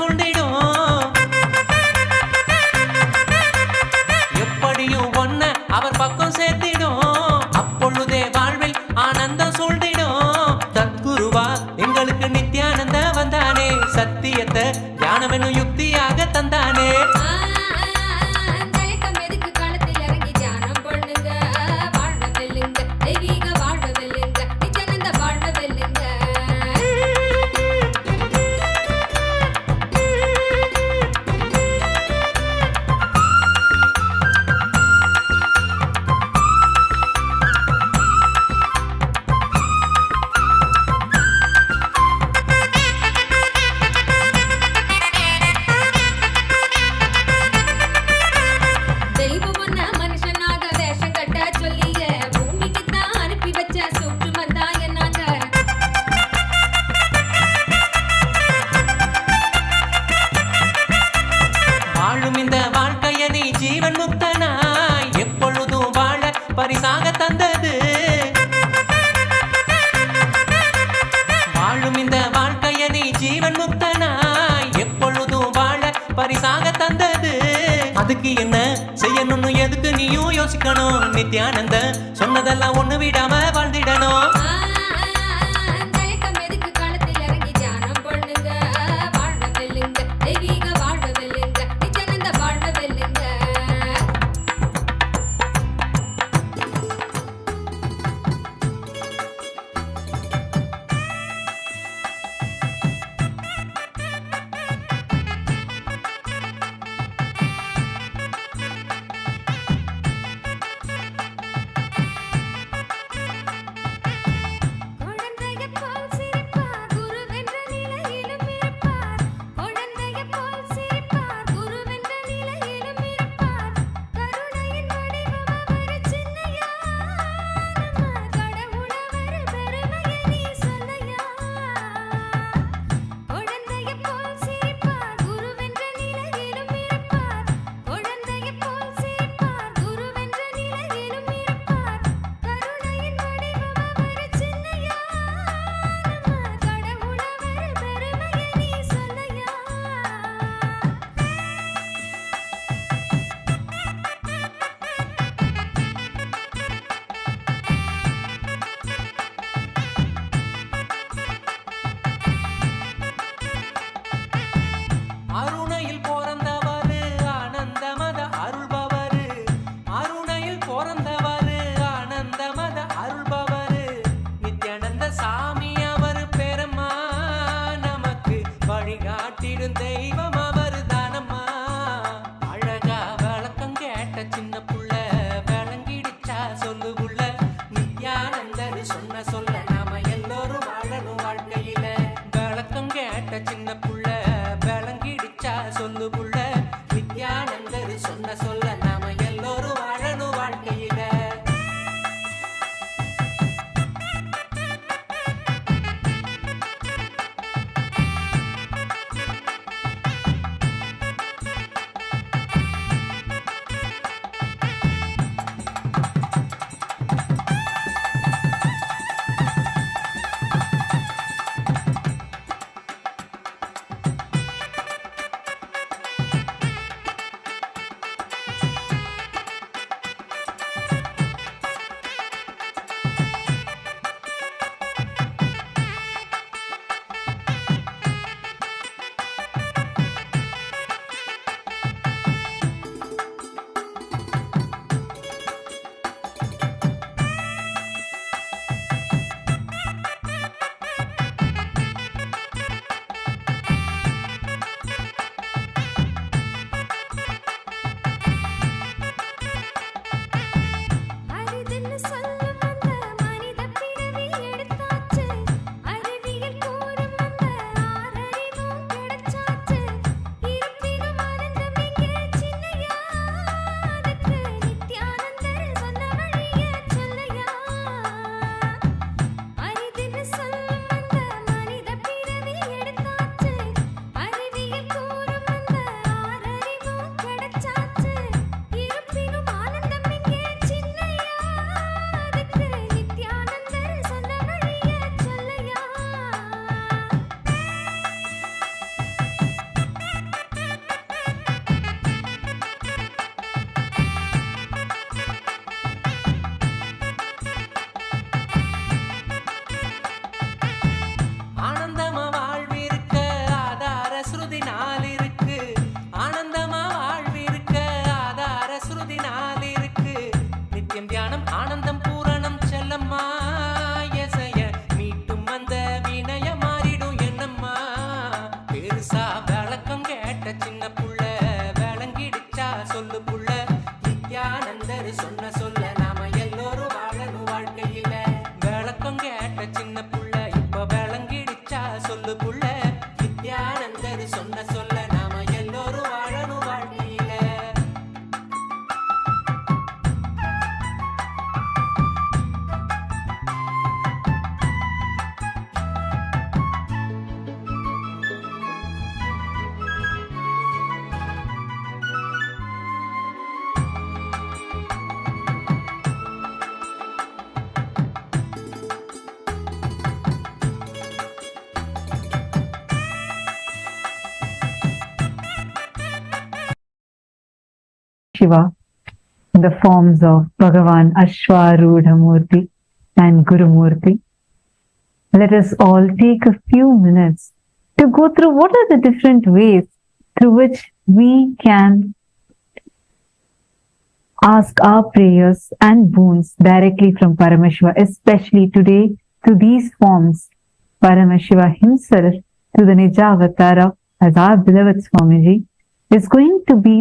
சொல்லிடும். எப்படியும் ஒன்ன அவர் பக்கம் சேர்த்திடும். அப்பொழுதே வாழ்வில் ஆனந்தம் சொல்லிடும். தத்குருவா எங்களுக்கு நித்யானந்த வந்தானே. சத்தியத்தை ஞானமெனும் யுக்தியாக தந்தானே. ஜீவன் முக்தனாய் எப்பொழுதும் வாழ பரிசாக தந்தது. வாழும் இந்த வாழ்க்கைய நீ ஜீவன் முக்தனாய் எப்பொழுதும் வாழ பரிசாக தந்தது. அதுக்கு என்ன செய்யணும்னு எதுக்கு நீயும் யோசிக்கணும். நித்யானந்த சொன்னதெல்லாம் ஒண்ணு விடாம வாழ்ந்திடணும். தெய்வம் அவர் தானம்மா. அழகா விளக்கம் கேட்ட சின்ன புள்ள விளங்கிடுச்சா சொல்லு புள்ள. நித்யானந்தர் சொன்ன சொல்ல நாம எல்லோரும் வாழணும் வாழ்க்கையில. விளக்கம் கேட்ட சின்ன புள்ள விளங்கிடுச்சா சொல்லு புள்ள. நித்யானந்தர் சொன்ன சொல்ல நாம எல்லோரும் வாழணும் வாழ்க்கையில. ஸ்ருதி நாள் இருக்கு, ஆனந்தமா வாழ்விருக்க ஆதார ஸ்ருதி நாள் இருக்கு. நித்தியம் தியானம் ஆனந்தம் பூரணம் செல்லம்மா, எசைய மீட்டும் அந்த வினய மாறிடும் என்னம்மா. பெருசா விளக்கம் கேட்ட சின்ன புள்ள விளங்கிடுச்சா சொல்லு புள்ள. நித்யானந்தர் சொன்ன சொல்ல நாம எல்லோரும் வாழணும் வாழ்க்கையில. விளக்கம் கேட்ட சின்ன புள்ள இப்ப விளங்கிடுச்சா சொல்லு புள்ள. நித்யானந்தர் சொன்ன சொல்ல நாம எல்லோரும் வாழணும் வாழ்க்கையில. Shiva, in the forms of Bhagavan, Ashwaruda Moorthy and Guru Moorthy. Let us all take a few minutes to go through what are the different ways through which we can ask our prayers and boons directly from Paramashiva, especially today through these forms. Paramashiva himself, through the Nijavatara as our beloved Swamiji, is going to be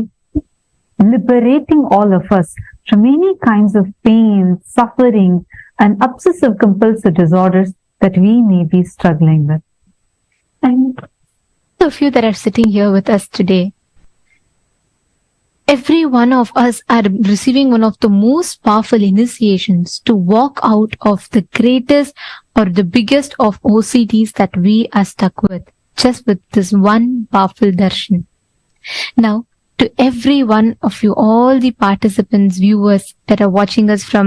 liberating all of us from any kinds of pain, suffering, and obsessive compulsive disorders that we may be struggling with. And of you that are sitting here with us today, every one of us are receiving one of the most powerful initiations to walk out of the greatest or the biggest of OCDs that we are stuck with, just with this one powerful darshan. Now, to every one of you, all the participants, viewers that are watching us from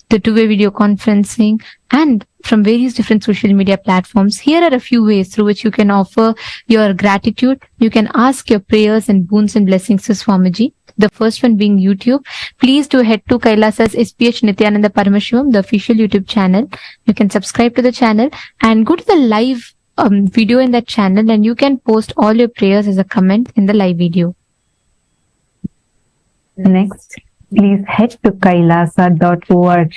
the two-way video conferencing and from various different social media platforms, here are a few ways through which you can offer your gratitude. You can ask your prayers and boons and blessings to Swamiji. The first one being YouTube. Please do head to Kailasa's SPH Nithyananda Paramashivam, the official YouTube channel. You can subscribe to the channel and go to the live video in that channel, and you can post all your prayers as a comment in the live video. Next, please head to kailasa.org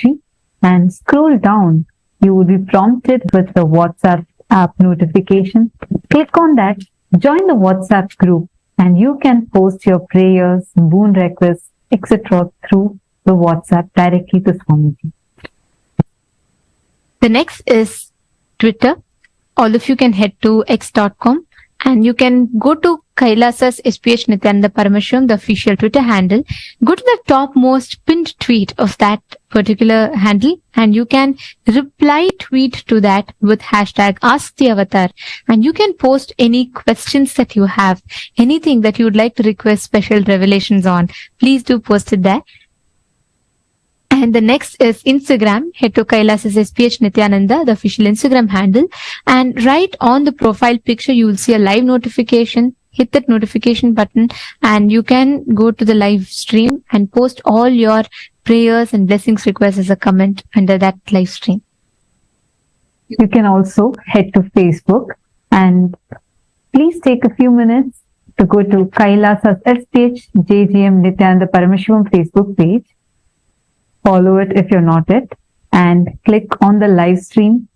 and scroll down. You will be prompted with the WhatsApp app notification. Click on that, join the WhatsApp group, and you can post your prayers, boon requests, etc. through the WhatsApp directly to Swamiji. The next is Twitter. All of you can head to x.com and you can go to Kailasa's SPH Nithyananda Paramashivam, the official Twitter handle. Go to the topmost pinned tweet of that particular handle and you can reply tweet to that with hashtag Ask the Avatar, and you can post any questions that you have, anything that you would like to request special revelations on. Please do post it there. And the next is Instagram. Head to Kailasa's SPH Nithyananda, the official Instagram handle. And right on the profile picture, you will see a live notification. Hit that notification button and you can go to the live stream and post all your prayers and blessings requests as a comment under that live stream. You can also head to Facebook and please take a few minutes to go to Kailasa's SPH JGM Nithyananda Paramashivam Facebook page. Follow it if you're not yet and click on the live stream.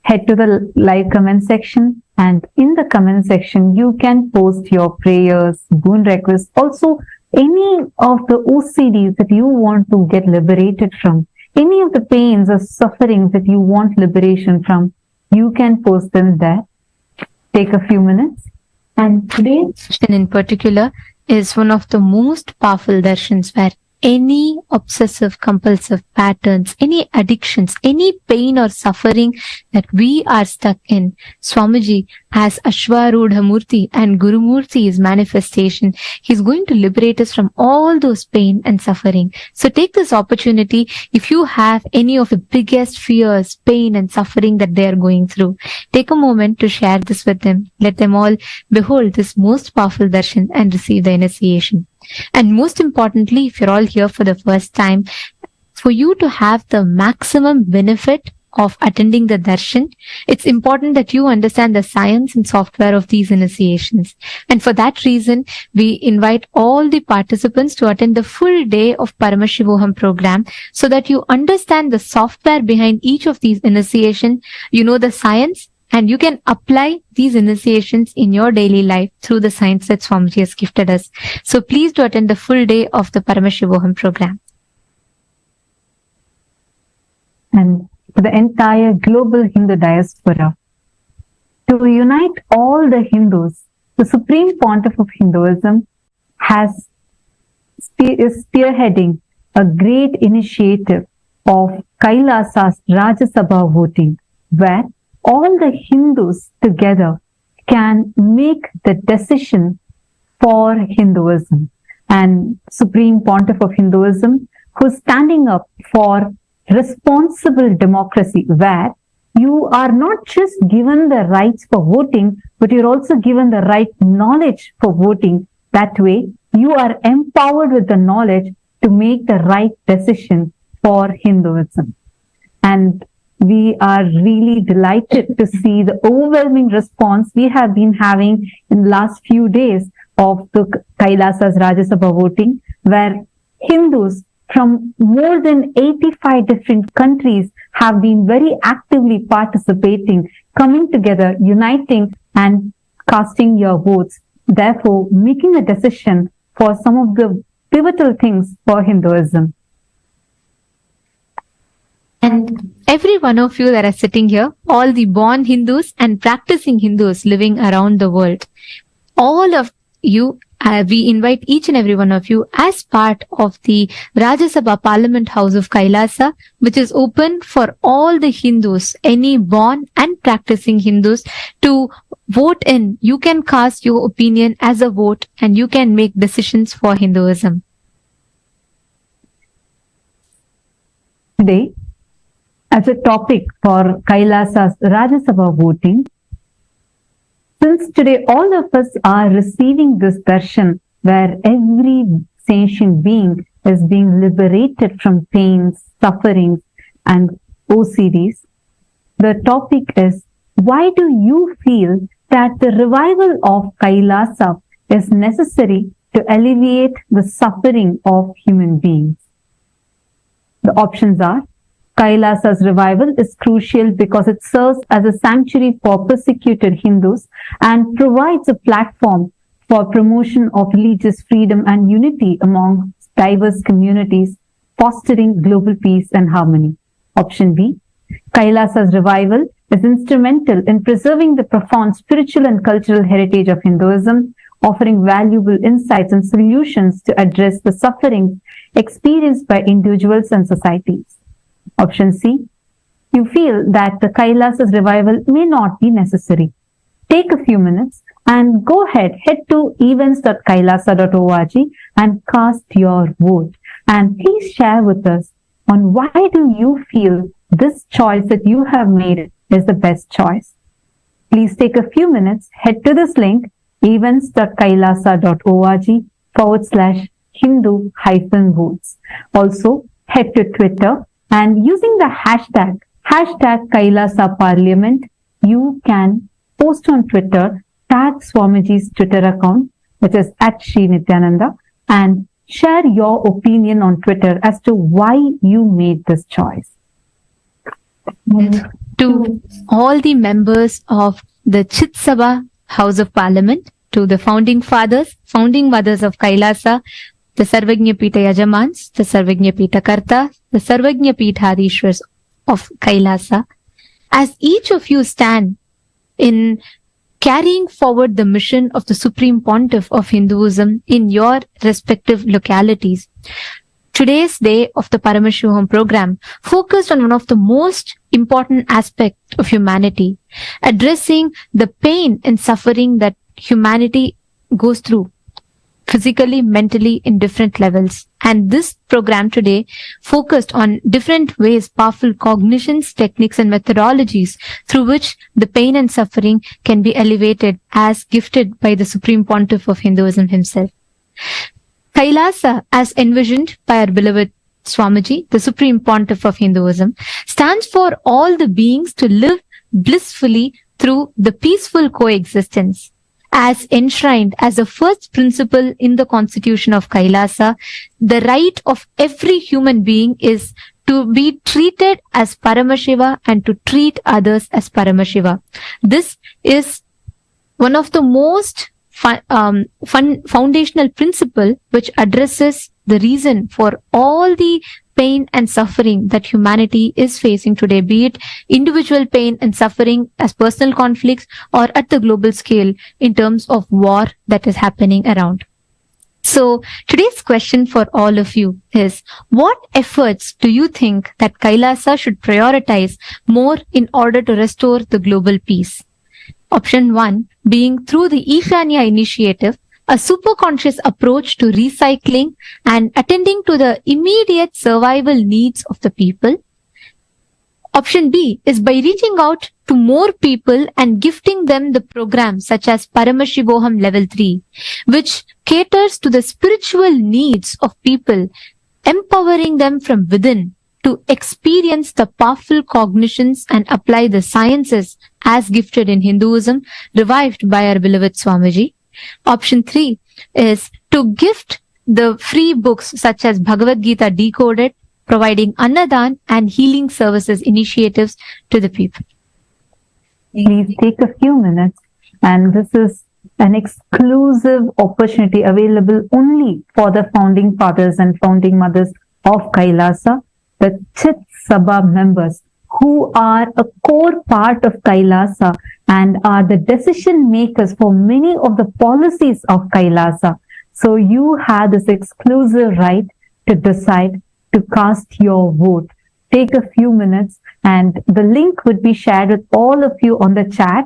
Head to the live comment section, and in the comment section you can post your prayers, boon requests, also any of the OCDs that you want to get liberated from, any of the pains or sufferings that you want liberation from, you can post them there. Take a few minutes. And today's darshan in particular is one of the most powerful darshans where any obsessive compulsive patterns, any addictions, any pain or suffering that we are stuck in, Swamiji as Ashwaruda Moorthy and Guru Moorthy's manifestation, he's going to liberate us from all those pain and suffering. So take this opportunity. If you have any of the biggest fears, pain and suffering that they are going through, take a moment to share this with them. Let them all behold this most powerful darshan and receive the initiation. And most importantly, if you're all here for the first time, for you to have the maximum benefit of attending the darshan, it's important that you understand the science and software of these initiations. And for that reason, we invite all the participants to attend the full day of Paramashivam program so that you understand the software behind each of these initiation, you know the science, and you can apply these initiations in your daily life through the science that Swamiji has gifted us. So please do attend the full day of the Paramashivam program. And for the entire global Hindu diaspora, to unite all the Hindus, the Supreme Pontiff of Hinduism is spearheading a great initiative of Kailasa's Rajya Sabha voting, where all the Hindus together can make the decision for Hinduism. And Supreme Pontiff of Hinduism, who's standing up for responsible democracy, where you are not just given the rights for voting, but you're also given the right knowledge for voting. That way, you are empowered with the knowledge to make the right decision for Hinduism. And we are really delighted to see the overwhelming response we have been having in the last few days of the Kailasa's Rajya Sabha voting, where Hindus from more than 85 different countries have been very actively participating, coming together, uniting and casting your votes, therefore making a decision for some of the pivotal things for Hinduism. And every one of you that are sitting here, all the born Hindus and practicing Hindus living around the world, all of you, we invite each and every one of you as part of the Rajya Sabha Parliament House of Kailasa, which is open for all the Hindus, any born and practicing Hindus, to vote in. You can cast your opinion as a vote and you can make decisions for Hinduism. Today, as a topic for Kailasa's Rajya Sabha voting, since today all of us are receiving this darshan where every sentient being is being liberated from pains, sufferings and OCDs, the topic is, why do you feel that the revival of Kailasa is necessary to alleviate the suffering of human beings? The options are, Kailasa's revival is crucial because it serves as a sanctuary for persecuted Hindus and provides a platform for promotion of religious freedom and unity among diverse communities, fostering global peace and harmony. Option B, Kailasa's revival is instrumental in preserving the profound spiritual and cultural heritage of Hinduism, offering valuable insights and solutions to address the sufferings experienced by individuals and societies. Option C, you feel that the Kailasa's revival may not be necessary. Take a few minutes and go ahead, head to events.kailasa.org and cast your vote. And please share with us on why do you feel this choice that you have made is the best choice. Please take a few minutes, head to this link, events.kailasa.org/Hindu-votes. Also, head to Twitter and using the hashtag Kailasa Parliament, you can post on Twitter, tag Swamiji's Twitter account, which is @Nithyananda, and share your opinion on Twitter as to why you made this choice. To all the members of the Chit Sabha House of Parliament, to the founding fathers, founding mothers of Kailasa, the Sarvagnya Pita Yajamans, the Sarvagnya Pita Karta, the Sarvagnya Pithadishwars of Kailasa, as each of you stand in carrying forward the mission of the Supreme Pontiff of Hinduism in your respective localities, today's day of the Paramashivam program focused on one of the most important aspects of humanity, addressing the pain and suffering that humanity goes through, physically, mentally, in different levels. And this program today focused on different ways, powerful cognitions, techniques and methodologies through which the pain and suffering can be alleviated as gifted by the Supreme Pontiff of Hinduism himself. Kailasa, as envisioned by our beloved Swamiji, the Supreme Pontiff of Hinduism, stands for all the beings to live blissfully through the peaceful coexistence. As enshrined as a first principle in the constitution of Kailasa, the right of every human being is to be treated as Paramashiva and to treat others as Paramashiva. This is one of the most foundational principle which addresses the reason for all the pain and suffering that humanity is facing today, be it individual pain and suffering as personal conflicts or at the global scale in terms of war that is happening around. So today's question for all of you is, what efforts do you think that Kailasa should prioritize more in order to restore the global peace? Option 1 being through the Ifanya initiative, a superconscious approach to recycling and attending to the immediate survival needs of the people. Option B is by reaching out to more people and gifting them the programs such as Paramashivam Level 3, which caters to the spiritual needs of people, empowering them from within to experience the powerful cognitions and apply the sciences as gifted in Hinduism, revived by our beloved Swamiji. Option 3 is to gift the free books such as Bhagavad Gita Decoded, providing Annadan and healing services initiatives to the people. Please take a few minutes, and this is an exclusive opportunity available only for the founding fathers and founding mothers of Kailasa, the Chit Sabha members, who are a core part of Kailasa and are the decision makers for many of the policies of Kailasa. So you have this exclusive right to decide to cast your vote. Take a few minutes, and the link would be shared with all of you on the chat,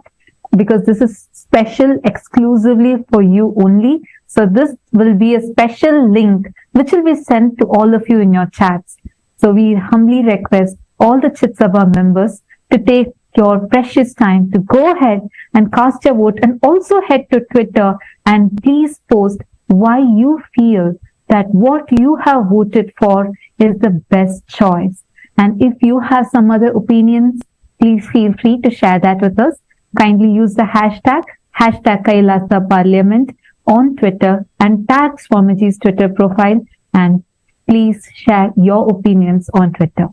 because this is special exclusively for you only. So this will be a special link which will be sent to all of you in your chats. So we humbly request all the Chit Sabha members to take your precious time to go ahead and cast your vote, and also head to Twitter and please post why you feel that what you have voted for is the best choice. And if you have some other opinions, please feel free to share that with us. Kindly use the hashtag Kailasa Parliament on Twitter and tag Swamiji's Twitter profile, and please share your opinions on Twitter.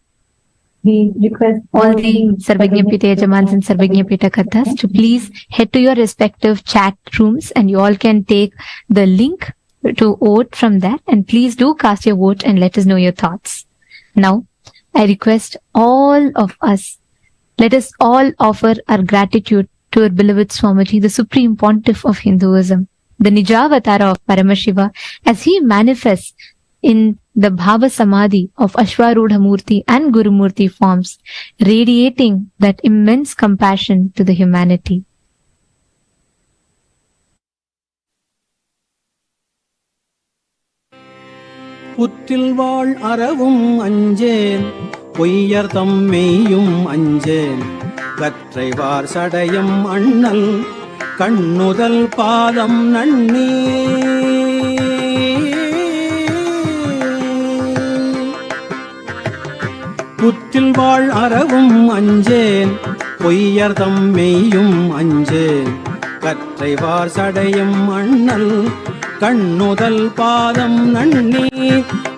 We request all the Sarvajñapita Yajamans and Sarvajñapita Kathas to please head to your respective chat rooms, and you all can take the link to vote from that, and please do cast your vote and let us know your thoughts. Now, I request all of us, let us all offer our gratitude to our beloved Swamiji, the Supreme Pontiff of Hinduism, the Nijavatara of Paramashiva, as he manifests in the Bhava Samadhi of Ashwaruda Moorthy and Guru Moorthy forms, radiating that immense compassion to the humanity. புற்றில் வாழ் அறவும் அஞ்சேன், பொய்யர்தம் மெய்யும் அஞ்சேன், கற்றைவார் சடையம் அண்ணல் கண்ணுதல் பாதம் நன்னி. புற்றில் வாழ் அறவும் அஞ்சேன், பொய்யர்தம் மெய்யும் அஞ்சேன், கற்றைவார் சடையம் அண்ணல் கண்ணுதல் பாதம் நன்னி.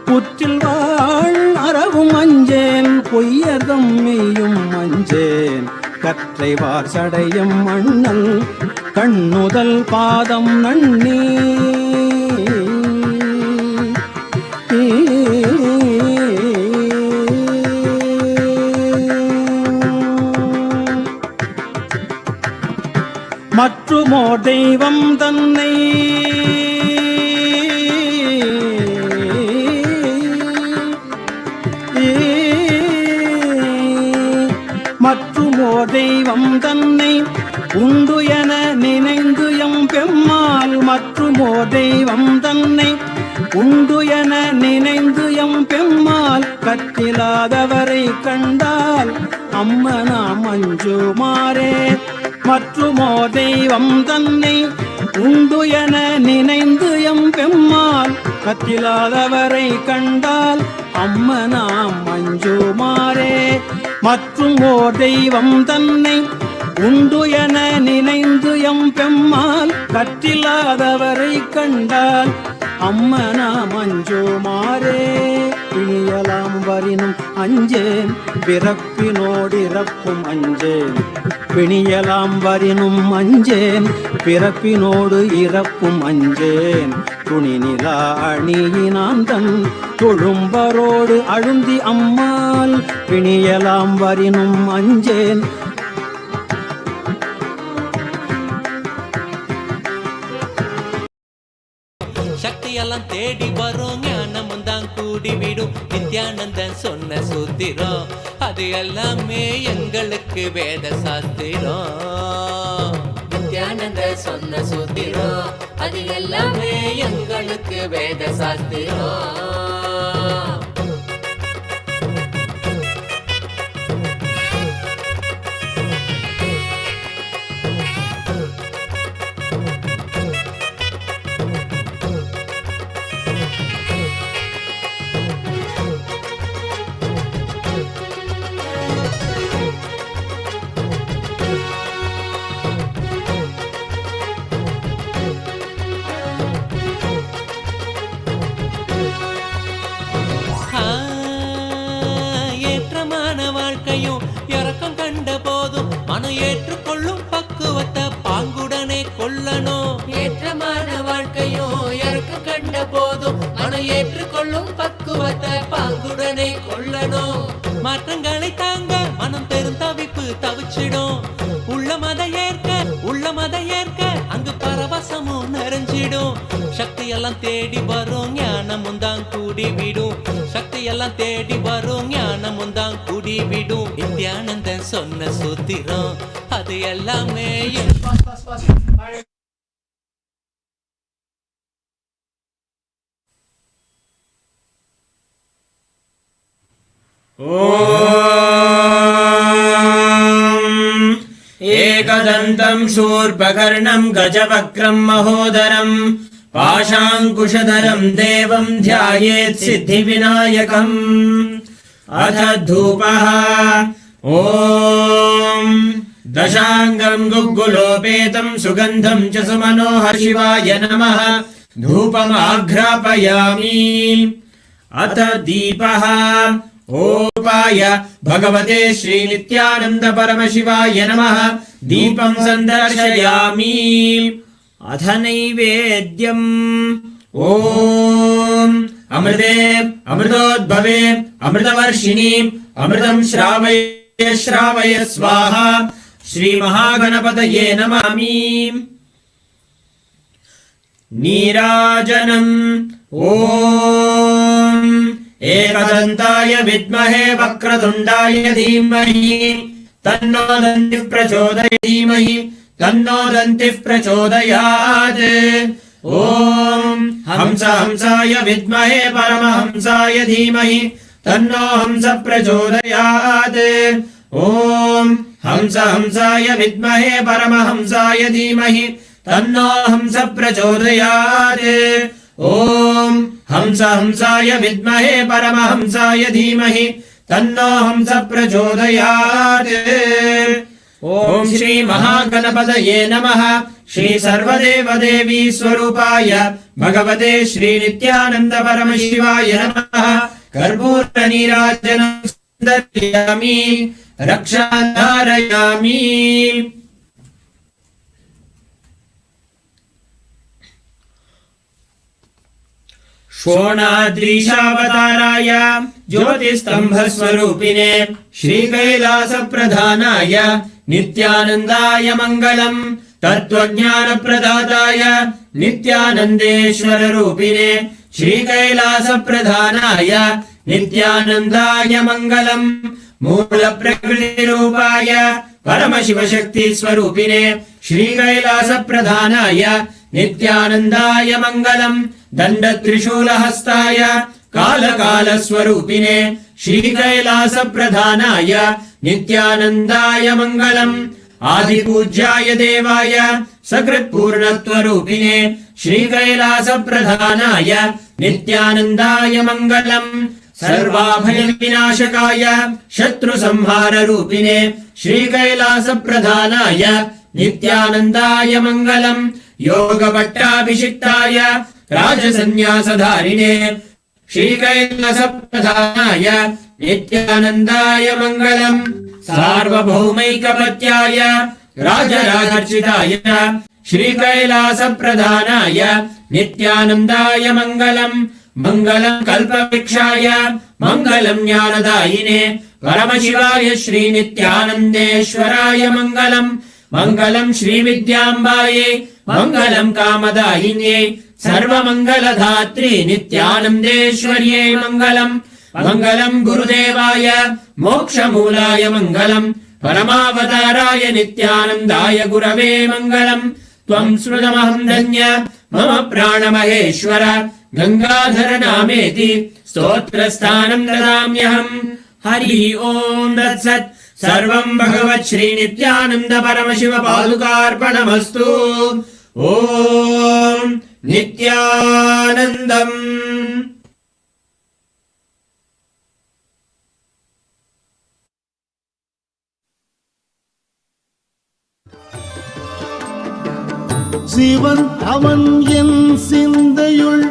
புற்றில் வாழ் அறவும் அஞ்சேன், பொய்யர்தம் மெய்யும் அஞ்சேன், கற்றைவார் சடையம் அண்ணல் கண்ணுதல் பாதம் நன்னி. மற்றுமோர் தெய்வம் தன்னை மற்றுமோர் தெய்வம் தன்னை உண்டு என நினைந்து எம் பெம்மால். மற்றுமோர் தெய்வம் தன்னை உண்டு என நினைந்து எம் பெம்மால், கற்றிலாதவரை கண்டால் அம்மனாம் அஞ்சுமாறே. மற்றுமோர் தெய்வம் தன்னை உண்டு என நினைந்து எம் பெம்மால், கற்றிலாதவரை கண்டால் அம்மனாம் மஞ்சுமாரே. மற்றும் ஓர் தெய்வம் தன்னை உண்டு என நினைந்து எம் பெம்மால் கற்றில்லாதவரை கண்டால் அம்மனா மஞ்சுமாரே. பிணியலாம் வரினும் அஞ்சேன் பிறப்பினோடிறப்பும் அஞ்சேன். பிணியலாம் வரினும் அஞ்சேன் பிறப்பினோடு இறப்பும் அஞ்சேன். துணிநிலா அணியினான் தன் தொழும்பரோடு அழுந்தி அம்மாள். பிணியலாம் வரினும் அஞ்சேன். சக்தியெல்லாம் தேடி வரும் ஞானமும் தான் கூடி விடும். நித்யானந்தன் சொன்ன சூத்திரம் அது எல்லாமே எங்களுக்கு வேத சாஸ்திரம். நித்யானந்தன் சொன்ன சூத்திரம் அது எல்லாமே எங்களுக்கு வேத சாஸ்திரம். இறக்கம் கண்ட போதும் மனம் ஏற்றுக்கொள்ளும் பக்குவத்தை பாங்குடனே கொள்ளணும். ஏற்றமான வாழ்க்கையும் இறக்கம் கண்ட போதும் மனம் ஏற்றுக்கொள்ளும் பக்குவத்தை பாங்குடனே கொள்ளணும். மாற்றங்களை தாங்க மனம் பெரும் தவிப்பு தவிச்சிடும். உள்ள மத ஏற்க அங்கு பரவசமும் நிறைஞ்சிடும். சக்தி எல்லாம் தேடி வரும் ஞானமும் தான் கூடி விடும். சக்தி எல்லாம் தேடி வரும் ஞானமும் தான் கூடி விடும். நித்யானந்தன் சொன்ன சூத்திரம் அது எல்லாமே एकदन्तं शूर्पकर्णं गजवक्त्रं महोदरं पाशाङ्कुशधरं देवं ध्यायेत् सिद्धिविनायकम्। अथ धूपः ॐ दशाङ्गं गुग्गुलोपेतं सुगन्धं च सुमनोहर शिवाय नमः। धूपमाघ्रापयामि। अथ दीपः ओपाय भगवते श्री नित्यानंद परमशिवाय नमः। दीपं सन्दर्शयामि। अथ नैवेद्यम् ॐ अमृते अमृतोद्भवे अमृतवर्षिणी अमृतं श्रावय श्रावय स्वाहा। श्री महागणपतये नमामि। नीराजनम् ॐ एकदन्ताय विद्महे वक्रतुण्डाय धीमहि तन्नो दन्तिः प्रचोदयात्। धीमहि तन्नो दन्तिः प्रचोदयात्। ॐ हंसाय विद्महे परमहंसाय धीमहि तन्नो हंस प्रचोदयात्। ॐ हंसाय विद्महे परमहंसाय धीमहि तन्नो हंस प्रचोदयात्। ॐ हंसाय विद्महे परमहंसाय धीमहि तन्नो हंस प्रचोदयात्। ॐ श्री महागणपतये नमः। श्री सर्वदेवदेवी स्वरूपाय भगवते श्री नित्यानंद परमशिवाय नमः। कर्पूरनीराजनं दर्शयामि रक्षां धारयामि। शोणाद्रीशावताराय ज्योतिस्तंभस्वरूपिणे श्रीकैलासप्रधानाय नित्यानन्दाय मङ्गलम्। तत्त्वज्ञानप्रदाताय नित्यानन्देश्वररूपिणे श्रीकैलासप्रधानाय नित्यानन्दाय मङ्गलम्। मूलप्रकृतिरूपाय परमशिवशक्तिस्वरूपिणे श्रीकैलासप्रधानाय नित्यानन्दाय मङ्गलम्। दण्डत्रिशूलहस्ताय कालकालस्वरूपिणे श्रीकैलासप्रधानाय नित्यानन्दाय मङ्गलम्। आदिपूज्याय देवाय सकृत्पूर्णत्वरूपिणे श्रीकैलासप्रधानाय नित्यानन्दाय मङ्गलम्। सर्वाभय विनाशकाय शत्रु संहार रूपिणे श्रीकैलास प्रधानाय नित्यानन्दाय मङ्गलम् योग पट्टाभिषिक्ताय राजसन्न्यासधारिणे श्रीकैलास प्रधानाय नित्यानन्दाय मङ्गलम् सार्वभौमैकपत्याय राजराजर्चिताय श्रीकैलास प्रधानाय नित्यानन्दाय मङ्गलम् मङ्गलम् कल्पवृक्षाय मङ्गलम् ज्ञानदायिने परमशिवाय श्रीनित्यानन्देश्वराय मङ्गलम् मङ्गलम् श्रीविद्याम्बायै मङ्गलम् कामदायिन्यै सर्वमङ्गलधात्री नित्यानन्देश्वर्यै मङ्गलम् मङ्गलम् गुरुदेवाय मोक्षमूलाय मङ्गलम् परमावताराय नित्यानन्दाय गुरवे मङ्गलम् त्वम् स्मृतमहम् धन्य मम प्राणमहेश्वर गङ्गाधर नामेति स्तोत्रस्थानम् ददाम्यहम् हरि ओम् तत्सत् सर्वम् भगवत् श्रीनित्यानन्द परमशिव पादुकार्पणमस्तु ॐ नित्यानन्दम् சிவன் அவன் என் சிந்தையுள்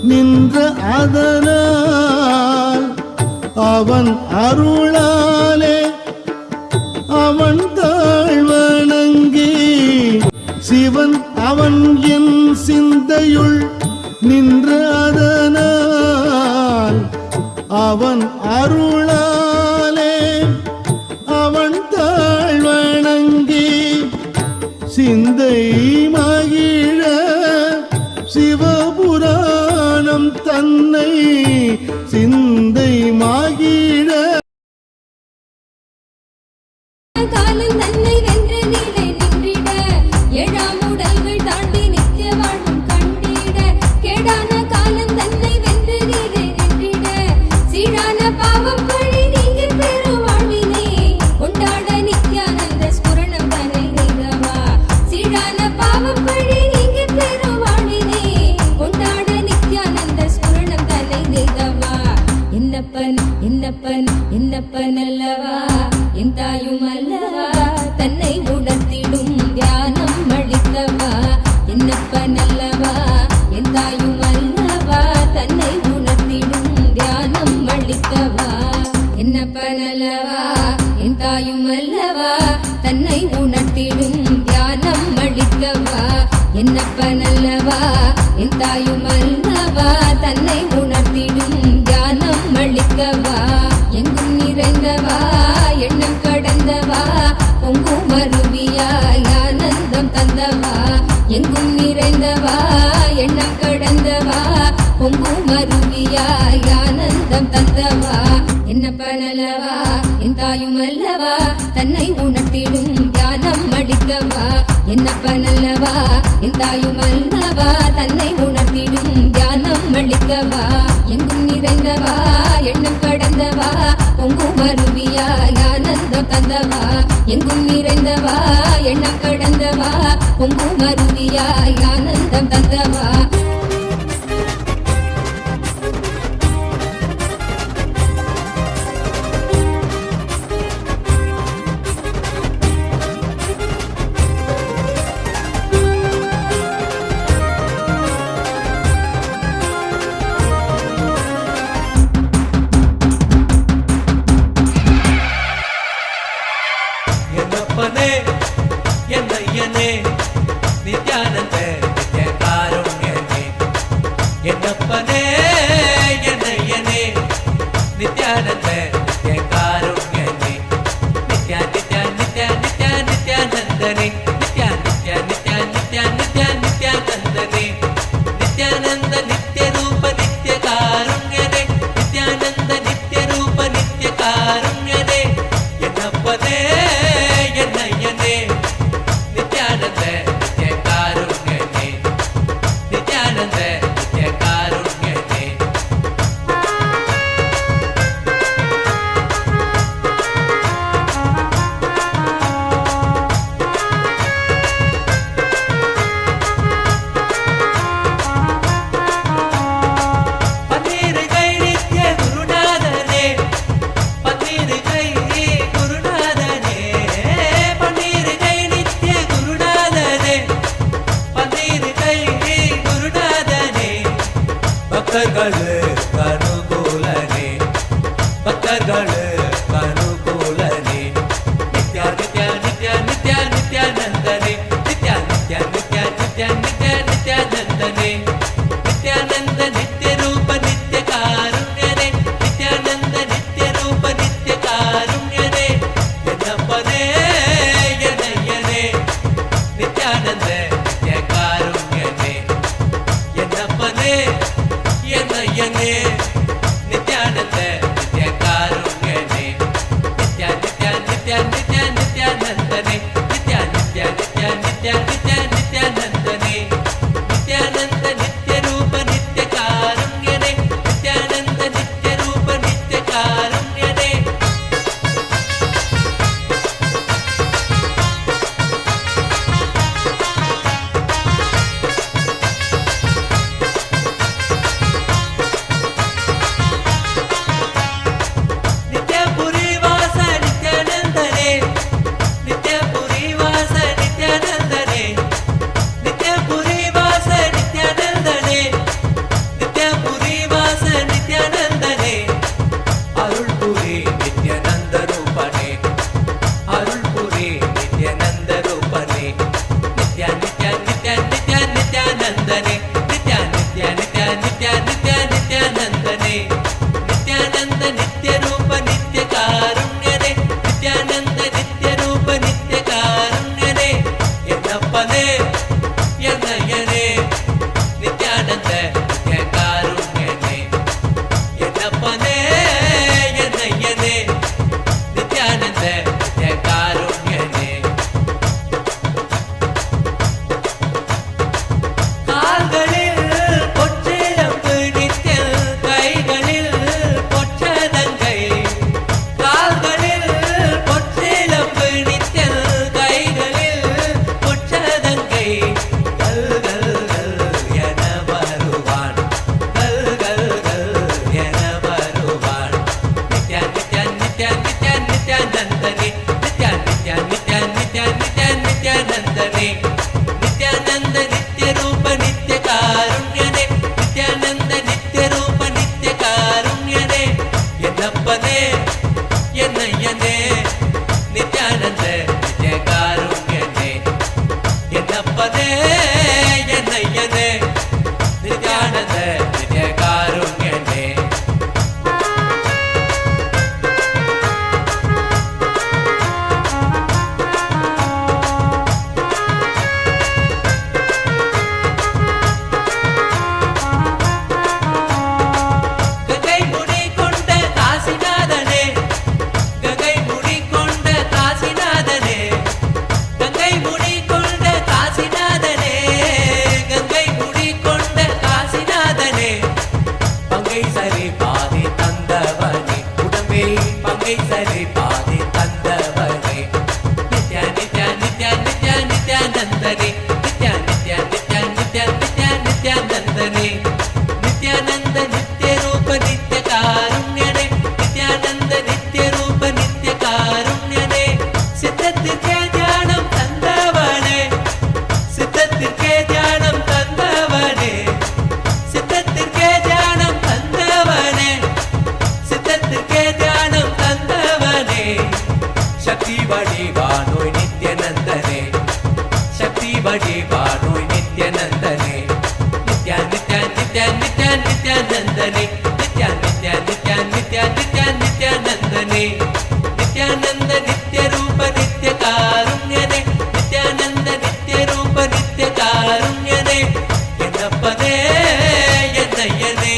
நின்ற அதனால் அவன் அருளாலே அவன் தாழ்வணங்கி சிவன் அவன் என் சிந்தையுள் நின்ற அதனால் அவன் அருளாலே அவன் தாழ்வணங்கி சிந்தை மகிழ சிவபுராணம் தன்னை சிந்தை மகிழ காலம் தன்னை வென்று நீலை நின்றிட ஏழாம் உடல்கள் தாண்டி நித்திய வாழ்வும் கண்டிட கேடான காலம் தன்னை வென்று நீலை நின்றிட சீரான பாவம் பழி நீங்க பெரு வாழ்வினை கொண்டாட நித்யானந்த ஸ்புரணம் தன்னை நீங்கவா சீரான பாவம் பழி நீங்க பெரு வாழ்வினை கொண்டாட நித்யானந்த ஸ்புரணம் தன்னை நீங்கவா என்னப்பன் என்னப்பன் என்னப்பன் அல்லவா என் தாயும் அல்லவா தன்னை உணர்த்திடும் தியானம் அளித்தவா என்னப்பன் அல்லவா என் தாயும் அல்லவா தன்னை உணர்த்திடும் தியானம் அளித்தவா என்னப்பன் அல்லவா என் தாயும் அல்லவா தன்னை உணர்த்திடும் தியானம் அளிக்கவா என்னப்பன் அல்லவா என் தாயும் அல்லவா தன்னை உணர்த்திடும் தியானம் அளிக்கவா எங்கும் நிறைந்தவா எண்ணம் கடந்தவா பொங்கும் அருவியாய் ஆனந்தம் தந்தவா எங்கும் நிறைந்தவா எண்ணம் கடந்தவா பொங்கும் அருவியாய் ஆனந்தம் தந்தவா என்னப்பன் அல்லவா என் தாயும் அல்லவா தன்னை உணர்த்திடும் தியானம் அளிக்கவா என்னப்பன் அல்லவா என் தாயும் அல்லவா தன்னை உணர்த்திடும் தியானம் அளிக்கவா எங்கும் நிறைந்தவா எண்ணம் கடந்தவா பொங்கும் அருவியாய் ஆனந்தம் தந்தவா எங்கும் நிறைந்தவா எண்ணம் கடந்தவா பொங்கும் அருவியாய் ஆனந்தம் தந்தவா என்னப்பனே என்னையனே நித்யானந்த நித்ய காருண்யனே என்னப்பனே என்னையனே நித்யானந்த நித்ய காருண்யனே நித்யா நித்யா நித்யா நித்யா நித்யானந்தனே நித்யா நித்யா நித்யா நித்யா நித்யா நித்யானந்தனே நித்யானந்த நித்ய ரூப நித்ய காருண்யனே நித்யானந்த நித்ய ரூப நித்ய காருண்யனே என்னப்பனே என்னையனே நித்யானந்த நித்ய காருண்யனே நித்யானந்த நித்ய காருண்யனே பக்தர்களுக்கு அனுகூலனே பக்தர்களுக்கு அனுகூலனே நித்யா நித்யா நித்யா நித்யா நித்யானந்தனே நித்யா நித்யா நித்யா நித்யா நித்யா நித்யானந்தனே நித்யானந்த நித்ய ரூப நித்ய காருண்யனே நித்யானந்த நித்ய ரூப நித்ய காருண்யனே என்னப்பனே என்னையனே நித்யானந்த நித்ய காருண்யனே என்னப்பனே என்னையனே நித்யானந்த நித்ய காருண்யனே நித்யா நித்யா நித்யா நித்யா நித்யானந்தனே நித்யா நித்யா நித்யா நித்யா நித்யா நித்யானந்தனே நித்யானந்த நித்ய ரூப நித்ய காருண்யனே நித்யானந்த நித்ய ரூப நித்ய காருண்யனே நித்யபுரி வாச நித்யானந்தனே நித்யபுரி வாச நித்யானந்தனே நித்யபுரி வாச நித்யானந்தனே நித்யபுரி வாச நித்யானந்தனே அருள்புரி நித்யானந்த ரூபனே அருள்புரி நித்யானந்த ரூபனே நித்யா நித்யா நித்யா நித்யா நித்யானந்தனே நித்யா நித்யா நித்யா நித்யா நித்யா நித்யானந்தனே நித்யானந்த நித்ய ரூப நித்ய காருண்யனே நித்யானந்த நித்ய ரூப நித்ய காருண்யனே என்னப்பனே என்னையனே நித்யானந்த நித்ய காருண்யனே என்னப்பனே என்னையனே நித்யானந்த நித்ய காருண்யனே கால்களில் பொற்றிலம்பு நித்யம் கைகளில் பொற்றதங்கை கால்களில் பொற்றிலம்பு நித்யம் கைகளில் பொற்றதங்கை கல் கல் கல் என வருவான் கல் கல் கல் என வருவான் நித்யா நித்யா நித்யா நித்யா நித்யானந்தனே நித்யா நித்யா நித்யா நித்யா நித்யா நித்யானந்தனே நித்யானந்த நித்ய ரூப நித்ய காருண்யனே நித்யானந்த நித்ய ரூப நித்ய காருண்யனே என்னப்பனே என்னையனே நித்யானந்த நித்ய காருண்யனே என்னப்பனே என்னையனே நித்யானந்த நித்ய காருண்யனே கங்கை முடி கொண்ட காசிநாதனே கங்கை முடி கொண்ட காசிநாதனே கங்கை முடி கொண்ட காசிநாதனே கங்கை முடி கொண்ட காசிநாதனே பங்கை சரி பாதி தந்தவனே உடம்பில் பங்கை சரி பாதி தந்தவனே நித்யா நித்யா நித்யா நித்யா நித்யானந்தனே நித்யா நித்யா நித்யா நித்யா நித்யா நித்யானந்தனே நித்யானந்த நித்ய ரூப நித்ய காருண்யனே நித்யானந்த நித்ய ரூப நித்ய காருண்யனே சித்தத்திற்கே தியானம் தந்தவனே சித்தத்திற்கே தியானம் தந்தவனே சித்தத்திற்கே தியானம் தந்தவனே சித்தத்திற்கே தியானம் தந்தவனே சக்தி வடிவானோய் நித்யானந்தனே சக்தி வடிவானோய் நித்யானந்தனே நித்யா நித்யா நித்யா நித்யா நித்யானந்தனே நித்யா நித்யா நித்யா நித்யா நித்யா நித்யானந்தனே நித்யானந்த நித்ய ரூப நித்ய காருண்யனே நித்யானந்த நித்ய ரூப நித்ய காருண்யனே என்னப்பனே என்னையனே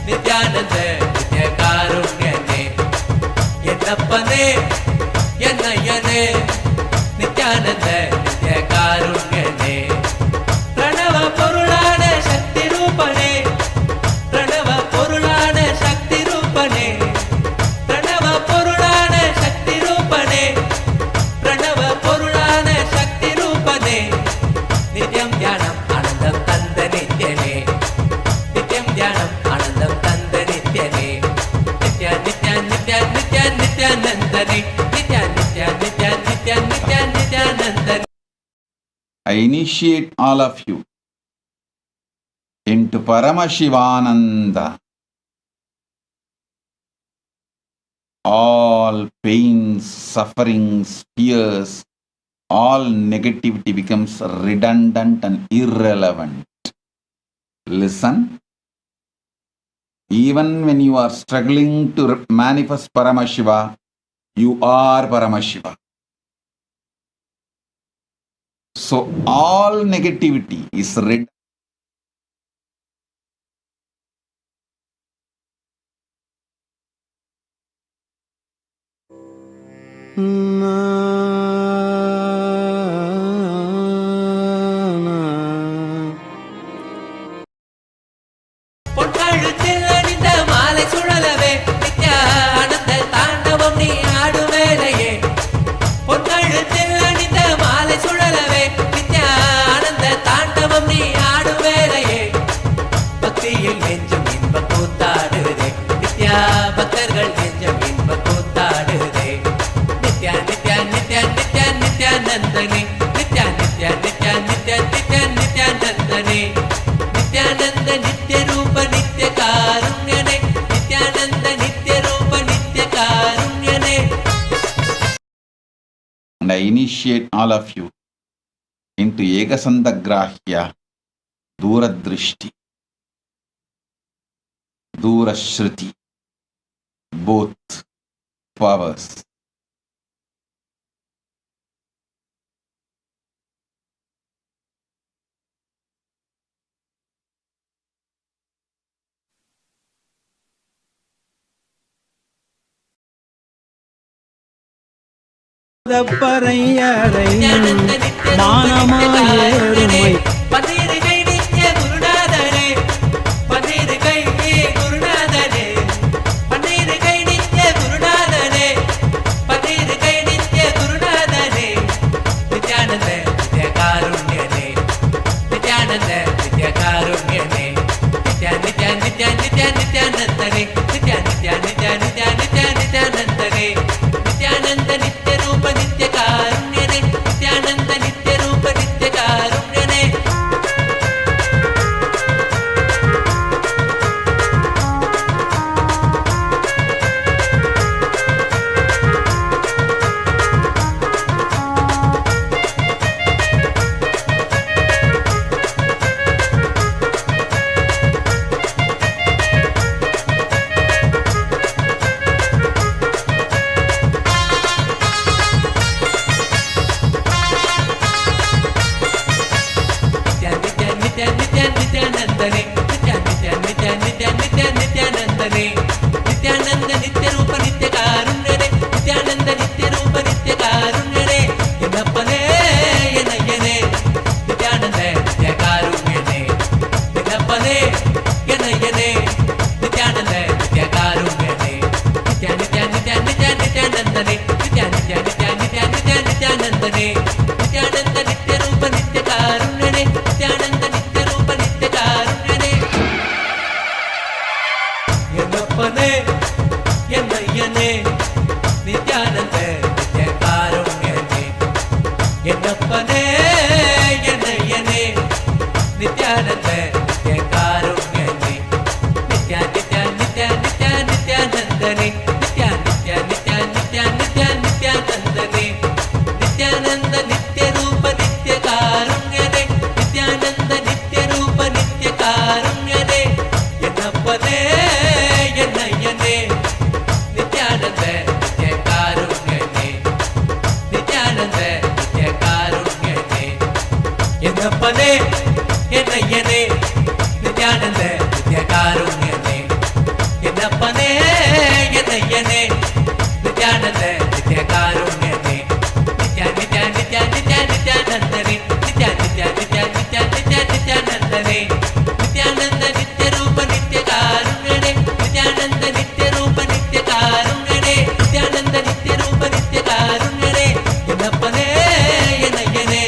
நித்யானந்த நித்ய காருண்யனே என்னப்பனே என்னையனே நித்யானந்த நித்ய காருண்யனே பிரணவ பொருளான சக்தி ரூபனே பிரணவ பொருளான சக்தி ரூபனே பிரணவ பொருளான சக்தி ரூபனே பிரணவ பொருளான சக்தி ரூபனே நித்யம் தியானம் ஆனந்தம் தந்த நித்யனே நித்யம் தியானம் ஆனந்தம் தந்த நித்யனே Nithya Nithya Nithya Nithya நித்யானந்தனே Nithya Nithya Nithya Nithya Nithya நித்யானந்தனே I initiate all of you in into Paramashivananda. All pains, sufferings, fears, all negativity becomes redundant and irrelevant. Listen. Even when you are struggling to manifest Paramashiva, you are Paramashiva. So all negativity is redundant. பொற்கழுத்தில் அணிந்த மாலை சுழலவே நித்யானந்த தாண்டவம் நீ ஆடும் வேளையே. பொற்கழுத்தில் அணிந்த மாலை சுழலவே நித்யானந்த தாண்டவம் நீ ஆடும் வேளையே. பக்தியில் நெஞ்சம் இன்ப கூத்தாடுதே நித்யா, பக்தர்கள் நெஞ்சம் இன்ப கூத்தாடுதே. நித்யா நித்யா நித்யா நித்யா நித்யானந்தனே, நித்யா நித்யா நித்யா நித்யா நித்யா நித்யானந்தனே. நித்யானந்த நித்ய ரூப நித்ய காருண்யனே, நித்யானந்த நித்ய ரூப நித்ய காருண்யனே. And I initiate all of you into Ekasandagrahya, Duradrishti, Durashruti, both powers. பறையறை Nityananda நித்ய ரூப நித்ய மானமாயேறுமை காருண்யனே. பதிருகை நித்ய குருநாதனே, பதிருகை குருநாதனே, பதிருகை நித்ய குருநாதனே, பதிருகை நித்ய குருநாதனே. நித்யானந்த நித்ய காருண்யனே, நித்யானந்த நித்ய காருண்யனே. நித்யா நித்யா நித்யா நித்யா நித்யானந்தனே, நித்யா நித்யா நித்யா நித்யா நித்யா நித்யானந்தனே. நித்யானந்த நித்ய ரூப நித்ய காருண்யனே, நித்யானந்த நித்ய ரூப நித்ய காருண்யனே. நித்யா நித்யா நித்யா நித்யானந்தனே, நித்யா நித்யா நித்யா நித்யா நித்யா நித்யானந்தனே. நித்யானந்த நித்ய ரூப நித்ய காருண்யனே, நித்யானந்த நித்ய ரூப நித்ய காருண்யனே. என்னப்பனே என்னையனே, நித்யானந்த நித்ய காருண்யனே. என்னப்பனே என்னையனே, நித்யானந்த நித்ய காருண்யனே. நித்யா நித்யா நித்யா நித்யா நித்யானந்தனே, நித்யா நித்யா நித்யா நித்யா நித்யா நித்யானந்தனே. நித்யானந்த நித்ய ரூப நித்ய காருண்யனே, நித்யானந்த நித்ய ரூப நித்ய காருண்யனே. என்னப்பனே என்னையனே, நித்யானந்த நித்ய காருண்யனே. என்னப்பனே என்னையனே, நித்யானந்த நித்ய காருண்யனே. நித்யா நித்யா நித்யா நித்யா நித்யானந்தனே, நித்யா நித்யா நித்யா நித்யா நித்யா நித்யானந்தனே. நித்யானந்த நித்ய ரூப நித்ய காருண்யனே, நித்யானந்த நித்ய ரூப நித்ய காருண்யனே. என்னப்பனே என்னையனே, நித்யானந்த நித்ய காருண்யனே. நித்யானந்த நித்ய காருண்யனே. என்னப்பனே என்னையனே, நித்யானந்த நித்ய காருண்யனே. என்னப்பனே என்னையனே, நித்யானந்த நித்ய காருண்யனே. நித்யா நித்யா நித்யா நித்யா நித்யானந்தனே, நித்யா நித்யா நித்யா நித்யா நித்யா நித்யானந்தனே. நித்யானந்த நித்ய ரூப நித்ய காருண்யனே, நித்யானந்த நித்ய ரூப நித்ய காருண்யனே. நித்யானந்த நித்ய ரூப நித்ய காருண்யனே. என்னப்பனே என்னையனே,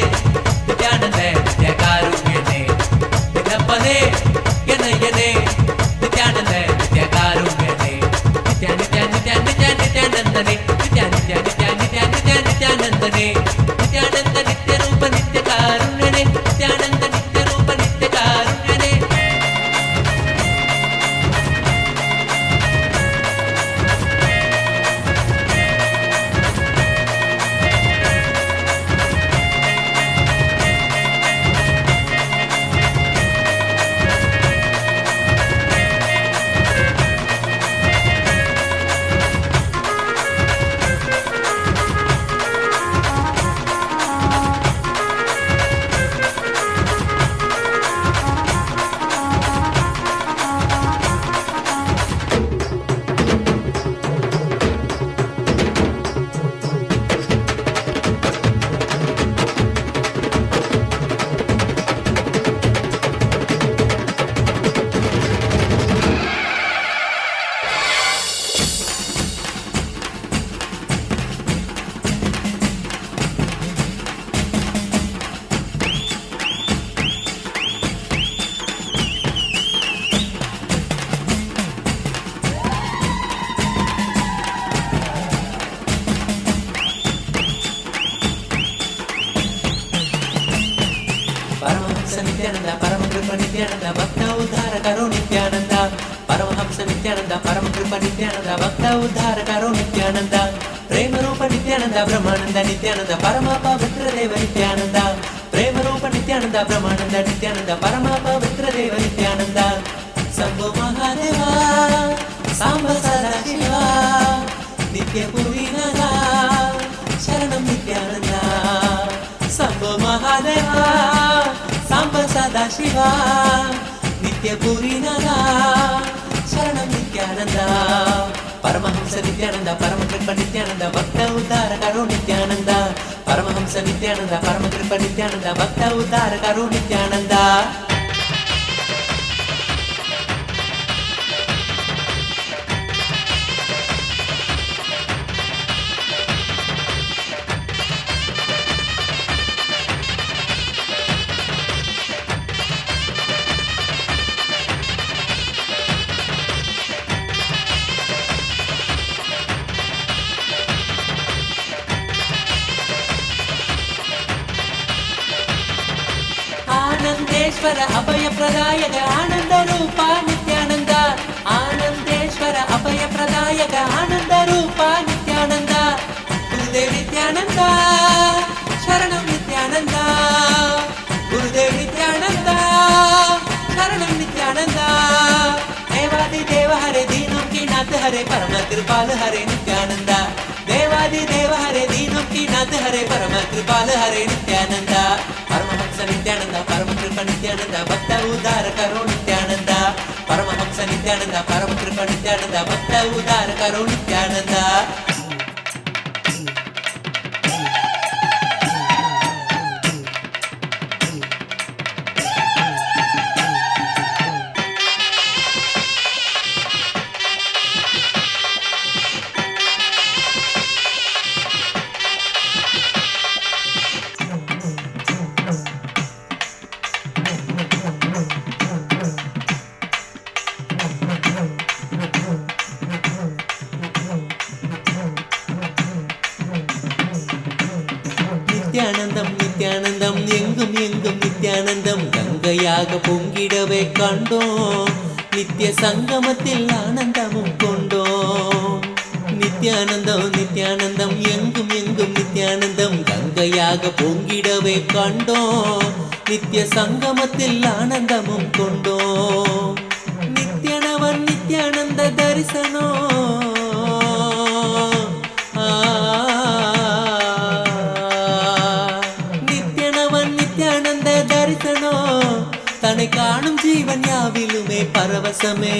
நித்யானந்த நித்ய காருண்யனே. என்னப்பனே என்னையனே, நித்யானந்த நித்ய காருண்யனே. நித்யா நித்யா நித்யா நித்யா நித்யானந்தனே, நித்யா நித்யா நித்யா நித்யா நித்யா நித்யானந்தனே. நித்யானந்த நித்ய ரூப நித்ய காருண்யனே, நித்யானந்த நித்ய ரூப நித்ய காருண்யனே. नित्यानंद परम कृपा नित्यानंद भक्त उद्धार करो नित्यानंद प्रेम रूप नित्यानंद ब्रह्मानंद नित्यानंद परम पवित्र देव नित्यानंद प्रेम रूप नित्यानंद ब्रह्मानंद नित्यानंद परम पवित्र देव नित्यानंद शंभो महादेवा सांब सदाशिवा नित्य पुरीनदा शरणं नित्यानंद शंभो महादेवा सांब सदाशिवा नित्य पुरीनदा शरणं नित्यानंद परमहंस नित्यानंद परम कृपा नित्यानंद भक्त उद्धार करो नित्यानंद परमहंस नित्यानंद परम कृपा नित्यानंद भक्त उद्धार करो नित्यानंद आनंदेश्वर अभय प्रदायक आनंद रूपा नित्यानंद आनंदेश्वर अभय प्रदायक आनंद रूपा नित्यानंद गुरुदेव नित्यानंद शरणं नित्यानंद गुरुदेव नित्यानंद शरणं नित्यानंद देवादि देव हरे दीनों की नाथ हरे परम कृपाल हरे नित्यानंद देवादि देव हरे दीनों की नाथ हरे परम कृपाल हरे नित्यानंद परमहंस नित्यानंद परम कृपा नित्यानंद भक्त उद्धार करो नित्यानंद परमहंस नित्यानंद परम कृपा नित्यानंद भक्त उद्धार करो नित्यानंद நித்யானந்தம் நித்யானந்தம் எங்கும் எங்கும் நித்யானந்தம் கங்கையாக பொங்கிடவே கண்டோம் நித்திய சங்கமத்தில் ஆனந்தமும் கொண்டோம் நித்யானந்தம் நித்யானந்தம் எங்கும் எங்கும் நித்யானந்தம் கங்கையாக பொங்கிடவே கண்டோம் நித்திய சங்கமத்தில் ஆனந்தமும் கொண்டோம் நித்யனவன் நித்யானந்த தரிசனோ தன்னை காணும் ஜீவன் யாவிலுமே பரவசமே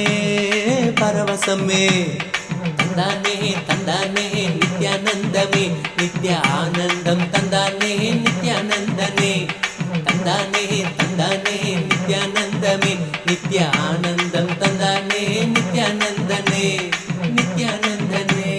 பரவசமே தந்தானே தந்தானே நித்யானந்தமே நித்ய ஆனந்தம் தந்தானே நித்யானந்தனே தந்தானே தந்தானே நித்யானந்தமே நித்ய ஆனந்தம் தந்தானே நித்யானந்தனே நித்யானந்தனே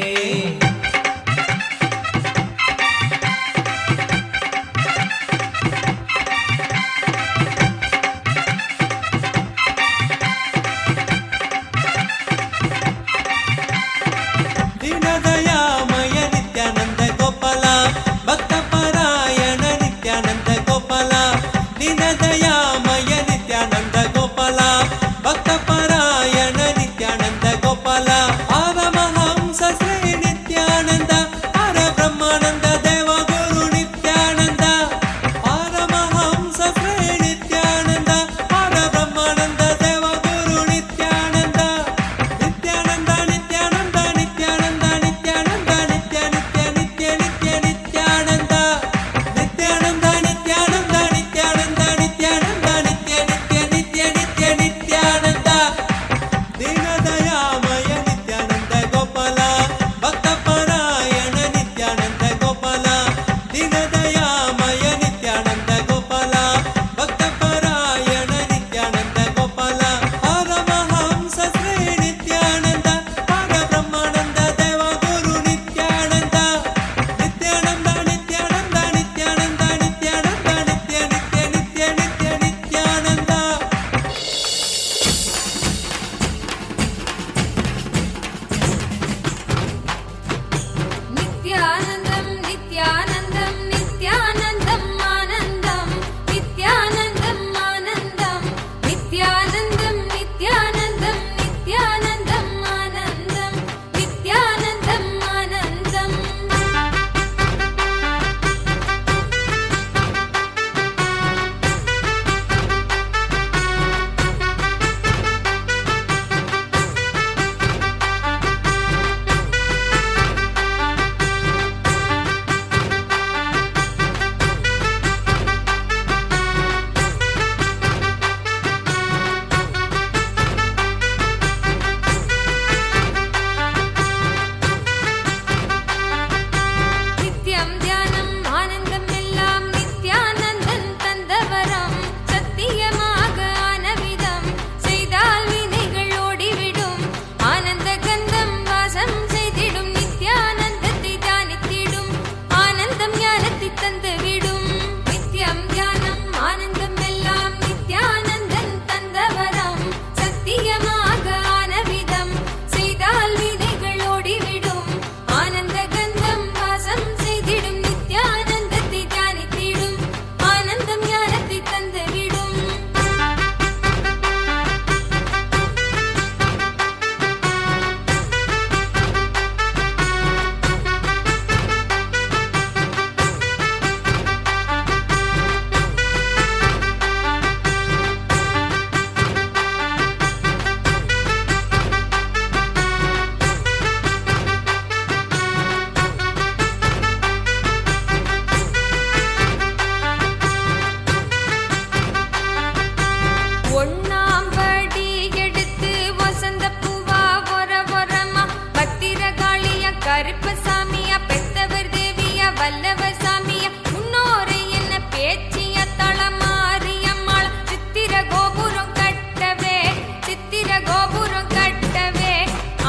கோபுரம் கட்டவே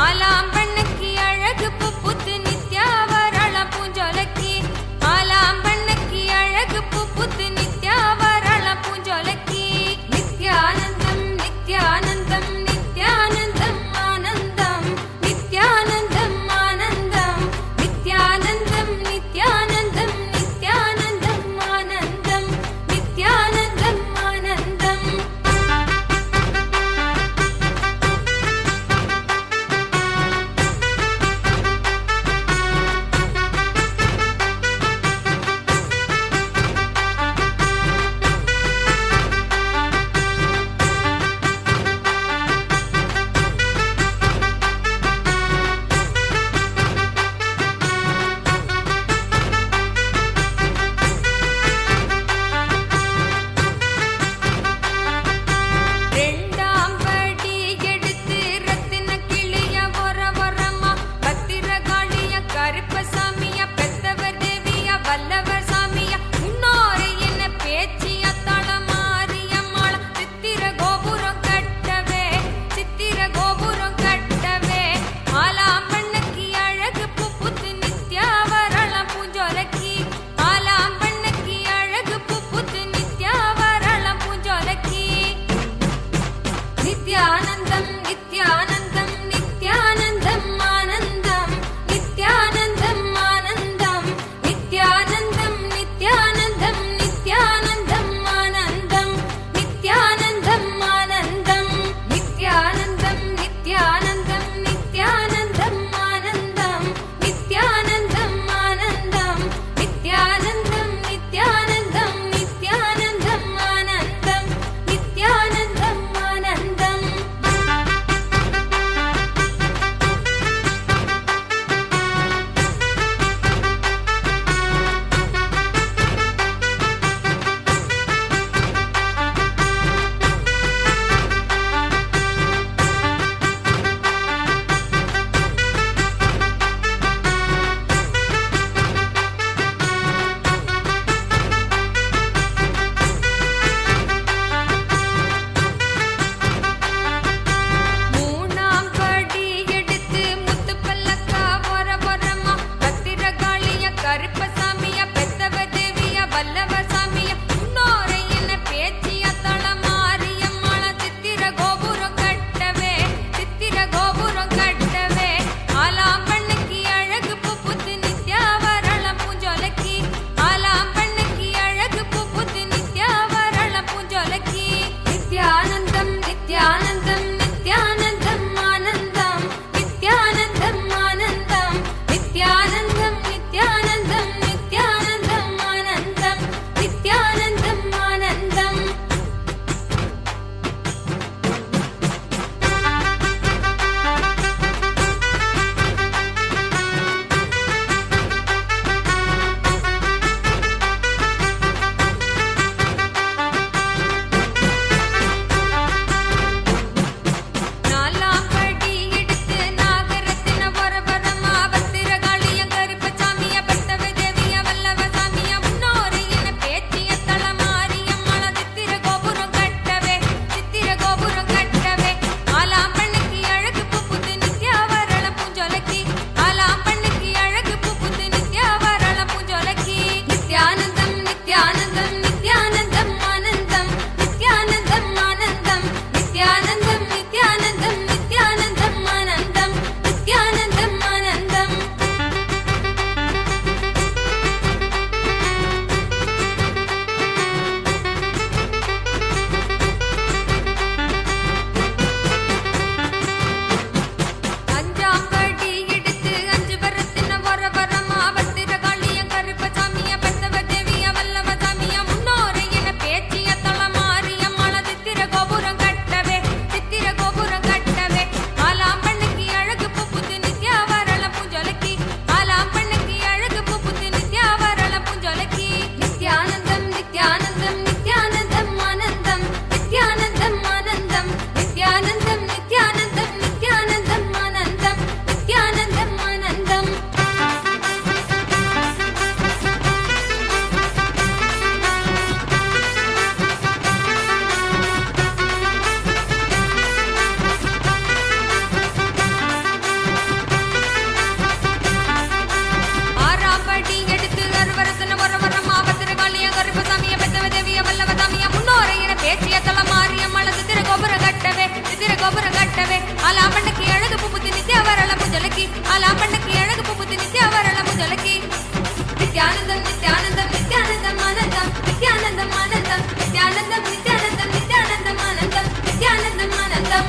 ஆலாம்பண்ணுக்கு அழகு புத்து நித்யாவரள பூஞ்சொலக்கி ஆலாம்பண்ணுக்கு அழகு புத்து நித்யாவரள பூஞ்சொலக்கி நித்யானந்தம் நித்யானந்தம் நித்யானந்தம் ஆனந்தம் நித்யானந்தம் ஆனந்தம் நித்யானந்தம் நித்யானந்தம் நித்யானந்தம் ஆனந்தம் நித்யானந்தம் ஆனந்தம் ரெண்டாம் படி எடுத்து ரத்தின கிளிய வரமா பத்திரகாளிய கருப்பசாமிய பெத்தவர் தேவிய வல்லவர் சாமிய முன்னோரை என்ன பேச்சிய தளமாரியம்மாள சித்திர கோபுரம் கட்டவே ஆலாம்பண்ணுக்கு அழகு புத்து நித்யாவரள பூஞ்சொலக்கி ஆலாம்பண்ணுக்கு அழகு புத்து நித்யாவரள பூஞ்சொலக்கி நித்யானந்தம் நித்யானந்தம் நித்யானந்தம் ஆனந்தம் நித்யானந்தம் ஆனந்தம் நித்யானந்தம் நித்யானந்தம் நித்யானந்தம் ஆனந்தம் நித்யானந்தம் ஆனந்தம் நித்யானந்தம் நித்யானந்தம் நித்யானந்தம் ஆனந்தம் நித்யானந்தம் ஆனந்தம் நித்யானந்தம் நித்யானந்தம் நித்யானந்தம் ஆனந்தம் நித்யானந்தம் ஆனந்தம் கட்டவே ஆலாபண்ணுக்கு அழகு புகுத்தி நித்யா வரல முஜலகி ஆலாபண்ணுக்கு அழகு புகுத்தி நித்யா வரல முஜலகி நித்யானந்தம் நித்யானந்தம் நித்யானந்தம் ஆனந்தம் நித்யானந்தம் ஆனந்தம் நித்யானந்தம் நித்யானந்தம் நித்யானந்தம் ஆனந்தம் நித்யானந்தம் ஆனந்தம்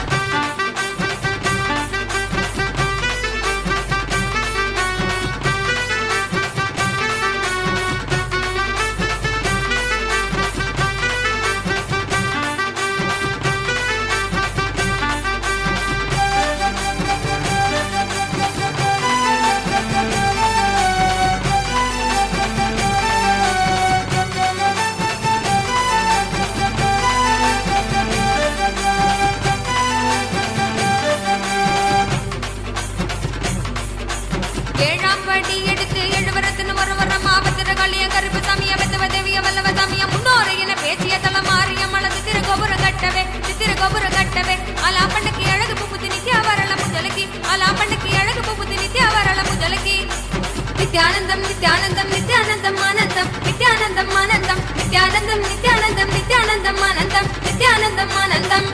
ஏழாம் படி எடுத்து எழுவரத்தின் ஒரு வரம் ஆபத்திர காளிய கருப்பு சாமிய வெத்தவ தேவிய வல்லவ சாமிய முன்னோரை என பேச்சிய தலமாறிய மனது திருகோபுர கட்டவே ஆலாப்பண்ணுக்கு அழகு புகுத்தி நித்யா வரல முஜலகி ஆலாப்பண்ணுக்கு அழகு புகுத்தி நித்யா வரல முஜலகி நித்யானந்தம் நித்யானந்தம் நித்யானந்தம் ஆனந்தம் நித்யானந்தம் ஆனந்தம் நித்யானந்தம் நித்யானந்தம் நித்யானந்தம் ஆனந்தம் நித்யானந்தம் ஆனந்தம்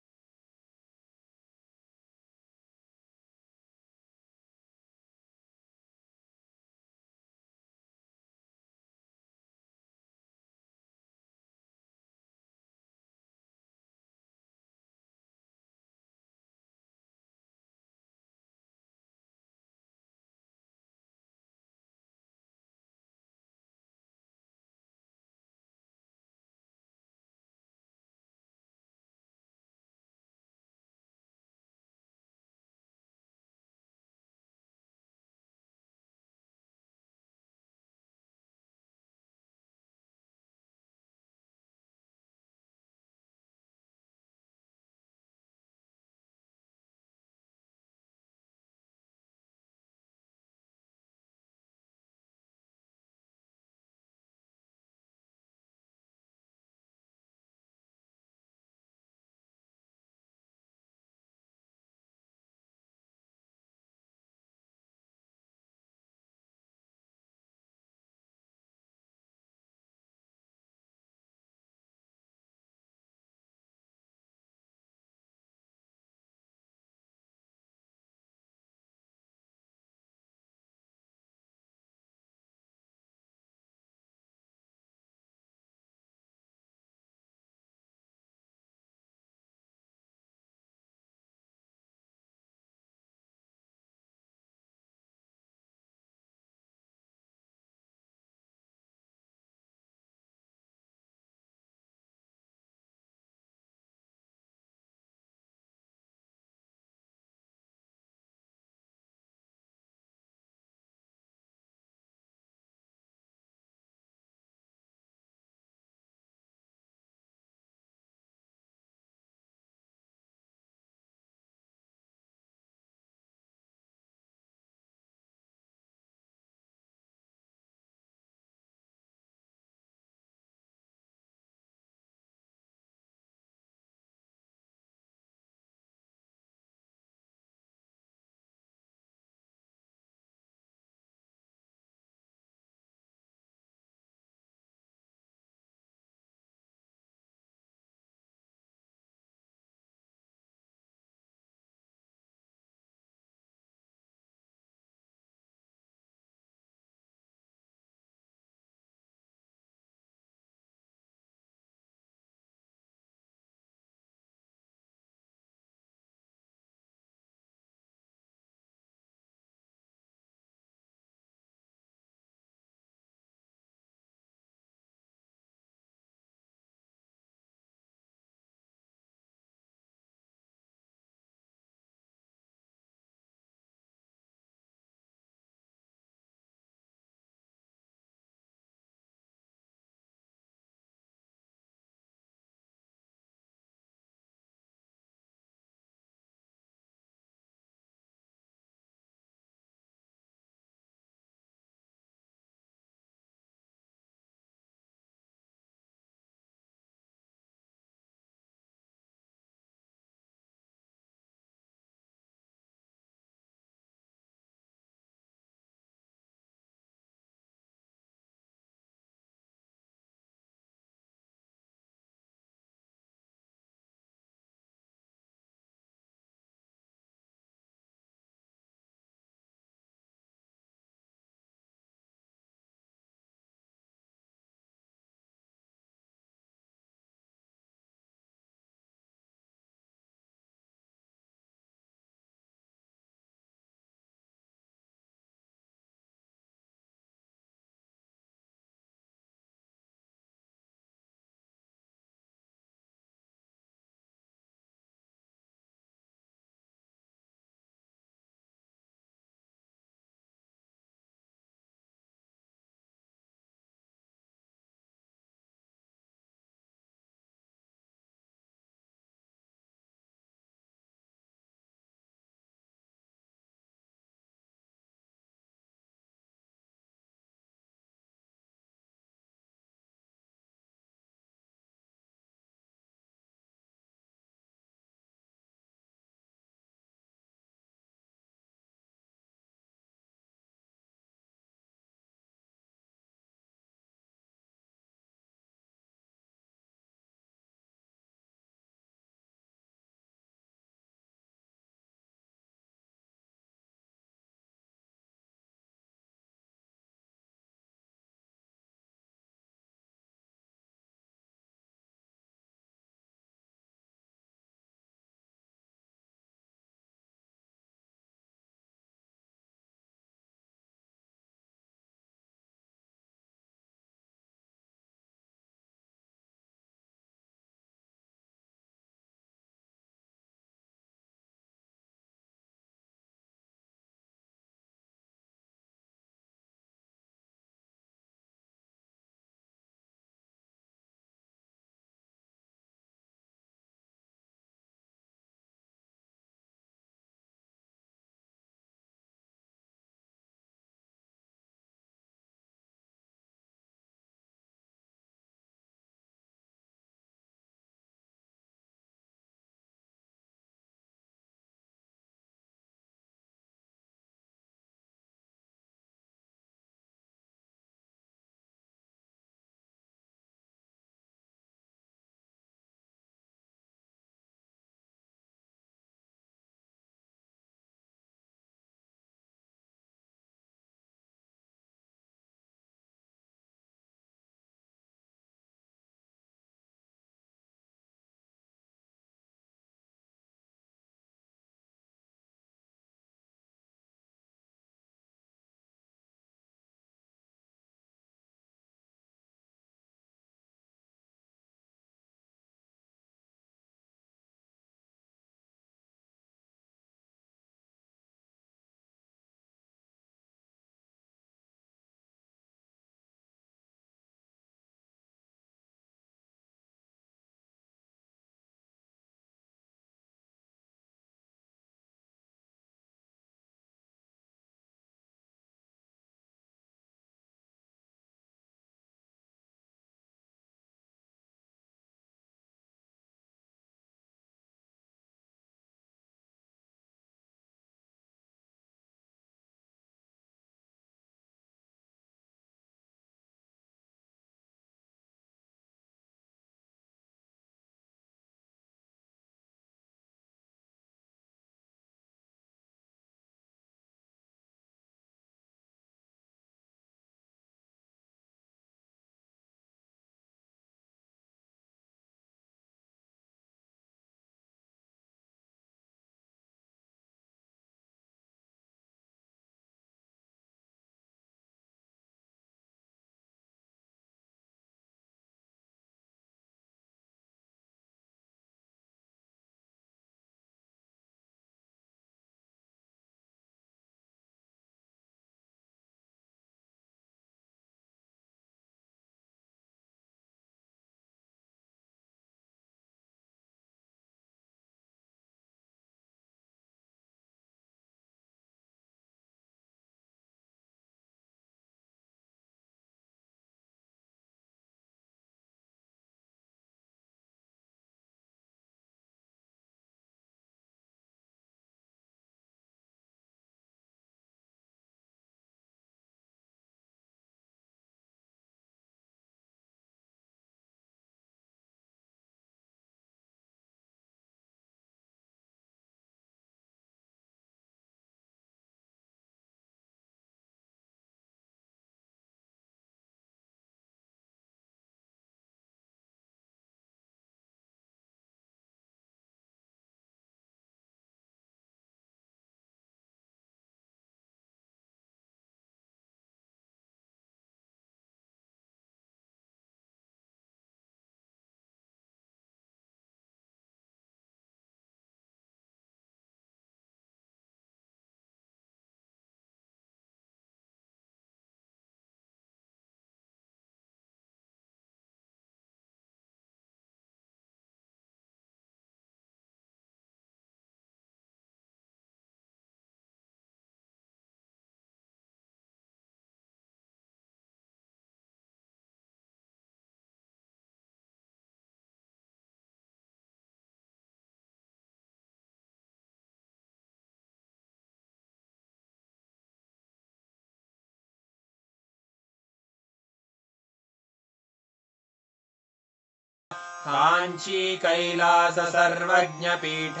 काञ्ची कैलास सर्वज्ञपीठ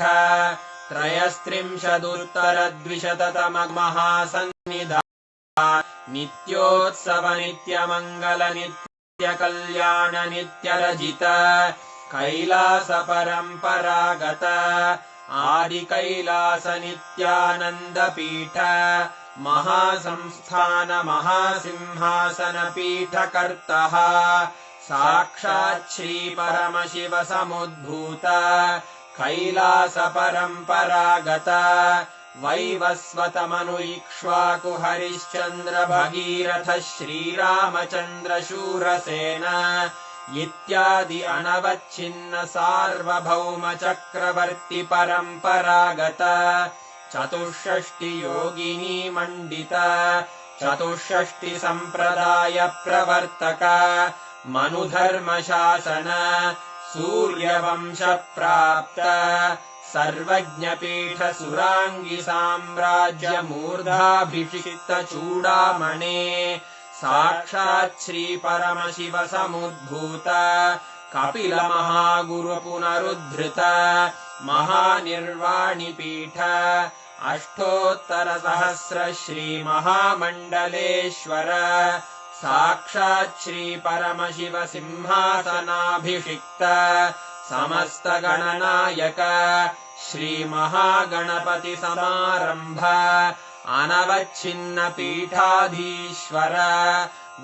त्रयस्त्रिंशदुत्तरद्विशततममहासन्निधा नित्योत्सव नित्यमङ्गल नित्यकल्याण नित्यरजित कैलास परम्परागत आदिकैलास नित्यानन्दपीठ महासंस्थान महासिंहासन पीठकर्तः साक्षात् श्री परमशिव समुद्भूत कैलास परम्परागत वैवस्वतमनु इक्ष्वाकु हरिश्चन्द्र भगीरथ श्रीरामचन्द्र शूरसेन इत्यादि अनवच्छिन्न सार्वभौम चक्रवर्ति परम्परागत चतुष्षष्टि योगिनी मण्डित चतुष्षष्टि सम्प्रदाय प्रवर्तक मनुधर्मशासन सूर्यवंश प्राप्त सर्वज्ञपीठ सुराङ्गि साम्राज्य मूर्धाभिषिक्त चूडामणे साक्षात् श्री परमशिव समुद्भूत कपिल महागुरु पुनरुद्धृत महानिर्वाणिपीठ अष्टोत्तर सहस्र श्री महामण्डलेश्वर साक्षात् श्री परमशिव सिंहासनाभिषिक्त समस्त गणनायक श्री महागणपति समारंभ अनवच्छिन्न पीठाधीश्वर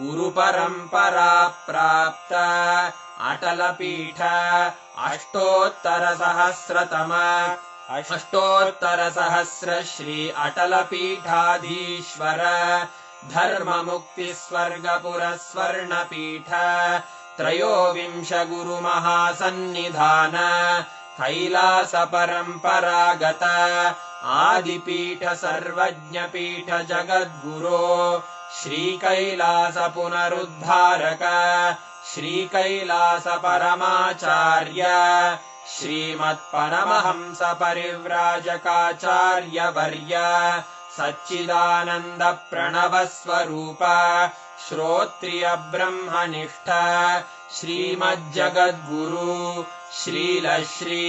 गुरु परंपरा प्राप्त अटल पीठ अष्टोत्तर सहस्र श्री अटल पीठाधीश्वर धर्म मुक्ति स्वर्गपुर स्वर्ण पीठ त्रयोविंश गुरु महासन्निधान कैलास परम्परागत आदिपीठ सर्वज्ञ पीठ जगद्गुरो श्री कैलास पुनरुद्धारक श्री कैलास परमाचार्य श्रीमत्परमहंस परिव्राजकाचार्य वर्य सच्चिदानंद प्रणव स्वरूप श्रोत्रिय ब्रह्मनिष्ठ श्रीमज्जगद्गुरु श्रील श्री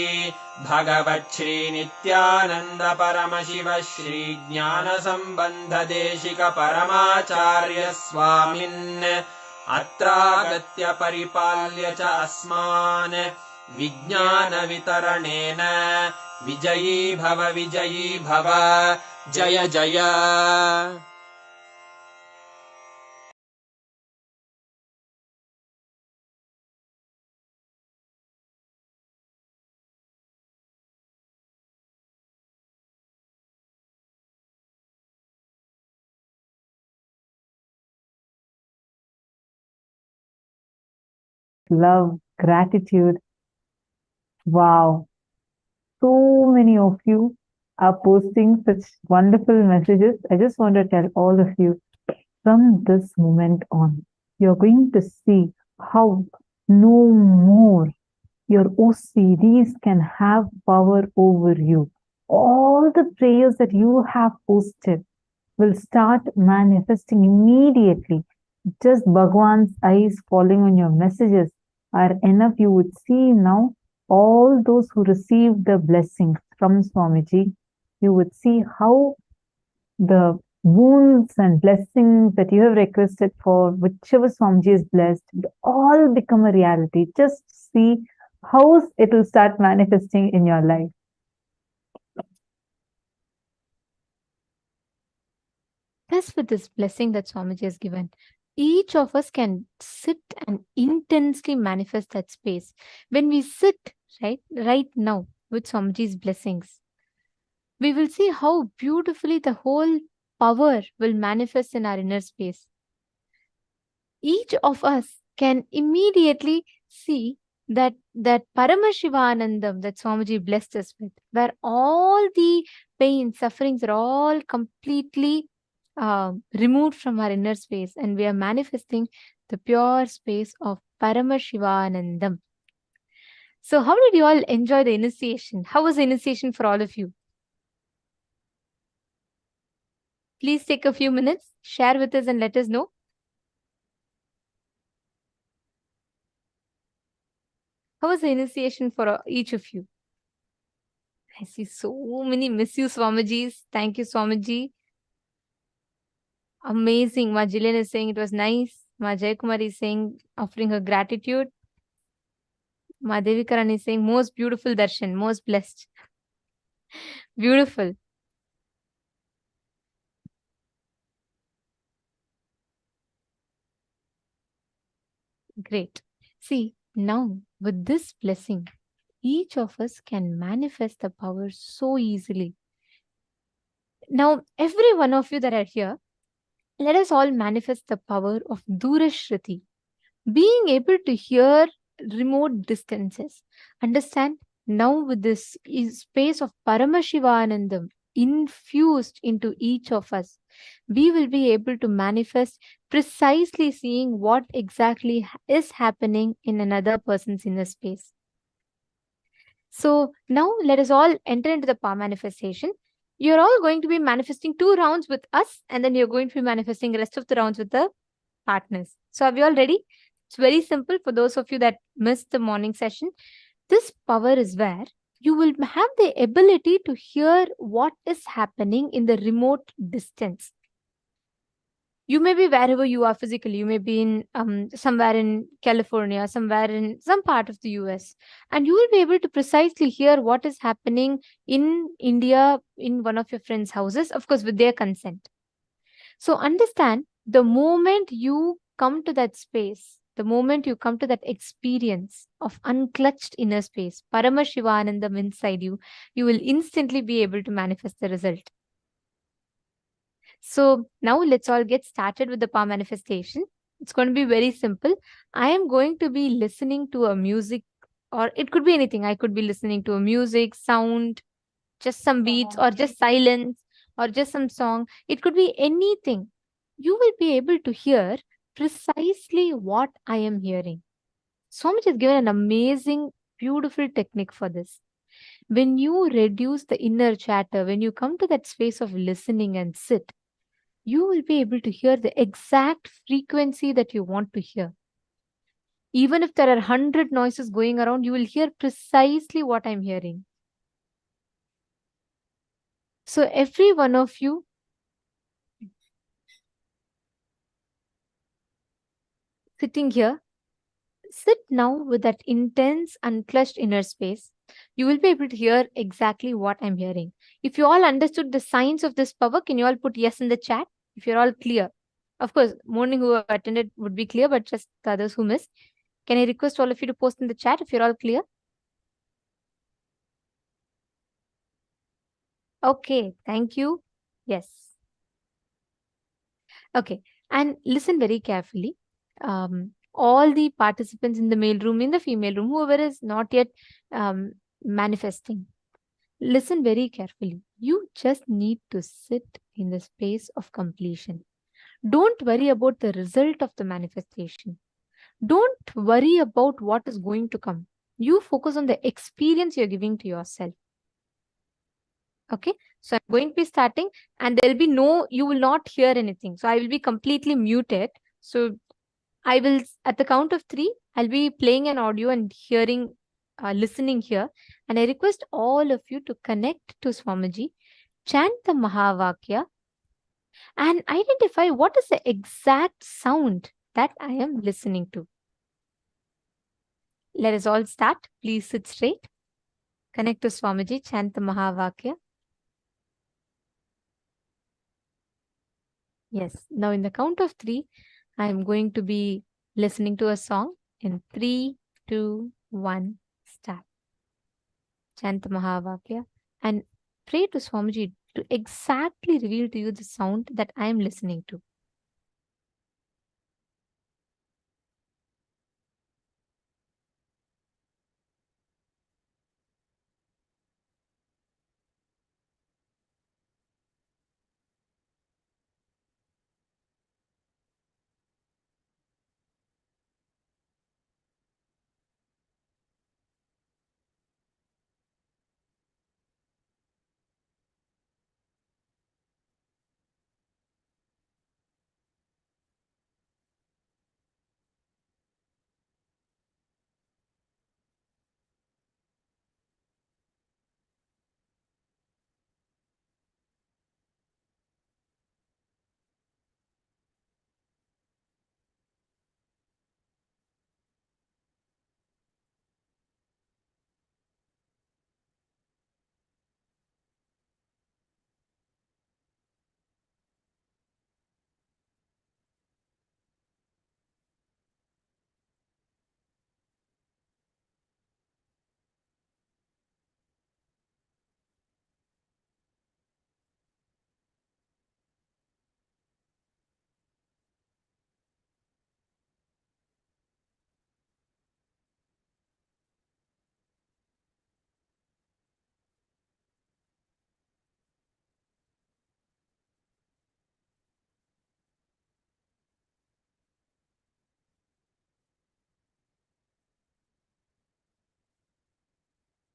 भगवत् श्री नित्यानंद परमशिव श्री ज्ञान संबंध देशिक परमाचार्य स्वामिन् अत्रागत्य परिपाल्य च अस्मान् विज्ञान वितरणेन विजयी भव जय जय। Love, gratitude. Wow. So many of you are posting such wonderful messages. I just want to tell all of you, from this moment on, you're going to see how no more your OCDs can have power over you. All the prayers that you have posted will start manifesting immediately. Just Bhagavan's eyes falling on your messages are enough. You would see now all those who received the blessings from Swamiji. You would see how the wounds and blessings that you have requested for, whichever Swamiji is blessed, will all become a reality. Just see how it will start manifesting in your life. Thus, with this blessing that Swamiji has given, each of us can sit and intensely manifest that space. When we sit right now with Swamiji's blessings, we will see how beautifully the whole power will manifest in our inner space. Each of us can immediately see that Paramashivanandam that Swamiji blessed us with, where all the pain, sufferings are all completely removed from our inner space, and we are manifesting the pure space of Paramashivanandam. So how did you all enjoy the initiation? How was the initiation for all of you? Please take a few minutes, share with us and let us know. How was the initiation for each of you? I see so many miss you Swamijis. Thank you, Swamiji. Amazing. Ma Jillian is saying it was nice. Ma Jaykumari is saying, offering her gratitude. Ma Devikaran is saying, most beautiful darshan, most blessed. Beautiful. Great. See, now with this blessing, each of us can manifest the power so easily. Now, every one of you that are here, let us all manifest the power of Durashriti, being able to hear remote distances. Understand? Now, with this space of Paramashivanandam infused into each of us, we will be able to manifest precisely seeing what exactly is happening in another person's inner space. So now let us all enter into the power manifestation. You're all going to be manifesting 2 rounds with us, and then you're going to be manifesting the rest of the rounds with the partners. So are we all ready? It's very simple for those of you that missed the morning session. This power is where you will have the ability to hear what is happening in the remote distance. You may be wherever you are physically. You may be in somewhere in California, somewhere in some part of the US, and you will be able to precisely hear what is happening in India in one of your friends' houses, of course, with their consent. So understand, the moment you come to that space, the moment you come to that experience of unclutched inner space, Paramashivanandam inside you, you will instantly be able to manifest the result. So now let's all get started with the power manifestation. It's going to be very simple. I am going to be listening to a music, or it could be anything. I could be listening to a music, sound, just some beats, or just silence, or just some song. It could be anything. You will be able to hear precisely what I am hearing. Swamiji has given an amazing, beautiful technique for this. When you reduce the inner chatter, when you come to that space of listening and sit, you will be able to hear the exact frequency that you want to hear. Even if there are 100 noises going around, you will hear precisely what I'm hearing. So every one of you, sitting here, sit now with that intense, unclutched inner space. You will be able to hear exactly what I'm hearing. If you all understood the science of this power, can you all put yes in the chat? If you're all clear. Of course, morning who attended would be clear, but just the others who missed. Can I request all of you to post in the chat if you're all clear? Okay, thank you. Yes. Okay, and listen very carefully. All the participants in the male room, in the female room, whoever is not yet manifesting, listen very carefully. You just need to sit in the space of completion. Don't worry about the result of the manifestation. Don't worry about what is going to come. You focus on the experience you're giving to yourself. Okay, so I'm going to be starting, and there'll be you will not hear anything. So I will be completely muted. So I will, at the count of 3, I'll be playing an audio and hearing, listening here. And I request all of you to connect to Swamiji, chant the Mahavakya, and identify what is the exact sound that I am listening to. Let us all start. Please sit straight. Connect to Swamiji, chant the Mahavakya. Yes. Now in the count of 3, I am going to be listening to a song. In 3, 2, 1, start. Chant the Mahavakya and pray to Swamiji to exactly reveal to you the sound that I am listening to.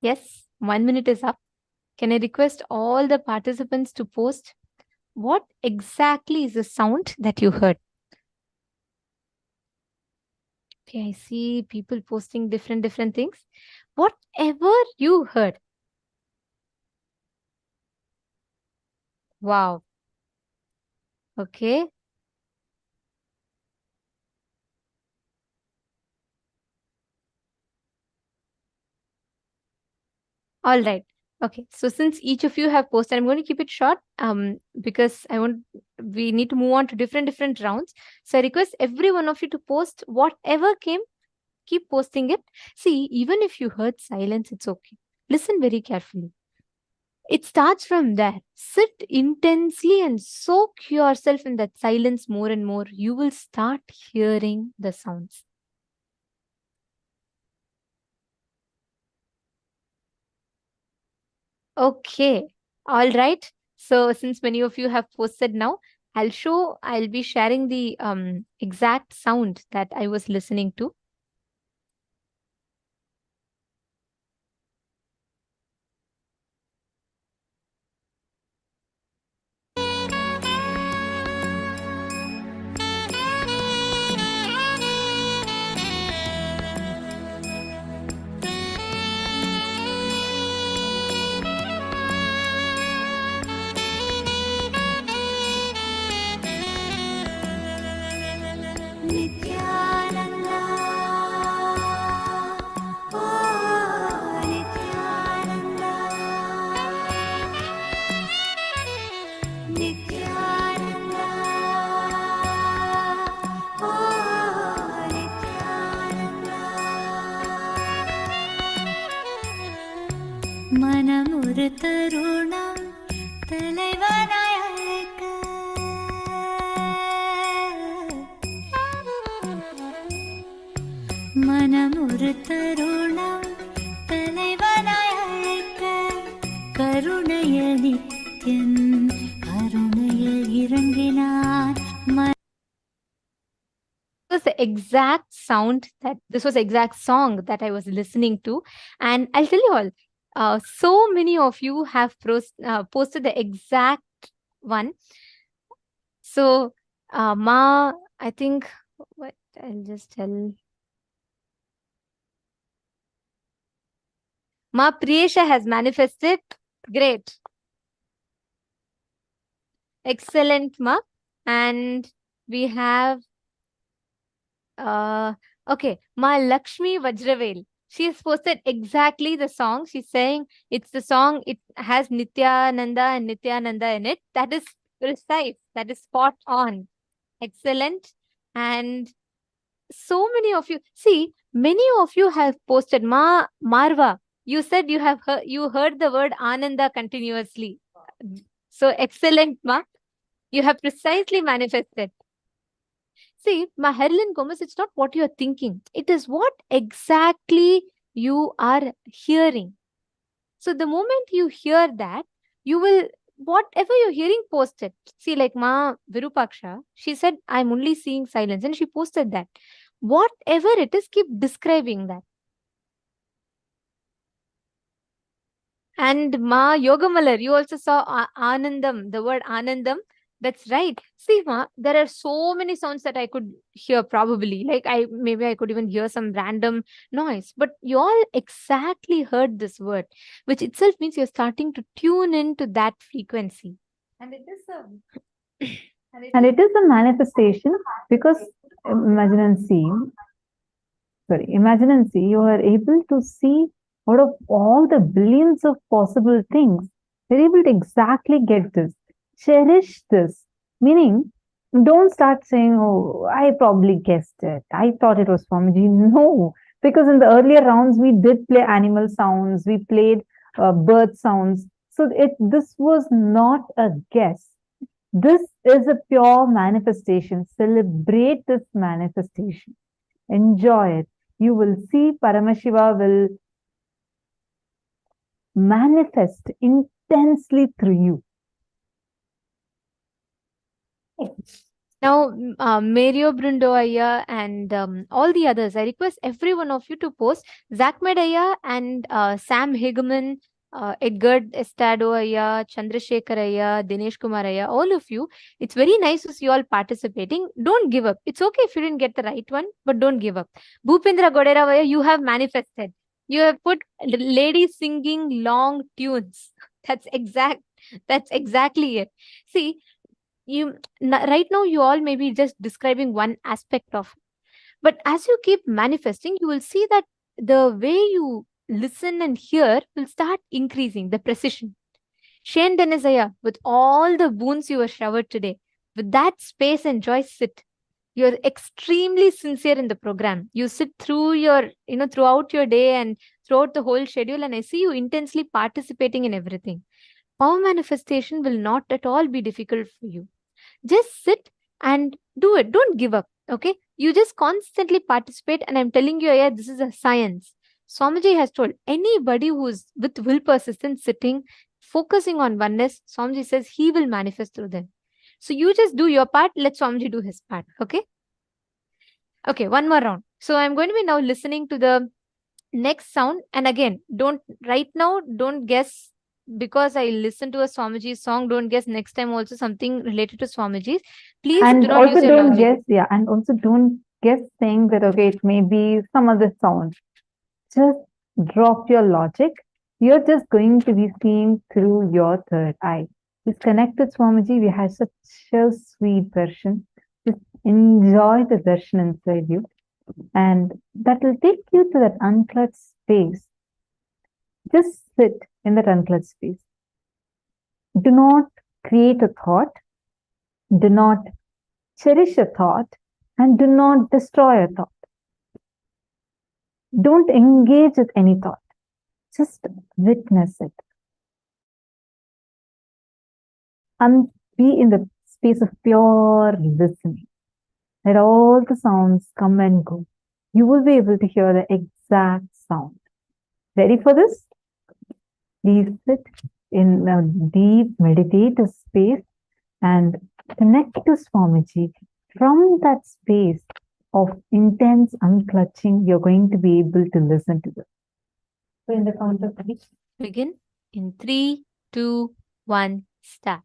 Yes, 1 minute is up. Can I request all the participants to post what exactly is the sound that you heard? Okay, I see people posting different things. Whatever you heard. Wow. Okay. All right. Okay. So since each of you have posted, I'm going to keep it short because we need to move on to different rounds. So I request every one of you to post whatever came, keep posting it. See, even if you heard silence, it's okay. Listen very carefully. It starts from there. Sit intensely and soak yourself in that silence more and more. You will start hearing the sounds. Okay. All right. So since many of you have posted now, I'll be sharing the exact sound that I was listening to. Nithyananda, oh Nithyananda, Nithyananda, oh Nithyananda. மனமுறு தருணம் தலைவனாய் அழைக்க மனமுறு தருணம் தலைவனாய் அழைக்க கருணைய நித்யன் கருணையில் இறங்கினான். This was the exact this was the exact song that I was listening to. And I'll tell you all, so many of you have posted the exact one. So, Ma, I think, what I'll just tell. Ma Priyesha has manifested. Great. Excellent, Ma. And we have, okay, Ma Lakshmi Vajravel. She has posted exactly the song. She's saying it's the song, it has Nithyananda and Nithyananda in it. That is precise. That is spot on. Excellent. And so many of you, see, many of you have posted. Marva, you said you heard the word Ananda continuously. So excellent, Ma. You have precisely manifested. See, Marilyn Gomez, it's not what you're thinking. It is what exactly you are hearing. So the moment you hear that, you will, whatever you're hearing, post it. See, like Ma Virupaksha, she said, I'm only seeing silence. And she posted that. Whatever it is, keep describing that. And Ma Yogamalar, you also saw Anandam, the word Anandam. That's right. See, Ma, there are so many sounds that I could hear probably. Like maybe I could even hear some random noise. But you all exactly heard this word, which itself means you're starting to tune into that frequency. And it is a manifestation because imagine and see, you are able to see out of all the billions of possible things, you're able to exactly get this. Cherish this. Meaning, don't start saying, oh, I probably guessed it. I thought it was Swamiji. No, because in the earlier rounds, we did play animal sounds. We played bird sounds. So this was not a guess. This is a pure manifestation. Celebrate this manifestation. Enjoy it. You will see Paramashiva will manifest intensely through you. Now, Mario Brundoaya and all the others, I request every one of you to post Zach Medaya and Sam Higeman, Edgar Estado Aya, Chandrasekhar Aya, Dinesh Kumar Aya, all of you. It's very nice to see you all participating. Don't give up. It's okay if you didn't get the right one, but don't give up. Bhupendra Goderavaya, you have manifested. You have put ladies singing long tunes. That's exact. That's exactly it. See, right now you all may be just describing one aspect of it. But as you keep manifesting, you will see that the way you listen and hear will start increasing the precision. Shane Denizaya, with all the boons you were showered today, with that space and joy, sit. You're extremely sincere in the program. You sit through your, throughout your day and throughout the whole schedule, and I see you intensely participating in everything. Power manifestation will not at all be difficult for you. Just sit and do it. Don't give up. Okay. You just constantly participate. And I'm telling you, yeah, this is a science. Swamiji has told anybody who's with will persistence sitting, focusing on oneness, Swamiji says he will manifest through them. So you just do your part. Let Swamiji do his part. Okay. Okay. One more round. So I'm going to be now listening to the next sound. And again, don't guess because I listened to a Swamiji's song. Don't guess next time also something related to Swamiji's. Please And do not also use your don't logic. guess, yeah, and also don't guess saying that, okay, it may be some other sound. Just drop your logic. You're just going to be seeing through your third eye. Just connect with Swamiji. We have such a sweet darshan. Just enjoy the darshan inside you. And that will take you to that unclutched space. Just sit in that unclutched space. Do not create a thought. Do not cherish a thought. And do not destroy a thought. Don't engage with any thought. Just witness it. And be in the space of pure listening. Let all the sounds come and go. You will be able to hear the exact sound. Ready for this? Please sit in a deep meditative space and connect to Swamiji. From that space of intense unclutching, you're going to be able to listen to this. So in the count of three. Begin in 3, 2, 1, start.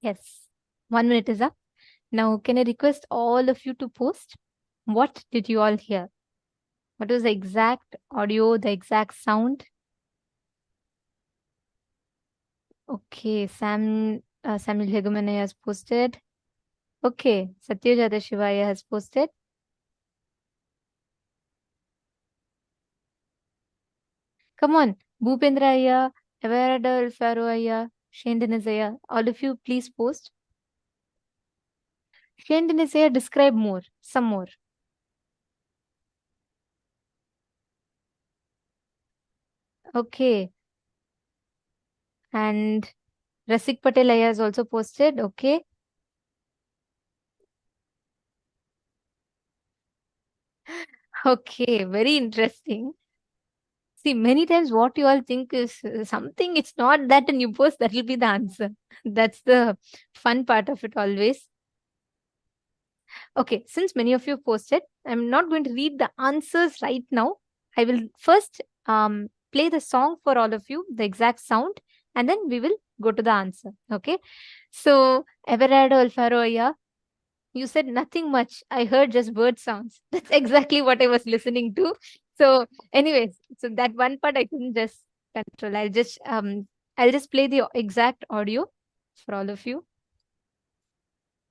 Yes. 1 minute is up. Now, can I request all of you to post? What did you all hear? What was the exact audio, the exact sound? Okay, Samuel Hegumanaya has posted. Okay, Satyajata Shivaya has posted. Come on, Bhupendra Ayya, Everard Faro Ayya, Shane Dennis Ayya, all of you please post. Shane Dennis Ayya, describe more, some more. Okay. And Rasik Patel Ayya has also posted. Okay. Okay, very interesting. See, many times what you all think is something, it's not that, and you post, that will be the answer. That's the fun part of it always. Okay, since many of you posted, I'm not going to read the answers right now. I will first play the song for all of you, the exact sound, and then we will go to the answer. Okay. So, Everardo Alfaroya, you said nothing much. I heard just bird sounds. That's exactly what I was listening to. So, anyways, so that one part I couldn't just control. I'll just play the exact audio for all of you.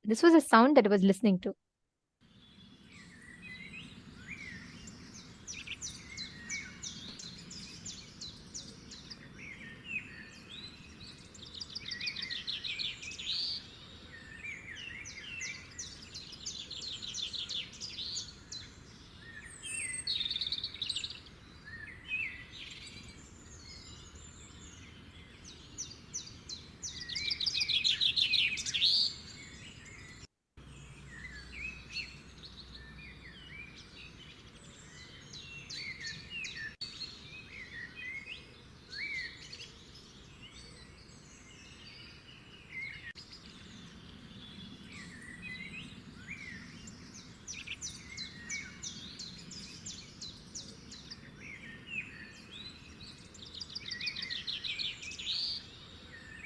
This was a sound that I was listening to.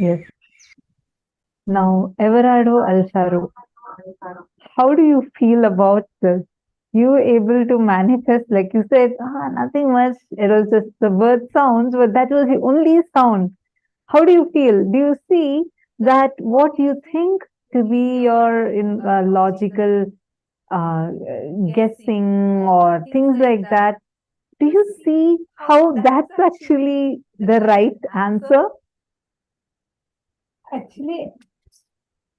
Yes. Now, Everardo Alfaro, how do you feel about this? You were able to manifest, like you said, nothing much. It was just the bird sounds, but that was the only sound. How do you feel? Do you see that what you think to be your logical uh, guessing or things like that? Do you see how that's actually the right answer? Actually,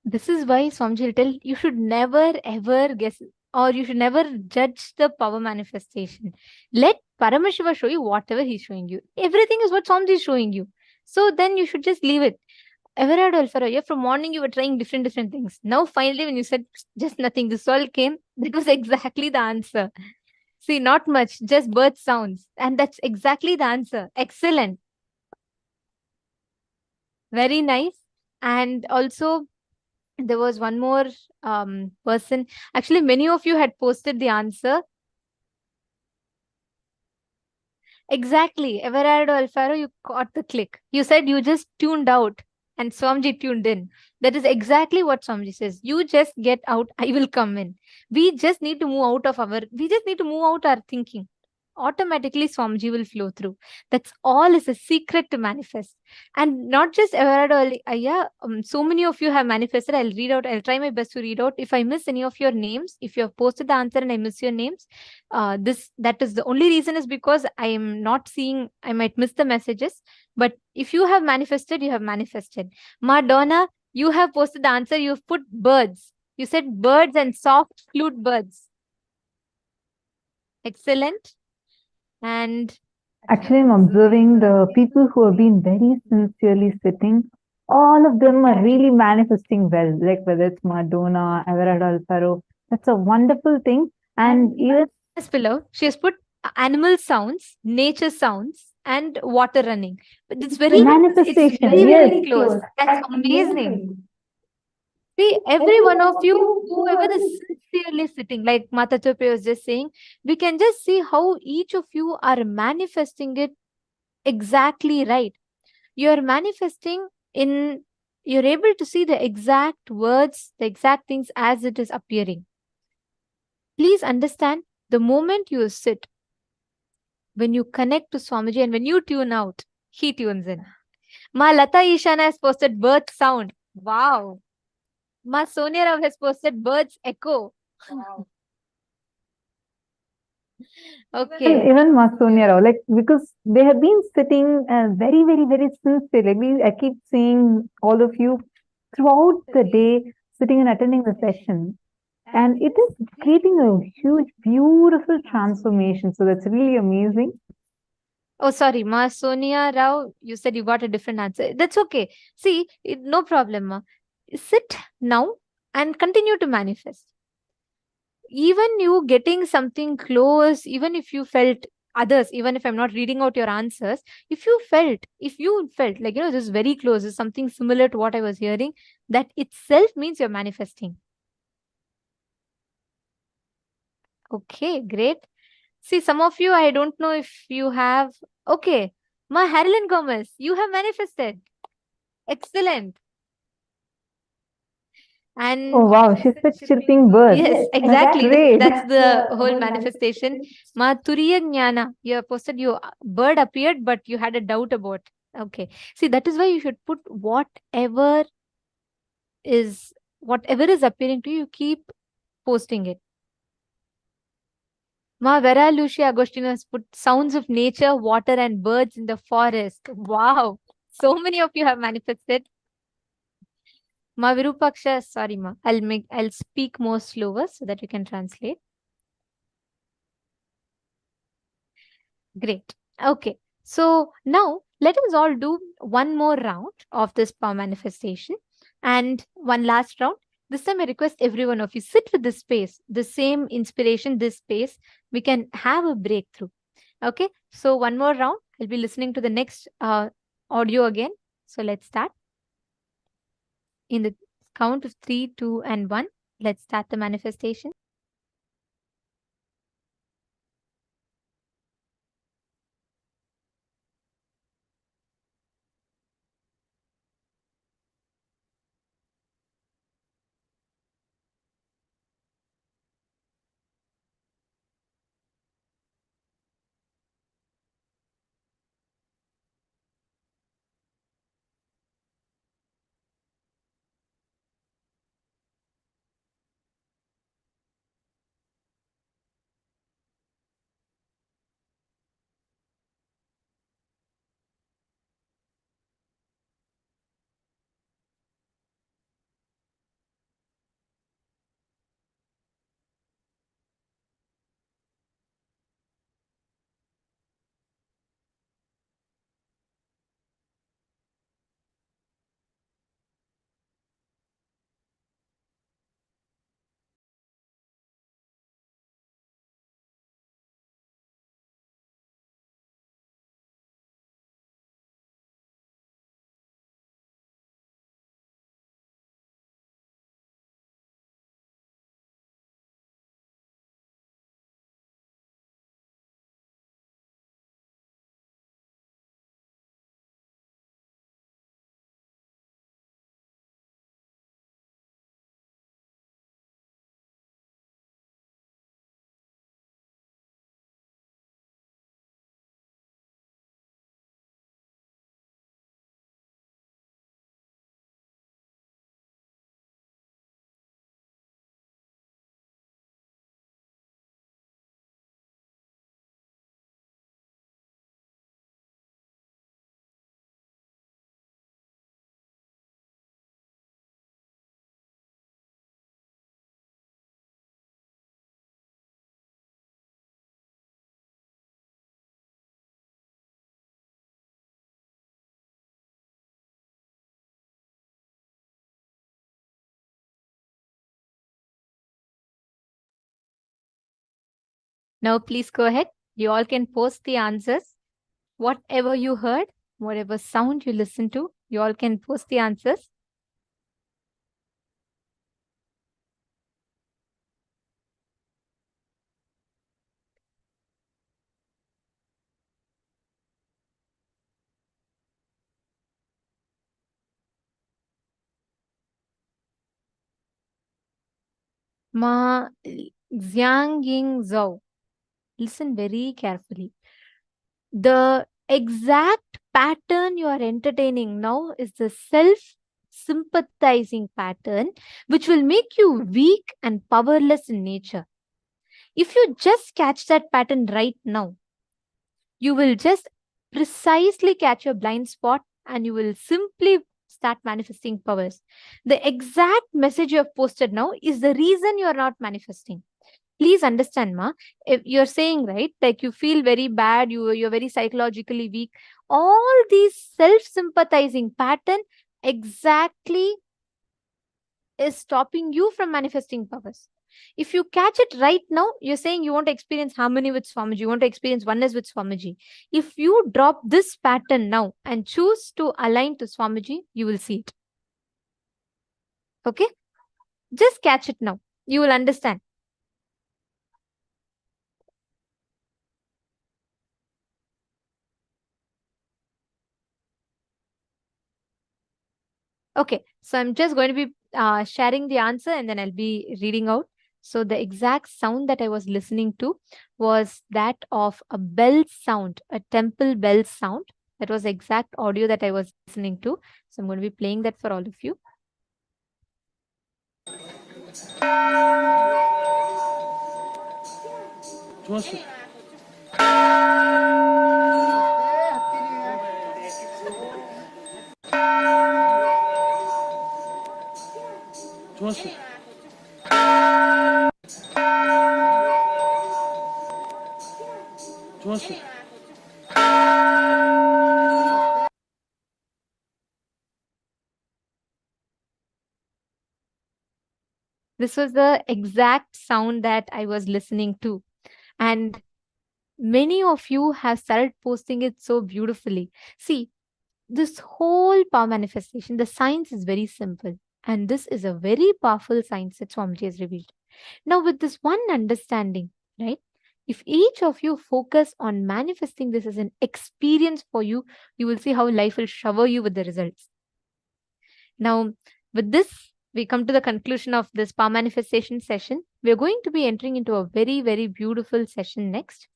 This is why Swamiji will tell you should never ever guess, or you should never judge the power manifestation. Let Paramashiva show you whatever he's showing you. Everything is what Swamiji is showing you. So then you should just leave it. Everard Alfaraya, from morning you were trying different things. Now finally when you said just nothing, this all came, that was exactly the answer. See, not much, just bird sounds. And that's exactly the answer. Excellent. Very nice. And also, there was one more person. Actually, many of you had posted the answer. Exactly. Everardo Alfaro, you caught the click. You said you just tuned out and Swamiji tuned in. That is exactly what Swamiji says. You just get out, I will come in. We just need to move out our thinking. Automatically Swamiji will flow through. That's all is a secret to manifest. And not just Everardo Ayya, so many of you have manifested. I'll try my best to read out. If I miss any of your names, if you have posted the answer and I miss your names, that is the only reason is because I am not seeing, I might miss the messages. But if you have manifested, you have manifested. Madonna, you have posted the answer. You've put birds. You said birds and soft flute birds. Excellent. And actually, I'm observing the people who have been very sincerely sitting. All of them are really manifesting well, like whether it's Madonna, Everardo Alfaro. That's a wonderful thing. And even below, she has put animal sounds, nature sounds, and water running. But it's very manifestation. It's very, Yes. very close. That's amazing. See, every one of you, whoever is sincerely sitting, like Mata Chope was just saying, we can just see how each of you are manifesting it exactly right. You are manifesting in You're able to see the exact words, the exact things as it is appearing. Please understand, the moment you sit, when you connect to Swamiji and when you tune out, he tunes in. Ma Lata Ishana has posted bird sound. Wow. Ma Sonia Rao has posted birds echo. And Okay. even Masonia Rao, like, because they have been sitting very, very, very sincere. Like, I keep seeing all of you throughout the day sitting and attending the session. And it is creating a huge, beautiful transformation. So that's really amazing. Oh, sorry, Ma Sonia Rao, you said you got a different answer. That's okay. See, no problem, Ma. Sit now and continue to manifest. Even you getting something close, even if you felt others, even if I'm not reading out your answers, if you felt like, this is very close, is something similar to what I was hearing, that itself means you're manifesting. Okay, great. See, some of you, I don't know if you have. Okay, Ma Harlan Gomez, you have manifested. Excellent. And Oh, wow. She said chirping birds. yes, exactly. Great. That's the whole manifestation. Ma Turiya Jnana, you have posted your bird appeared, but you had a doubt about. Okay. See, that is why you should put whatever is appearing to you, keep posting it. Ma Vera Lucia Agostino has put sounds of nature, water, and birds in the forest. Wow. So many of you have manifested. Ma Virupaksha, sorry, Ma. I'll speak more slower so that you can translate. Great. Okay. So now let us all do one more round of this power manifestation and one last round. This time I request every one of you sit with this space, the same inspiration, this space. We can have a breakthrough. Okay. So one more round. I'll be listening to the next audio again. So let's start. In the count of 3, 2, and 1, let's start the manifestation. Now, please go ahead. You all can post the answers. Whatever you heard, whatever sound you listened to, you all can post the answers. Ma Xiang Ying Zhou. Listen very carefully. The exact pattern you are entertaining now is the self sympathizing pattern, which will make you weak and powerless in nature. If you just catch that pattern right now, you will just precisely catch your blind spot and you will simply start manifesting powers. The exact message you have posted now is the reason you are not manifesting. Please understand, ma. If you're saying, right, like you feel very bad, you're very psychologically weak. All these self-sympathizing pattern exactly is stopping you from manifesting powers. If you catch it right now, you're saying you want to experience harmony with Swamiji, you want to experience oneness with Swamiji. If you drop this pattern now and choose to align to Swamiji, you will see it. Okay? Just catch it now. You will understand. Okay, so I'm just going to be sharing the answer and then I'll be reading out. So the exact sound that I was listening to was that of a bell sound, a temple bell sound. That was the exact audio that I was listening to. So I'm going to be playing that for all of you. This was the exact sound that I was listening to. And many of you have started posting it so beautifully. See, this whole power manifestation, the science is very simple. And this is a very powerful science that Swamiji has revealed. Now, with this one understanding, right? If each of you focus on manifesting this as an experience for you, you will see how life will shower you with the results. Now, with this, we come to the conclusion of this power manifestation session. We are going to be entering into a very, very beautiful session next.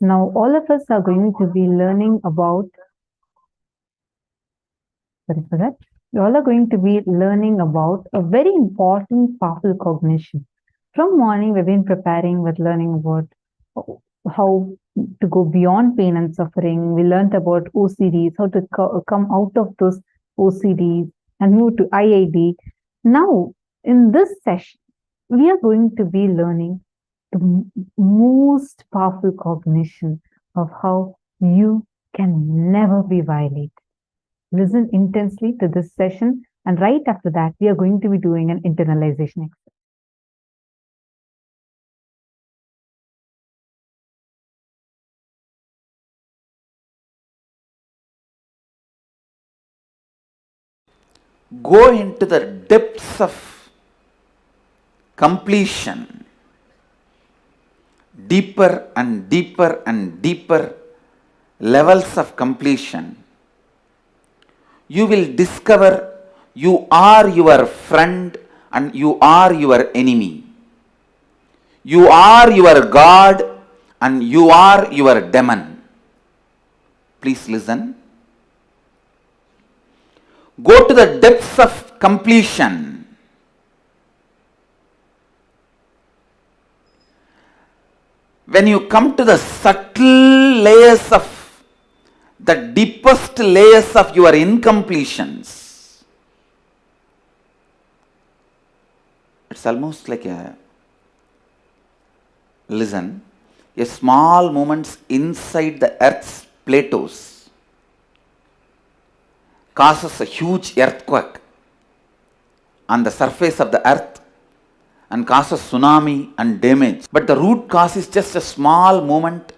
Now, all of us are going to be learning about, sorry for that. We all are going to be learning about a very important, powerful cognition. From morning, we've been preparing with learning about how to go beyond pain and suffering. We learned about OCDs, how to come out of those OCDs and move to IID. Now, in this session, we are going to be learning the most powerful cognition of how you can never be violated. Listen intensely to this session, and right after that, we are going to be doing an internalization exercise. Go into the depths of completion, deeper and deeper and deeper levels of completion. You will discover you are your friend and you are your enemy. You are your God and you are your demon. Please listen. Go to the depths of completion. When you come to the subtle layers of the deepest layers of your incompletions, it's almost like a small movements inside the earth's plateaus causes a huge earthquake on the surface of the earth and causes tsunami and damage. But the root cause is just a small movement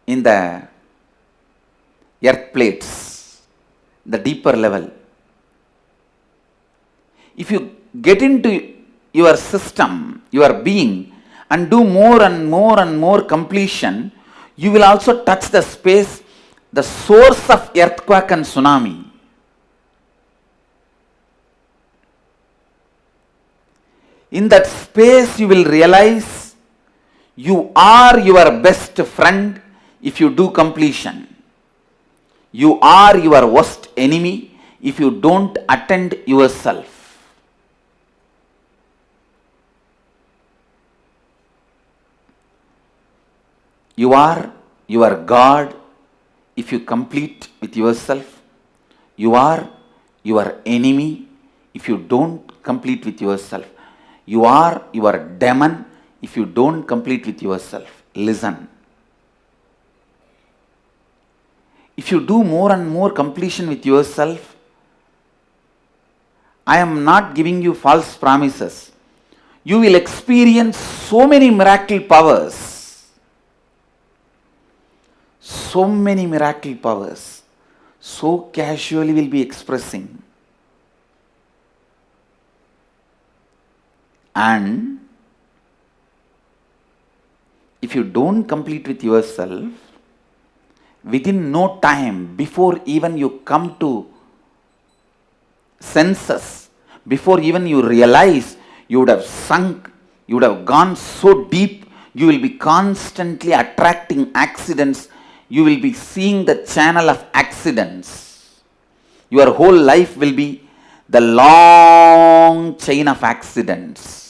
in the earth plates, the deeper level. If you get into your system, your being, and do more and more and more completion, you will also touch the space, the source of earthquake and tsunami. In that space, you will realize you are your best friend if you do completion. You are your worst enemy if you don't attend yourself. You are your God if you complete with yourself. You are your enemy if you don't complete with yourself. You are your demon if you don't complete with yourself. Listen. If you do more and more completion with yourself, I am not giving you false promises. You will experience so many miracle powers. So many miracle powers. So casually will be expressing. And if you don't complete with yourself, within no time, before even you come to senses, before even you realize, you would have sunk, you would have gone so deep, you will be constantly attracting accidents. You will be seeing the channel of accidents. Your whole life will be the long chain of accidents.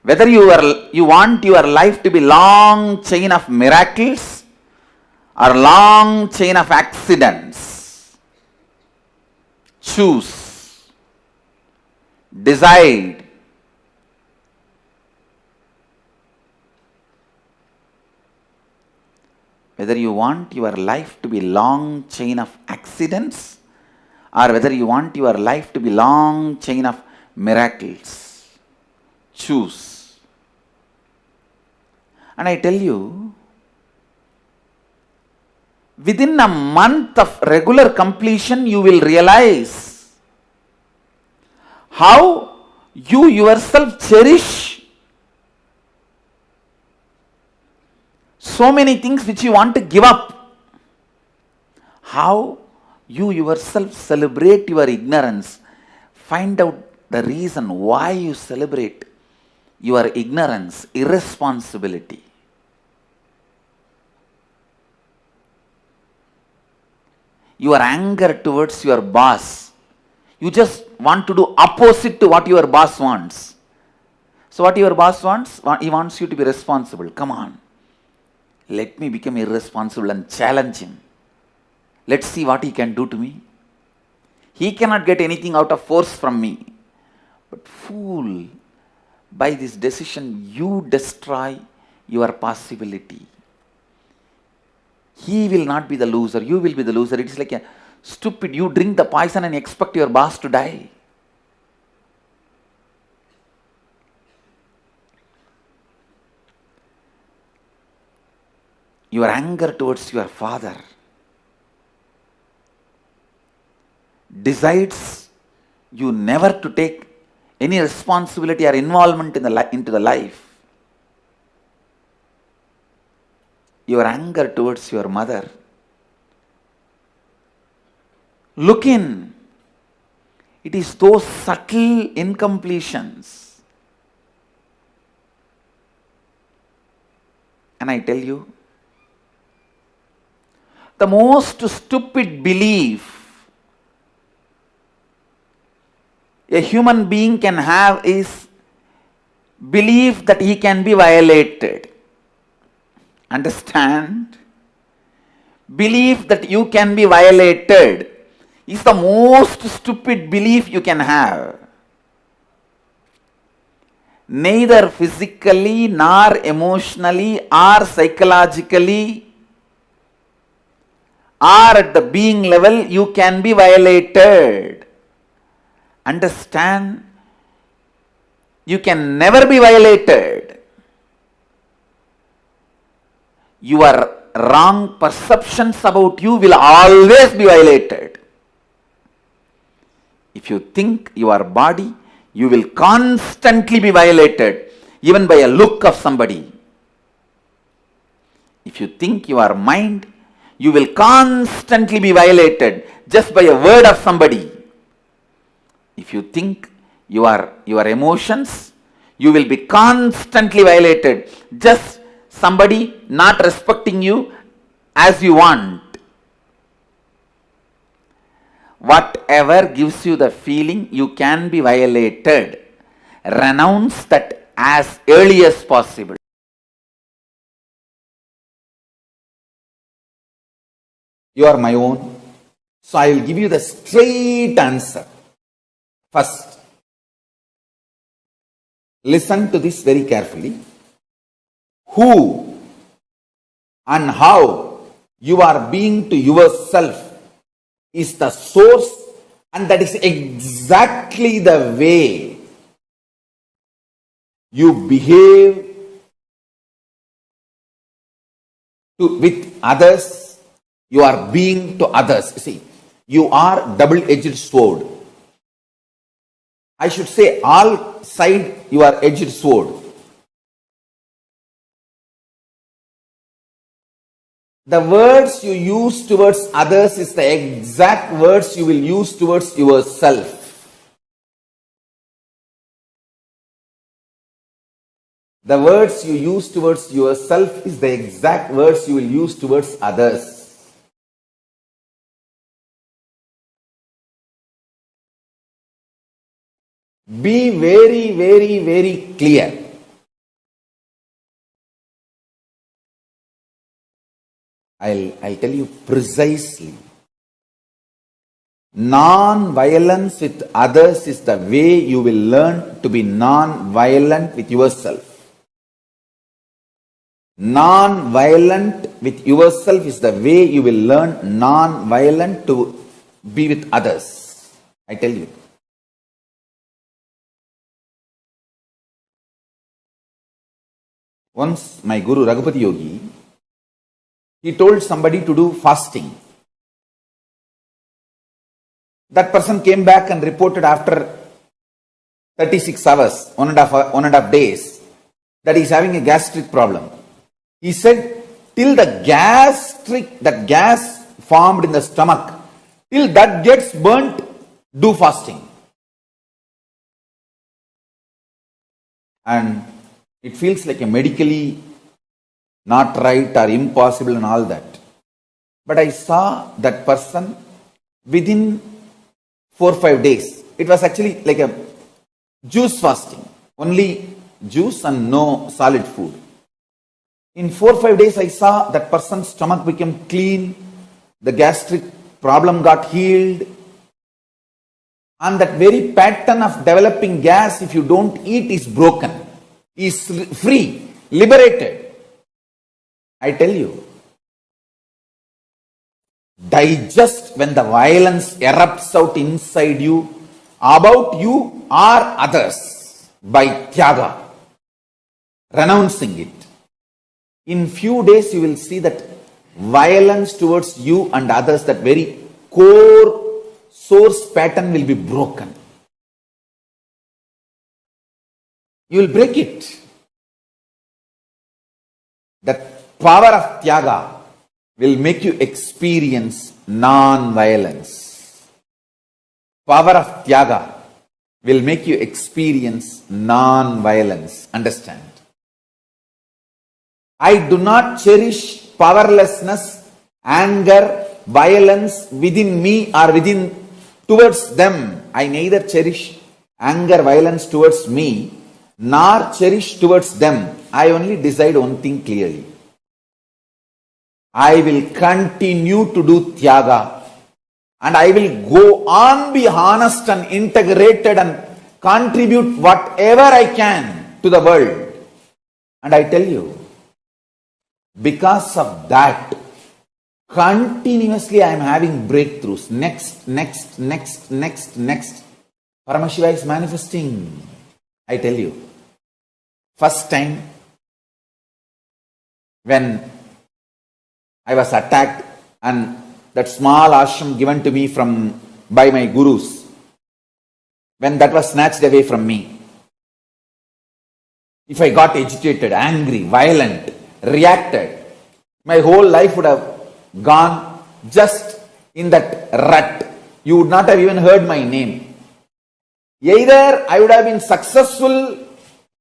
Whether you want your life to be long chain of miracles or long chain of accidents, choose, decide. Whether you want your life to be long chain of accidents or whether you want your life to be long chain of miracles, choose. And I tell you, within a month of regular completion, you will realize how you yourself cherish so many things which you want to give up. How you yourself celebrate your ignorance. Find out the reason why you celebrate your ignorance, irresponsibility. Your anger towards your boss. You just want to do opposite to what your boss wants. So what your boss wants? He wants you to be responsible. Come on. Let me become irresponsible and challenge him. Let's see what he can do to me. He cannot get anything out of force from me. But fool, by this decision you destroy your possibility. He will not be the loser, you will be the loser. It is like a stupid, you drink the poison and expect your boss to die. Your anger towards your father decides you never to take any responsibility or involvement into the life. Your anger towards your mother. Look in. It is those subtle incompletions. And I tell you, the most stupid belief a human being can have is belief that he can be violated. Understand? Belief that you can be violated is the most stupid belief you can have. Neither physically, nor emotionally, or psychologically, or at the being level, you can be violated. Understand? You can never be violated. Your wrong perceptions about you will always be violated. If you think your body, you will constantly be violated, even by a look of somebody. If you think your mind, you will constantly be violated just by a word of somebody. If you think your emotions, you will be constantly violated. Just somebody not respecting you as you want. Whatever gives you the feeling you can be violated, renounce that as early as possible. You are my own, so I will give you the straight answer. First, listen to this very carefully. Who and how you are being to yourself is the source, and that is exactly the way you behave with others, you are being to others. See, you are double-edged sword. I should say all side you are edged sword. The words you use towards others is the exact words you will use towards yourself. The words you use towards yourself is the exact words you will use towards others. Be very, very, very clear. I'll tell you precisely. Non-violence with others is the way you will learn to be non-violent with yourself. Non-violent with yourself is the way you will learn non-violent to be with others. I tell you. Once my Guru Raghupati Yogi, he told somebody to do fasting. That person came back and reported after 36 hours, one and a half days, that he is having a gastric problem. He said, till that gas formed in the stomach, till that gets burnt, do fasting. And it feels like a medically not right or impossible and all that. But I saw that person within 4 or 5 days. It was actually like a juice fasting. Only juice and no solid food. In 4 or 5 days, I saw that person's stomach became clean. The gastric problem got healed. And that very pattern of developing gas, if you don't eat, is broken. Is free, liberated. I tell you, digest when the violence erupts out inside you, about you or others, by tyaga, renouncing it. In few days you will see that violence towards you and others, that very core source pattern will be broken. You will break it. That power of tyaga will make you experience non-violence. Power of tyaga will make you experience non-violence. Understand? I do not cherish powerlessness, anger, violence within me or towards them. I neither cherish anger, violence towards me, nor cherish towards them. I only decide one thing clearly. I will continue to do tyaga, and I will go on, be honest and integrated and contribute whatever I can to the world. And I tell you, because of that, continuously I am having breakthroughs. Next. Paramashiva is manifesting. I tell you. First time, when I was attacked and that small ashram given to me by my gurus, when that was snatched away from me, if I got agitated, angry, violent, reacted, my whole life would have gone just in that rut. You would not have even heard my name. Either I would have been successful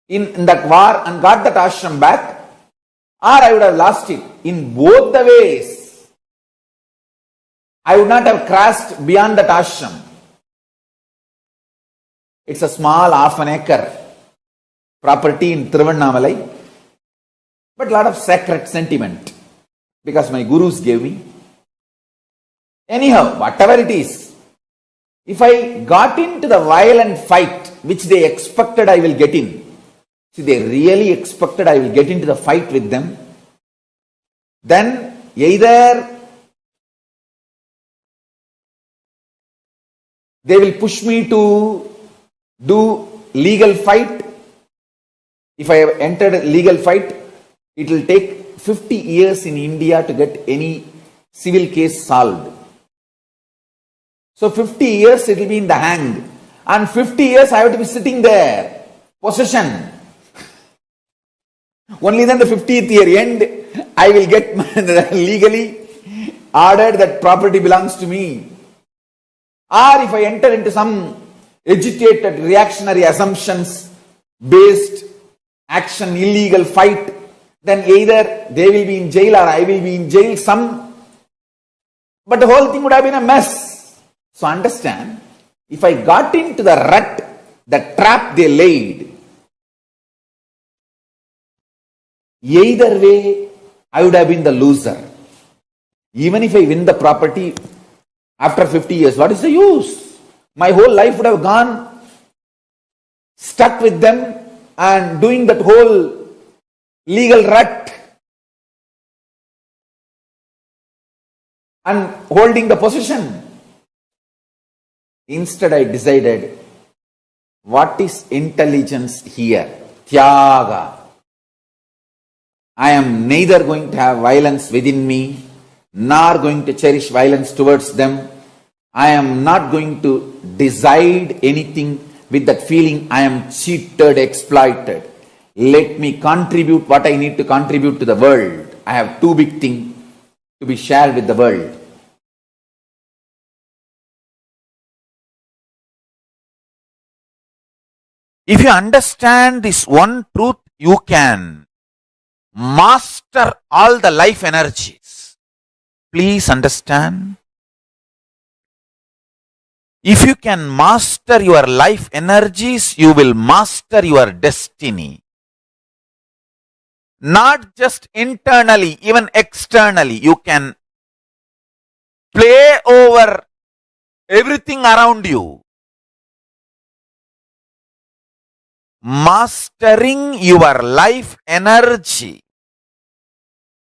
in that war and got that ashram back, or I would have lost it. In both the ways, I would not have crossed beyond that ashram. It's a small half an acre property in Tiruvannamalai, but a lot of sacred sentiment because my gurus gave me. Anyhow, whatever it is, if I got into the violent fight which they expected I will get in, see, they really expected I will get into the fight with them, then either they will push me to do legal fight. If I have entered a legal fight, it will take 50 years in India to get any civil case solved. So 50 years it will be in the hang. And 50 years I have to be sitting there. Possession. Only then the 50th year end, I will get legally ordered that property belongs to me. Or if I enter into some agitated reactionary assumptions based action, illegal fight, then either they will be in jail or I will be in jail, but the whole thing would have been a mess. So understand, if I got into the rut, the trap they laid, either way, I would have been the loser. Even if I win the property after 50 years, what is the use? My whole life would have gone stuck with them and doing that whole legal rut and holding the possession. Instead, I decided, what is intelligence here? Tyaga. I am neither going to have violence within me, nor going to cherish violence towards them. I am not going to decide anything with that feeling I am cheated, exploited. Let me contribute what I need to contribute to the world. I have too big thing to be shared with the world. If you understand this one truth, you can master all the life energies. Please understand. If you can master your life energies, you will master your destiny. Not just internally, even externally. You can play over everything around you. Mastering your life energy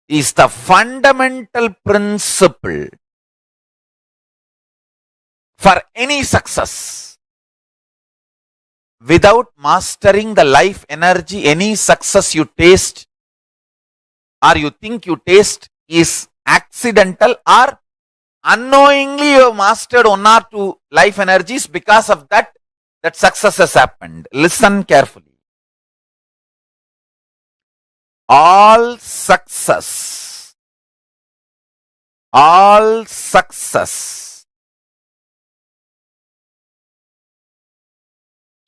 is the fundamental principle for any success. Without mastering the life energy, any success you taste or you think you taste is accidental, or unknowingly you have mastered one or two life energies. Because of that success has happened. Listen carefully. All success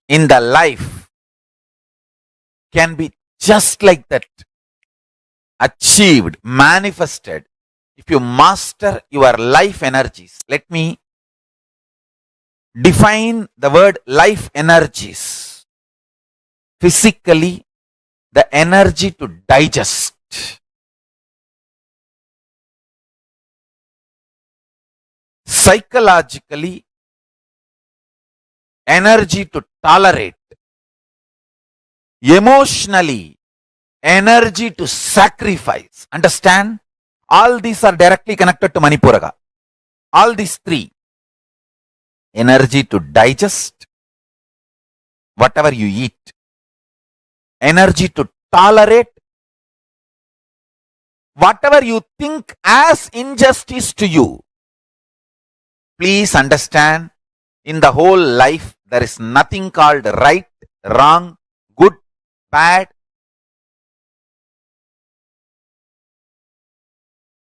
in the life can be just like that, achieved, manifested, if you master your life energies. Let me define the word life energies. Physically, the energy to digest. Psychologically, energy to tolerate. Emotionally, energy to sacrifice. Understand? All these are directly connected to Manipuraga. All these three. Energy to digest whatever you eat. Energy to tolerate whatever you think as injustice to you. Please understand, in the whole life, there is nothing called right, wrong, good, bad.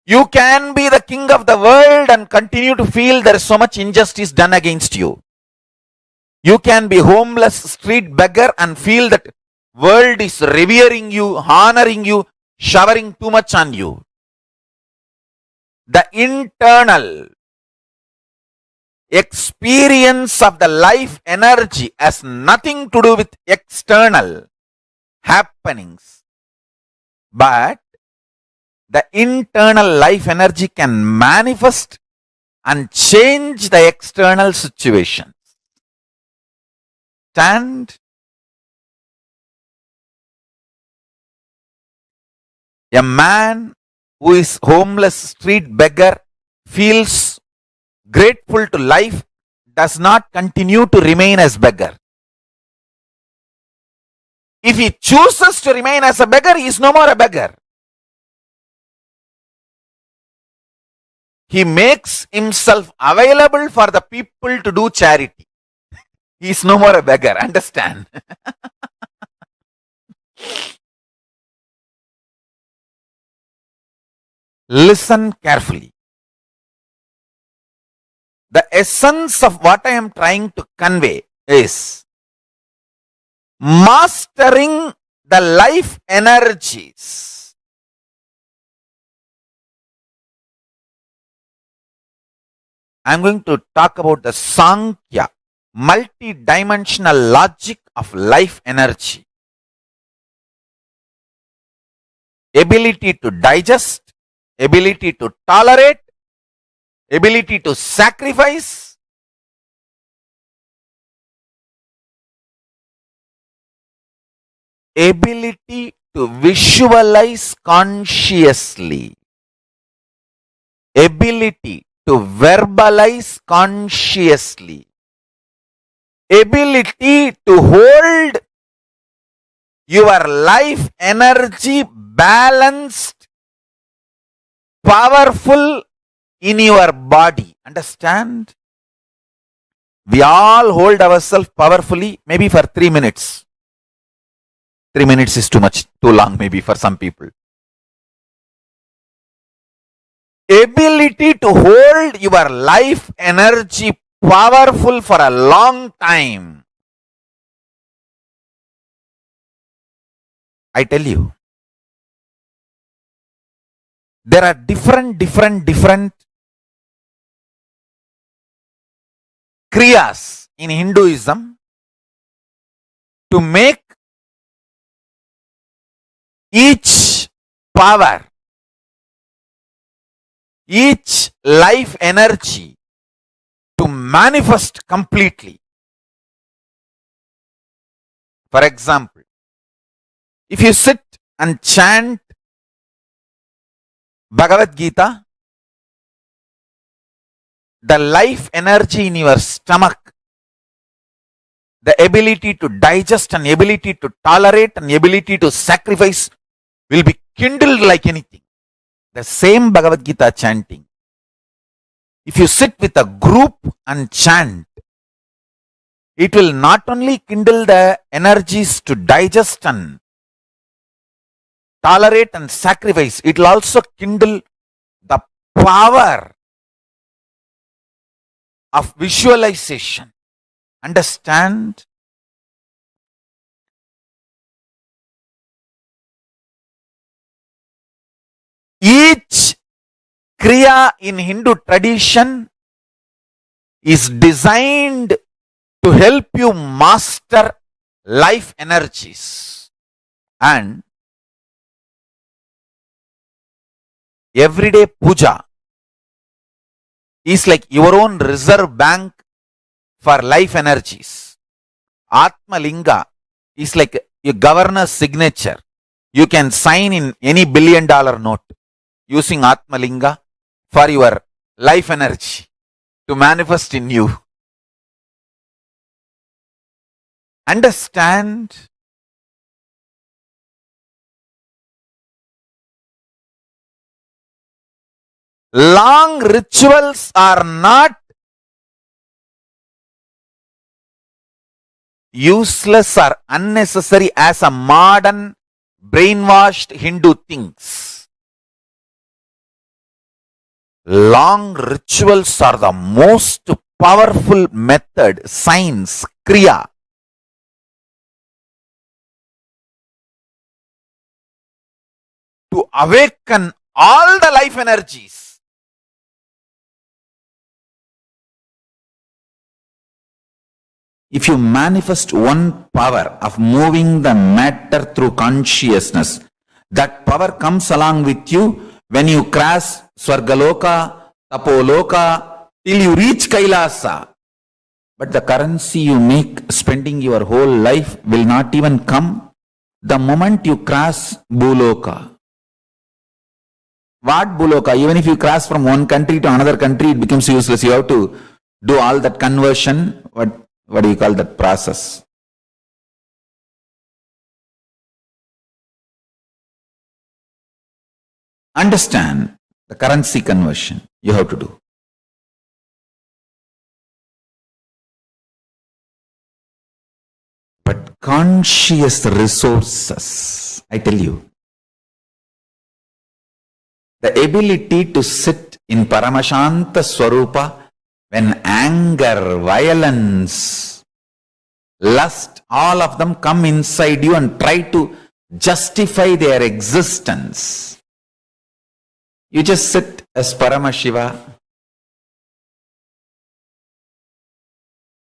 You can be the king of the world and continue to feel there is so much injustice done against you. You can be homeless, street beggar and feel that world is revering you, honoring you, showering too much on you. The internal experience of the life energy has nothing to do with external happenings. But the internal life energy can manifest and change the external situations. Stand. A man who is homeless, street beggar, feels grateful to life, does not continue to remain as beggar. If he chooses to remain as a beggar, he is no more a beggar. He makes himself available for the people to do charity. He is no more a beggar. Understand? Listen carefully. The essence of what I am trying to convey is mastering the life energies. I am going to talk about the Sankhya, multi-dimensional logic of life energy. Ability to digest, ability to tolerate, ability to sacrifice, ability to visualize consciously, ability to verbalize consciously, ability to hold your life energy balanced, powerful in your body. Understand? We all hold ourselves powerfully, maybe for 3 minutes. 3 minutes is too much, too long maybe for some people. Ability to hold your life energy powerful for a long time. I tell you, there are different kriyas in Hinduism to make each power, each life energy to manifest completely. For example, if you sit and chant Bhagavad Gita, the life energy in your stomach, the ability to digest and ability to tolerate and ability to sacrifice will be kindled like anything. The same Bhagavad Gita chanting. If you sit with a group and chant, it will not only kindle the energies to digest and tolerate and sacrifice, it will also kindle the power of visualization. Understand? Each kriya in Hindu tradition is designed to help you master life energies. And everyday puja is like your own reserve bank for life energies. Atma Linga is like your governor's signature. You can sign in any $1 billion note using Atma Linga for your life energy to manifest in you. Understand? Long rituals are not useless or unnecessary as a modern brainwashed Hindu thinks. Long rituals are the most powerful method, science, kriya. To awaken all the life energies. If you manifest one power of moving the matter through consciousness, that power comes along with you when you cross Swargaloka, Tapoloka, till you reach Kailasa. But the currency you make spending your whole life will not even come the moment you cross Bhuloka. What Bhuloka? Even if you cross from one country to another country, it becomes useless. You have to do all that conversion. What do you call that process? Understand the currency conversion you have to do. But conscious resources, I tell you, the ability to sit in Paramashanta Swarupa when anger, violence, lust, all of them come inside you and try to justify their existence. You just sit as Paramashiva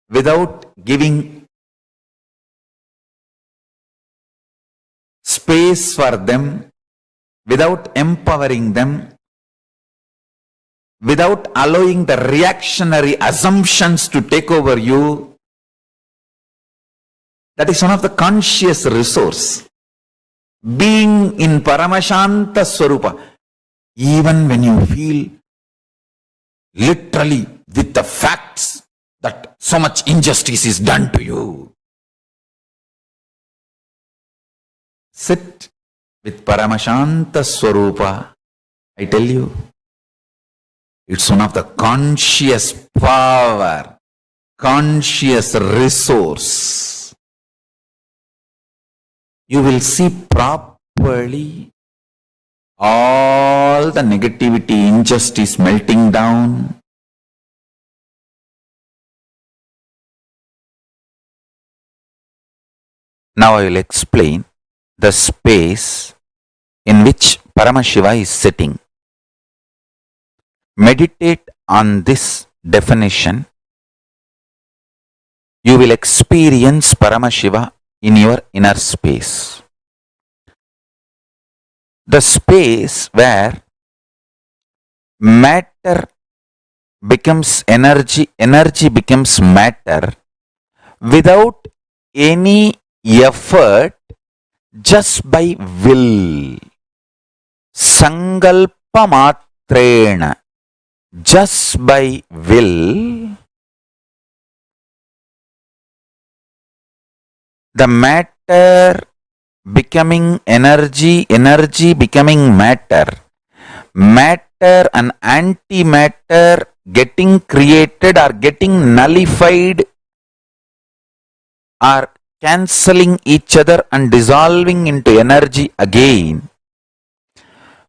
without giving space for them, without empowering them, without allowing the reactionary assumptions to take over you. That is one of the conscious resource. Being in Paramashanta Swarupa, even when you feel literally with the facts that so much injustice is done to you, sit with Paramashanta Swarupa. I tell you, it's one of the conscious power, conscious resource. You will see properly all the negativity, injustice melting down. Now I will explain the space in which Paramashiva is sitting. Meditate on this definition. You will experience Paramashiva in your inner space. The space where matter becomes energy, energy becomes matter without any effort, just by will. Sankalpa matrena. Just by will, the matter becoming energy, energy becoming matter, matter and antimatter getting created or getting nullified or cancelling each other and dissolving into energy again,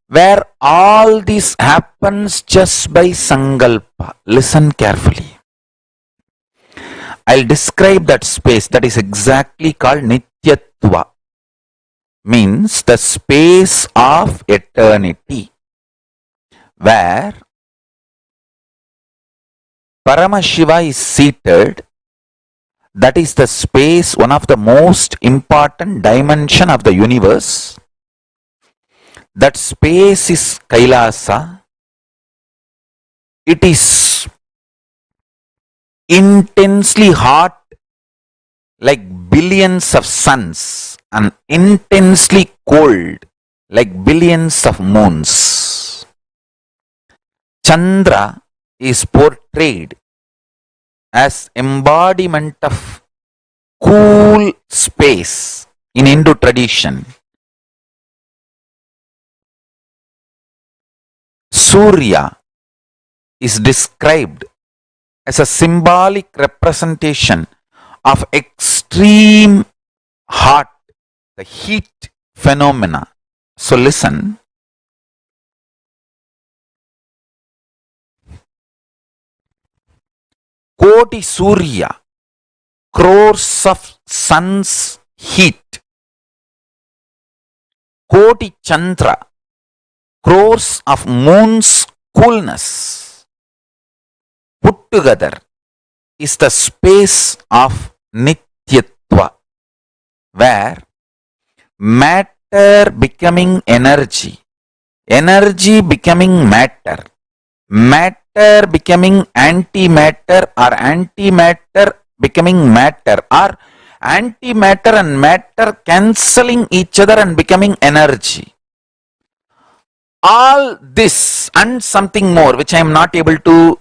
where all this happens just by sankalpa. Listen carefully. I'll describe that space. That is exactly called Nityatva. Means the space of eternity, where Paramashiva is seated. That is the space, one of the most important dimension of the universe. That space is Kailasa. It is intensely hot like billions of suns and intensely cold like billions of moons. Chandra is portrayed as embodiment of cool space in Hindu tradition. Surya is described as a symbolic representation of extreme hot, the heat phenomena. So listen. Koti Surya, crores of sun's heat, Koti Chandra, crores of moon's coolness put together is the space of Nityatva, where matter becoming energy, energy becoming matter, matter becoming antimatter, or antimatter becoming matter, or antimatter and matter cancelling each other and becoming energy. All this and something more which I am not able to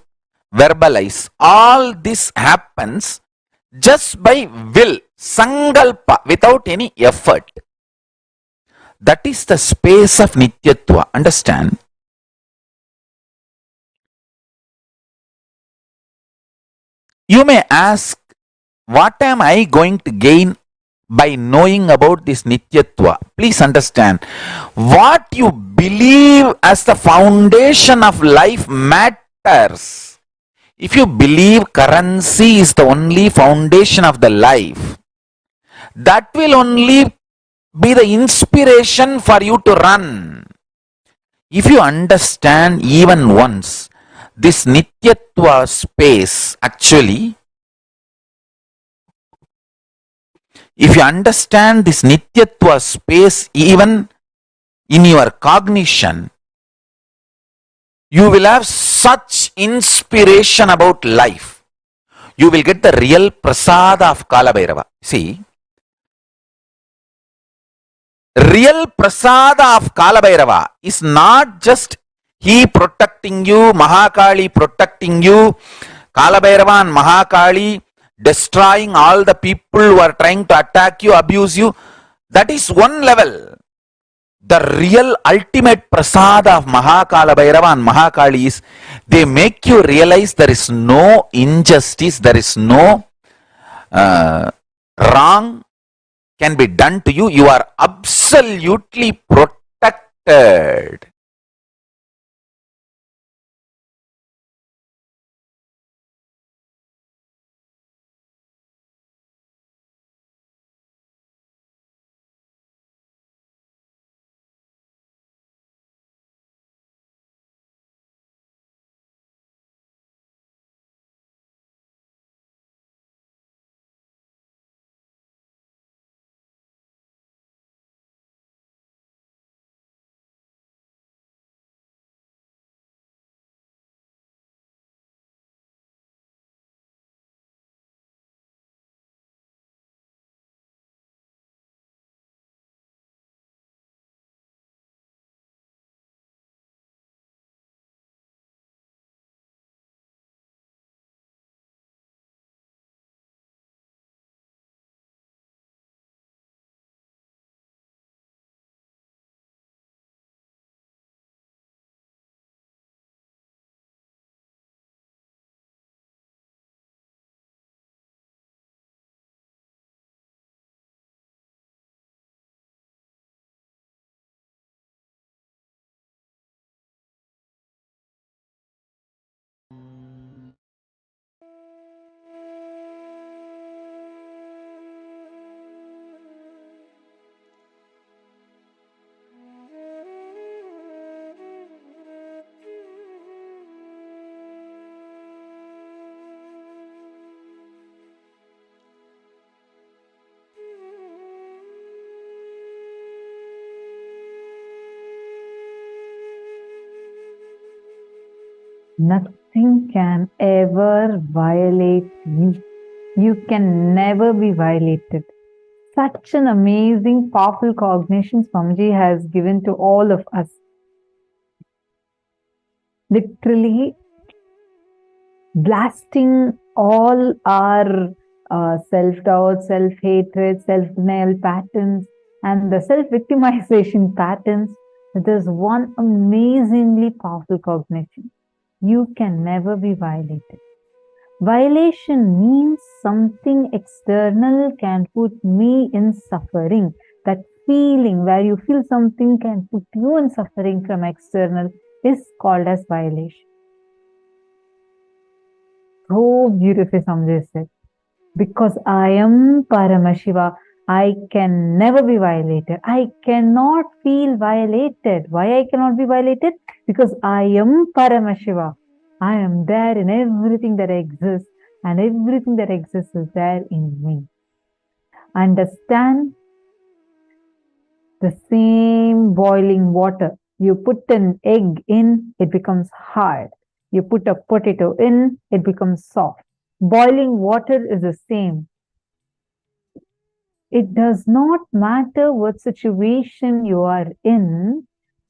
verbalize, all this happens just by will, sangalpa, without any effort. That is the space of Nityatva. Understand? You may ask, what am I going to gain by knowing about this Nityatva? Please understand, what you believe as the foundation of life matters. If you believe currency is the only foundation of the life, that will only be the inspiration for you to run. If you understand even once this Nityatva space, actually, if you understand this Nityatva space even in your cognition, you will have such inspiration about life. You will get the real prasada of Kalabhairava. See, real prasada of Kalabhairava is not just he protecting you, Mahakali protecting you, Kalabhairava and Mahakali destroying all the people who are trying to attack you, abuse you. That is one level. The real ultimate prasada of Mahakalabhairava and Mahakali is they make you realize there is no injustice, there is no wrong can be done to you. You are absolutely protected. Nothing can ever violate you. You can never be violated. Such an amazing, powerful cognition Swamiji has given to all of us. Literally blasting all our self-doubt, self-hatred, self-denial patterns, and the self-victimization patterns. There's one amazingly powerful cognition. You can never be violated. Violation means something external can put me in suffering. That feeling where you feel something can put you in suffering from external is called as violation. So beautifully Samjay said. Because I am Paramashiva, I can never be violated. I cannot feel violated. Why I cannot be violated? Because I am Paramashiva. I am there in everything that exists, and everything that exists is there in me. Understand the same boiling water. You put an egg in, it becomes hard. You put a potato in, it becomes soft. Boiling water is the same. It does not matter what situation you are in,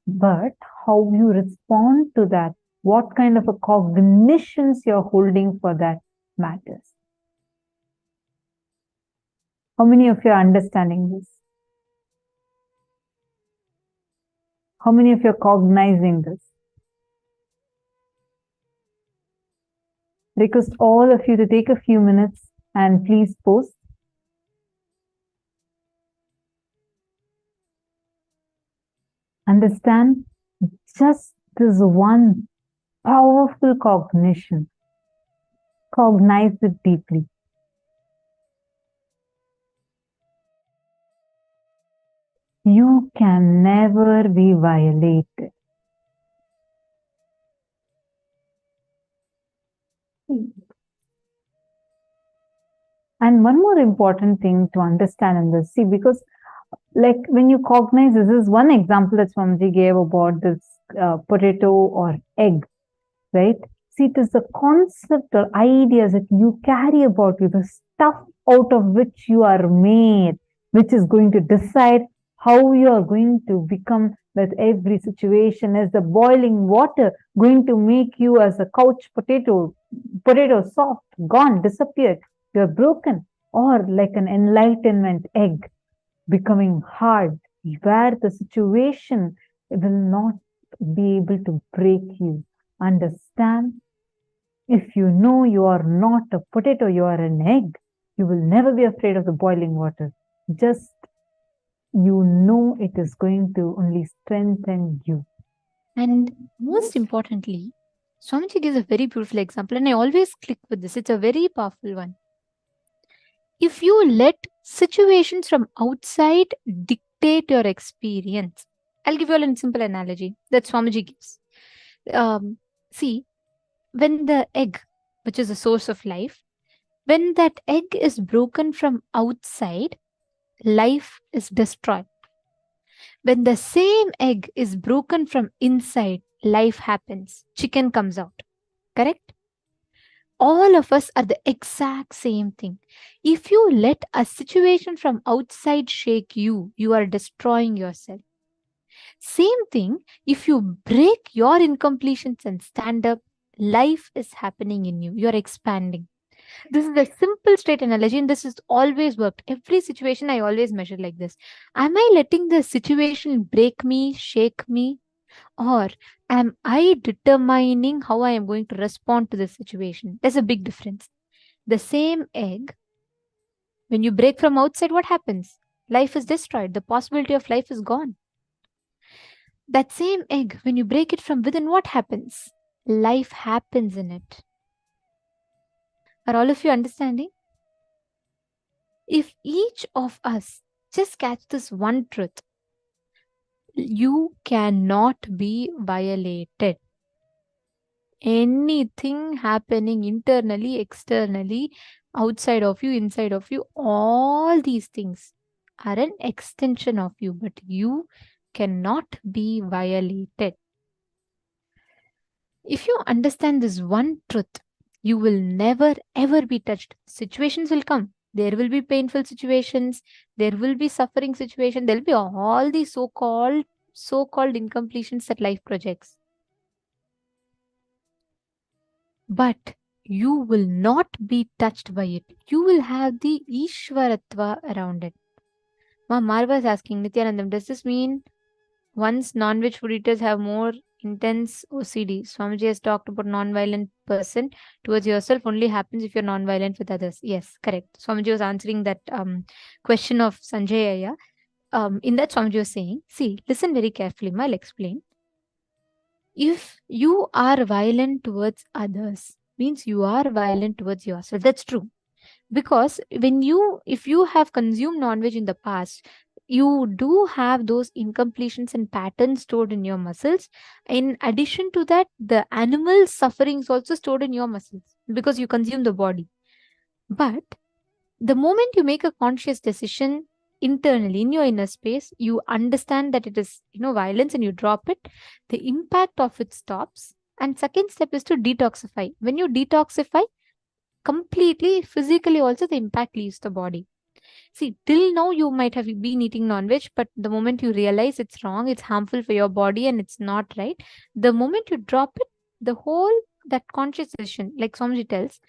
but how you respond to that, what kind of a cognitions you're holding for that matters. How many of you are understanding this? How many of you are cognizing this? Request all of you to take a few minutes and please post. Understand just this one powerful cognition. Cognize it deeply. You can never be violated. And one more important thing to understand in this, see, because like when you cognize, this is one example that Swamiji gave about this potato or egg, right? See, it is the concept or ideas that you carry about you, the stuff out of which you are made, which is going to decide how you are going to become with every situation. Is the boiling water going to make you as a couch potato soft, gone, disappeared, you're broken, or like an enlightenment egg becoming hard, where the situation will not be able to break you. Understand? If you know you are not a potato, you are an egg, you will never be afraid of the boiling water. Just you know it is going to only strengthen you. And most importantly, Swamiji gives a very beautiful example, and I always click with this. It's a very powerful one. If you let situations from outside dictate your experience, I'll give you a simple analogy that Swamiji gives. See, when the egg, which is the source of life, when that egg is broken from outside, life is destroyed. When the same egg is broken from inside, life happens. Chicken comes out. Correct? All of us are the exact same thing. If you let a situation from outside shake you, you are destroying yourself. Same thing, if you break your incompletions and stand up, life is happening in you. You're expanding. This is a simple straight analogy, and this has always worked. Every situation I always measure like this. Am I letting the situation break me, shake me? Or am I determining how I am going to respond to this situation? There's a big difference. The same egg, when you break from outside, what happens? Life is destroyed. The possibility of life is gone. That same egg, when you break it from within, what happens? Life happens in it. Are all of you understanding? If each of us just catch this one truth, you cannot be violated. Anything happening internally, externally, outside of you, inside of you, all these things are an extension of you, but you cannot be violated. If you understand this one truth, you will never ever be touched. Situations will come. There will be painful situations. There will be suffering situations. There will be all these so-called incompletions that life projects. But you will not be touched by it. You will have the Ishwaratva around it. Marva is asking, Nithyanandam, does this mean once non-veg food eaters have more intense OCD? Swamiji has talked about non-violent person towards yourself only happens if you're non-violent with others. Yes, correct. Swamiji was answering that question of Sanjay Aya. In that, Swamiji was saying, see, listen very carefully, I'll explain. If you are violent towards others, means you are violent towards yourself. That's true. Because if you have consumed non-veg in the past, you do have those incompletions and patterns stored in your muscles. In addition to that, the animal suffering is also stored in your muscles because you consume the body. But the moment you make a conscious decision internally in your inner space, you understand that it is, violence, and you drop it, the impact of it stops. And second step is to detoxify. When you detoxify completely, physically also, the impact leaves the body. See, till now you might have been eating non-veg, but the moment you realize it's wrong, it's harmful for your body and it's not right, the moment you drop it, the whole that conscious decision, like Swamiji tells,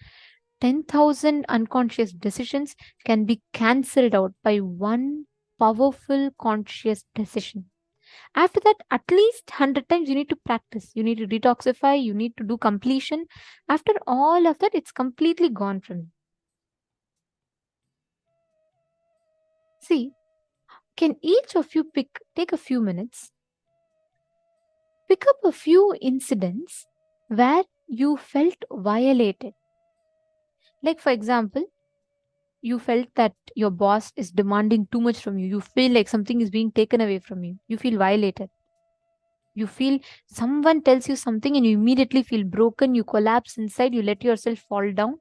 10,000 unconscious decisions can be cancelled out by one powerful conscious decision. After that, at least 100 times you need to practice. You need to detoxify, you need to do completion. After all of that, it's completely gone from you. See, can each of you take a few minutes, pick up a few incidents where you felt violated? Like, for example, you felt that your boss is demanding too much from you. You feel like something is being taken away from you. You feel violated. You feel someone tells you something and you immediately feel broken. You collapse inside. You let yourself fall down.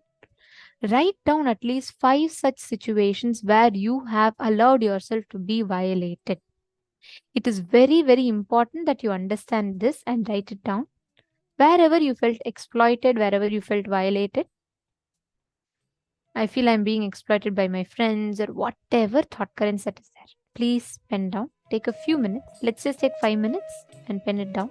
Write down at least 5 such situations where you have allowed yourself to be violated. It is very, very important that you understand this and write it down. Wherever you felt exploited, wherever you felt violated, I feel I'm being exploited by my friends, or whatever thought currents that is there. Please pen down. Take a few minutes. Let's just take 5 minutes and pen it down.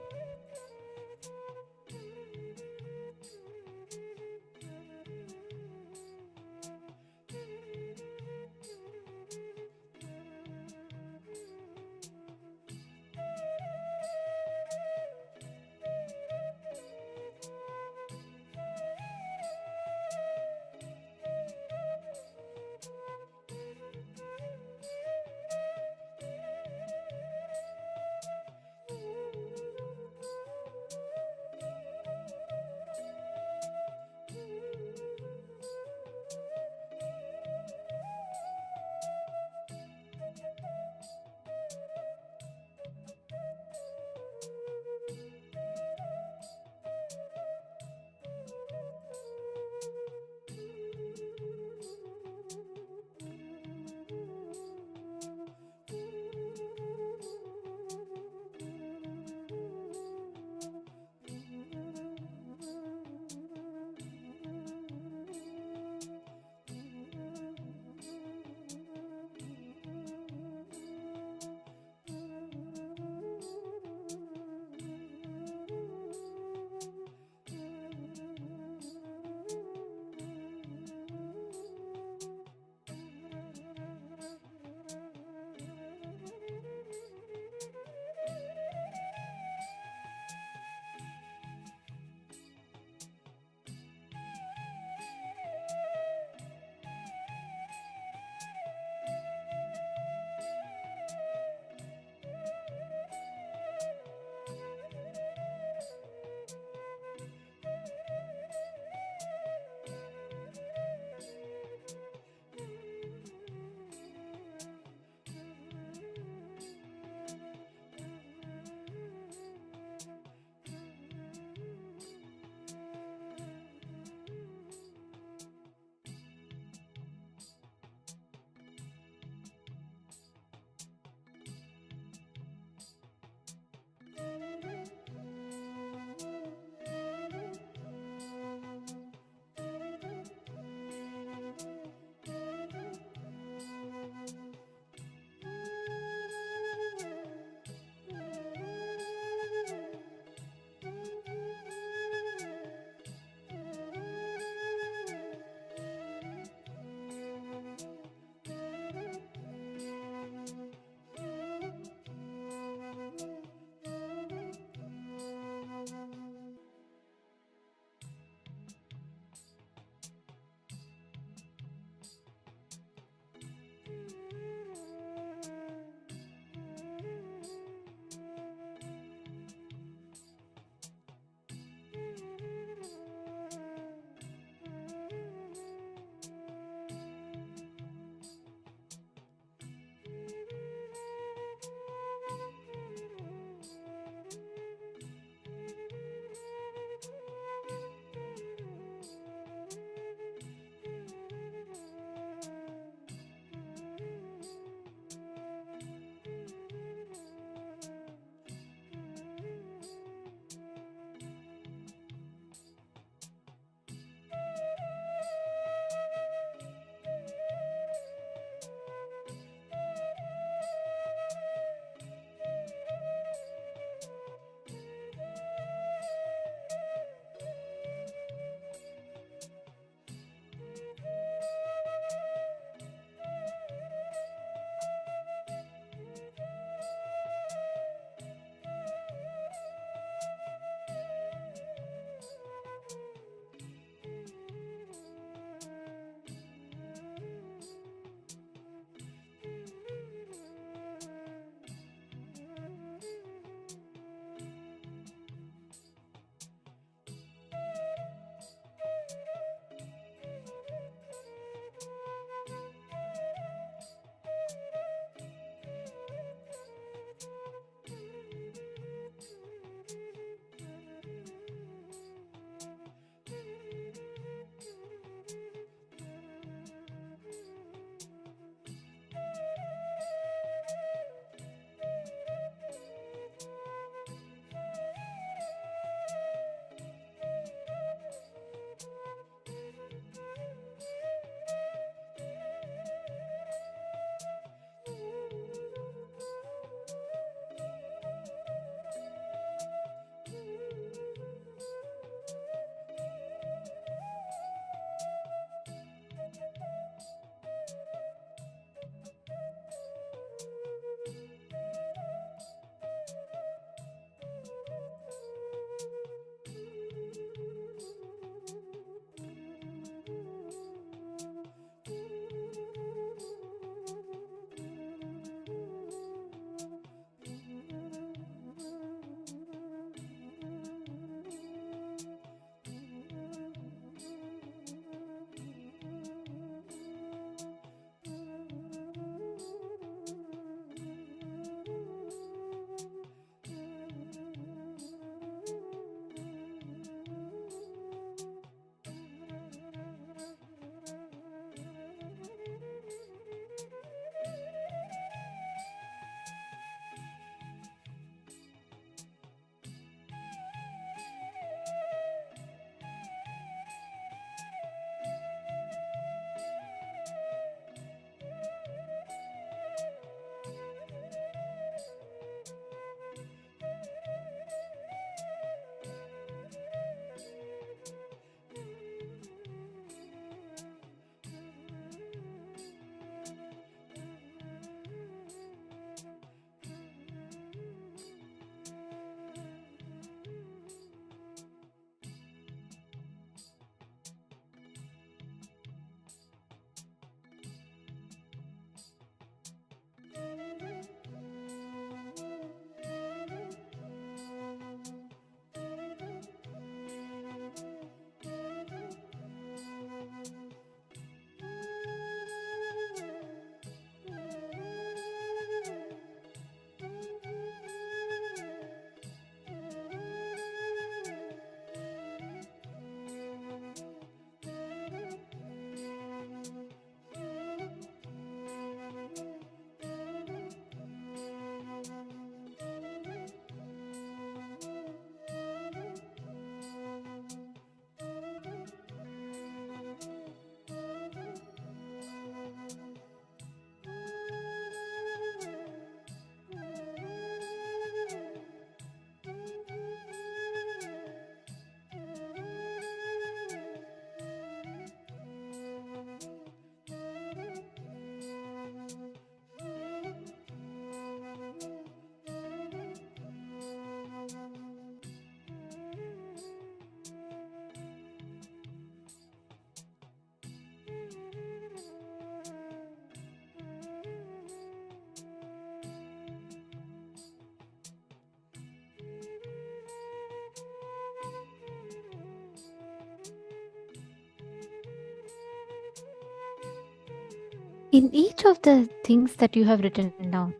in each of the things that you have written down,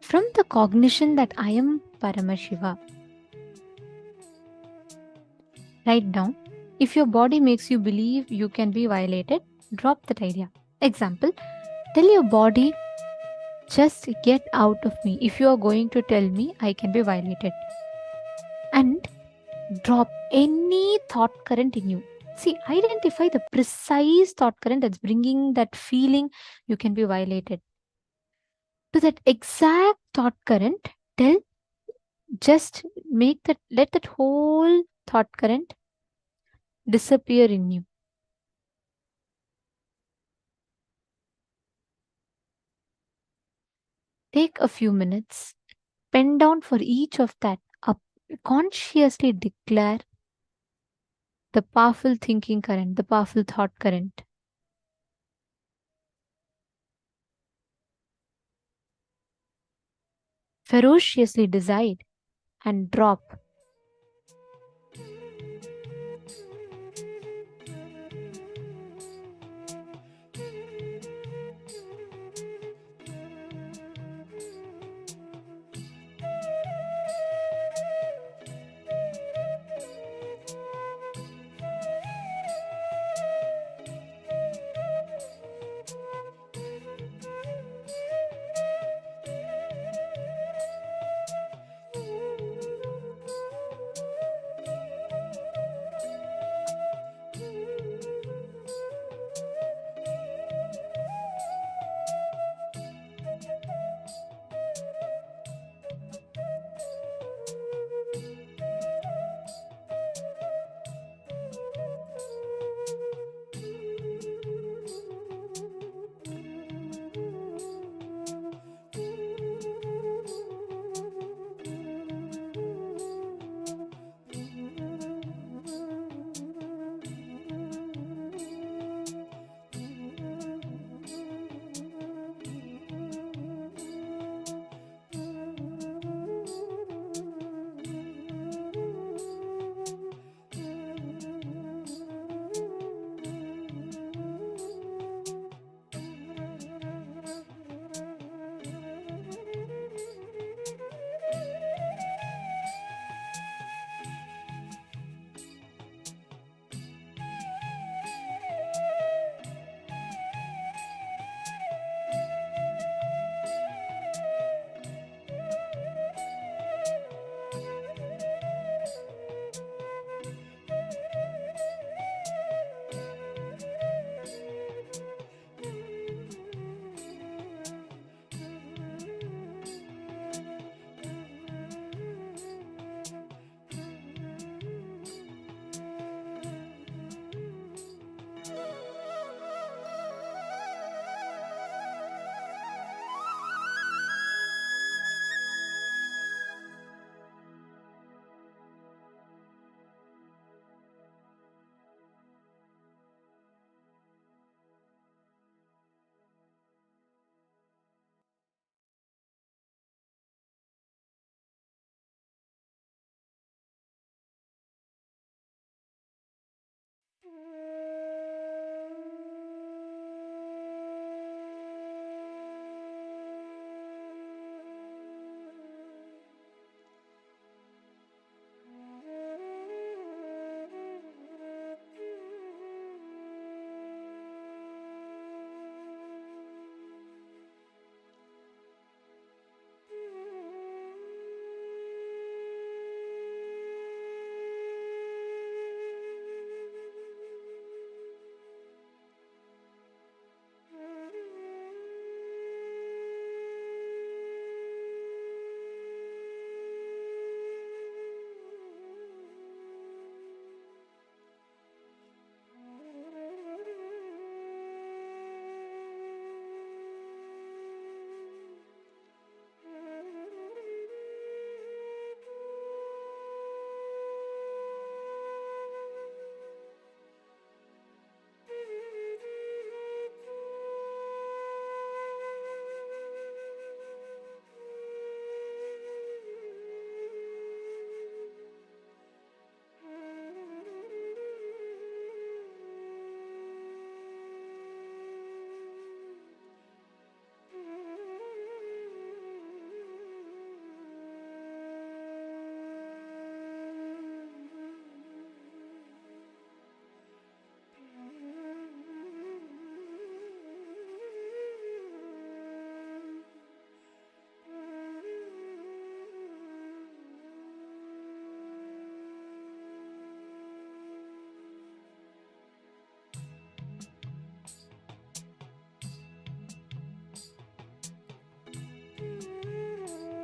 from the cognition that I am Paramashiva, write down, if your body makes you believe you can be violated, drop that idea. Example, tell your body, just get out of me if you are going to tell me I can be violated. And drop any thought current in you. See, identify the precise thought current that's bringing that feeling you can be violated. To that exact thought current, tell, just make that, let that whole thought current disappear in you. Take a few minutes, pen down for each of that, consciously declare the powerful thinking current, the powerful thought current. Ferociously decide and drop.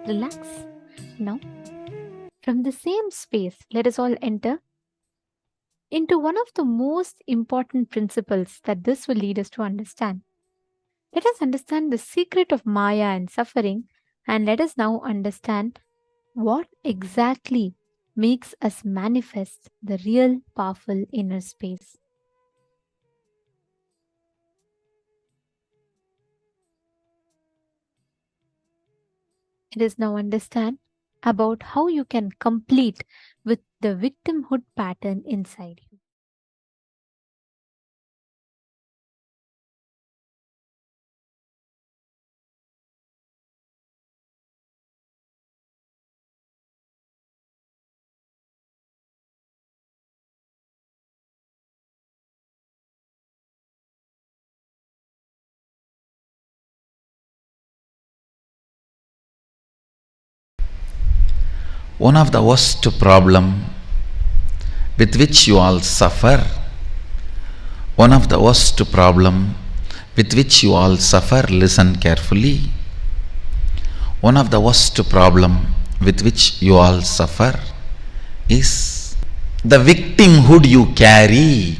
relax. Now, from the same space, let us all enter into one of the most important principles that this will lead us to understand. Let us understand the secret of Maya and suffering, and let us now understand what exactly makes us manifest the real powerful inner space. Let us now understand about how you can complete with the victimhood pattern inside you. One of the worst problem with which you all suffer, one of the worst problem with which you all suffer, listen carefully. One of the worst problem with which you all suffer is the victimhood you carry.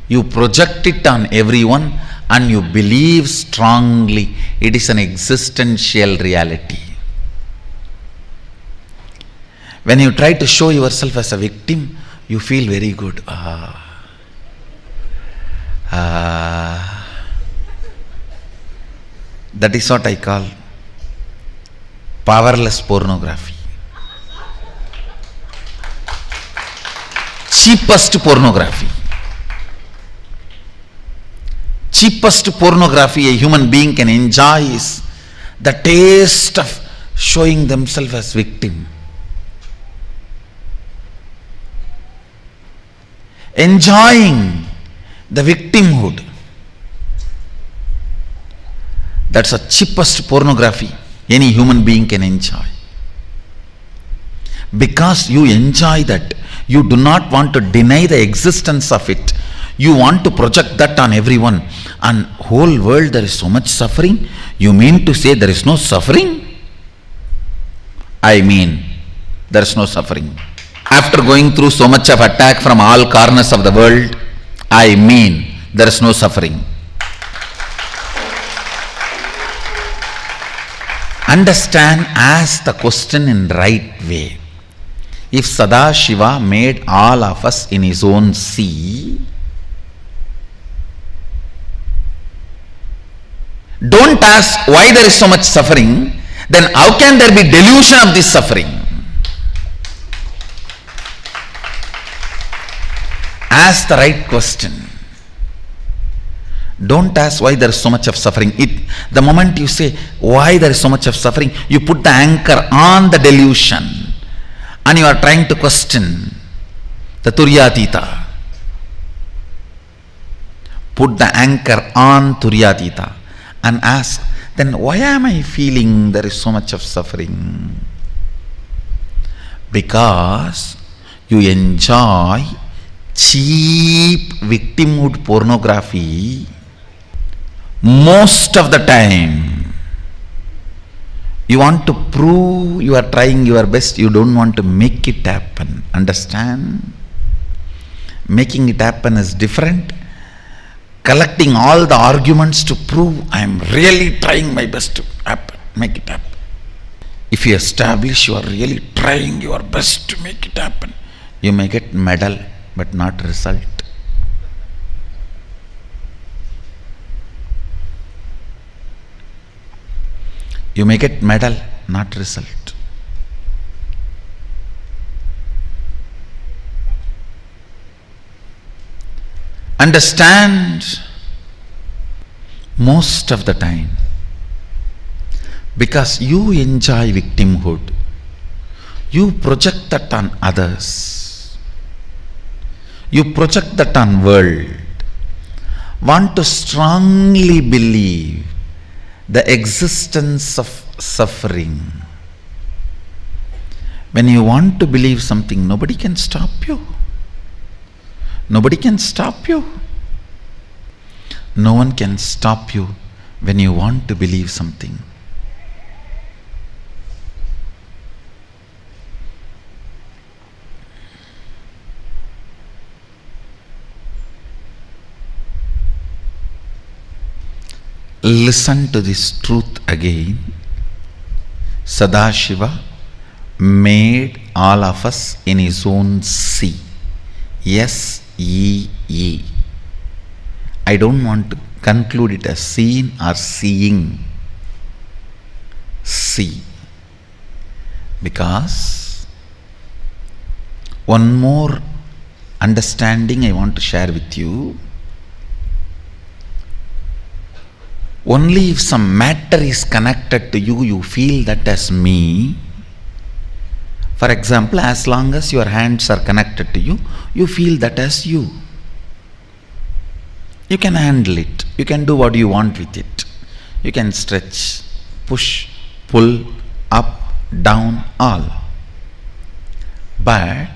You project it on everyone and you believe strongly it is an existential reality. When you try to show yourself as a victim, you feel very good. That is what I call powerless pornography. Cheapest pornography. Cheapest pornography a human being can enjoy is the taste of showing themselves as victim. Enjoying the victimhood. That's the cheapest pornography any human being can enjoy. Because you enjoy that, you do not want to deny the existence of it. You want to project that on everyone. And whole world there is so much suffering. You mean to say there is no suffering? I mean, there is no suffering. After going through so much of attack from all corners of the world, I mean, there is no suffering. Understand, ask the question in right way. If Sadashiva made all of us in his own sea, don't ask why there is so much suffering, then how can there be delusion of this suffering? Ask the right question. Don't ask why there is so much of suffering. The moment you say why there is so much of suffering, you put the anchor on the delusion and you are trying to question the Turyatita. Put the anchor on Turyatita and ask, then why am I feeling there is so much of suffering? Because you enjoy cheap victimhood pornography most of the time. You want to prove you are trying your best, you don't want to make it happen. Understand? Making it happen is different. Collecting all the arguments to prove I am really trying my best to happen, make it happen. If you establish you are really trying your best to make it happen, you may get medal but not result. You may get medal, not result. Understand, most of the time, because you enjoy victimhood, you project that on others. You project that on world. Want to strongly believe the existence of suffering. When you want to believe something, nobody can stop you. Nobody can stop you. No one can stop you when you want to believe something. listen to this truth again. Sadashiva made all of us in his own sea. S-E-E. I don't want to conclude it as seeing or seeing. See. Because one more understanding I want to share with you. Only if some matter is connected to you, you feel that as me. For example, as long as your hands are connected to you, you feel that as you. You can handle it. You can do what you want with it. You can stretch, push, pull, up, down, all. But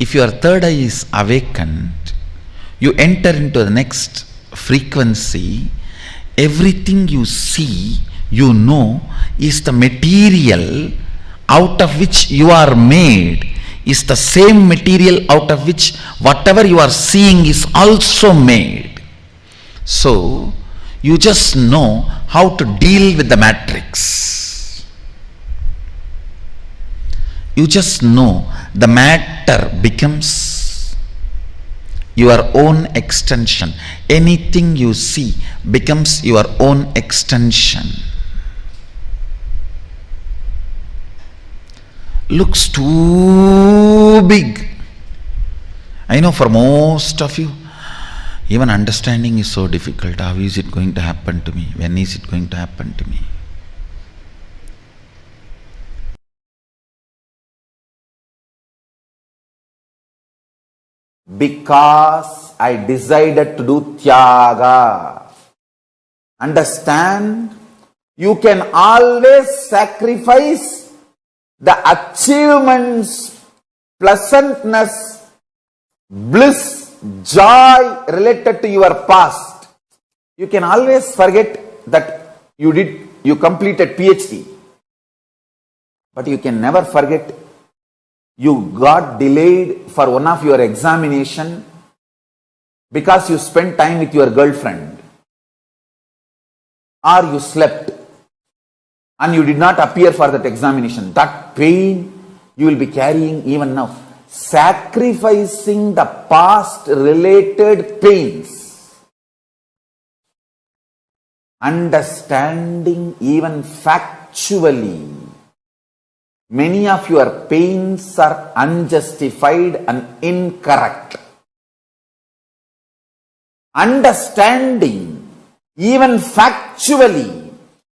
if your third eye is awakened, you enter into the next frequency. Everything you see, you know, is the material out of which you are made, is the same material out of which whatever you are seeing is also made. So, you just know how to deal with the matrix. You just know the matter becomes your own extension. Anything you see becomes your own extension. Looks too big. I know for most of you, even understanding is so difficult. How is it going to happen to me? When is it going to happen to me? Because I decided to do tyaga. Understand? You can always sacrifice the achievements, pleasantness, bliss, joy related to your past. You can always forget that you completed PhD. But you can never forget you got delayed for one of your examination because you spent time with your girlfriend, or you slept and you did not appear for that examination. That pain you will be carrying even now. Sacrificing the past related pains. Understanding even factually. Many of your pains are unjustified and incorrect. Understanding, even factually,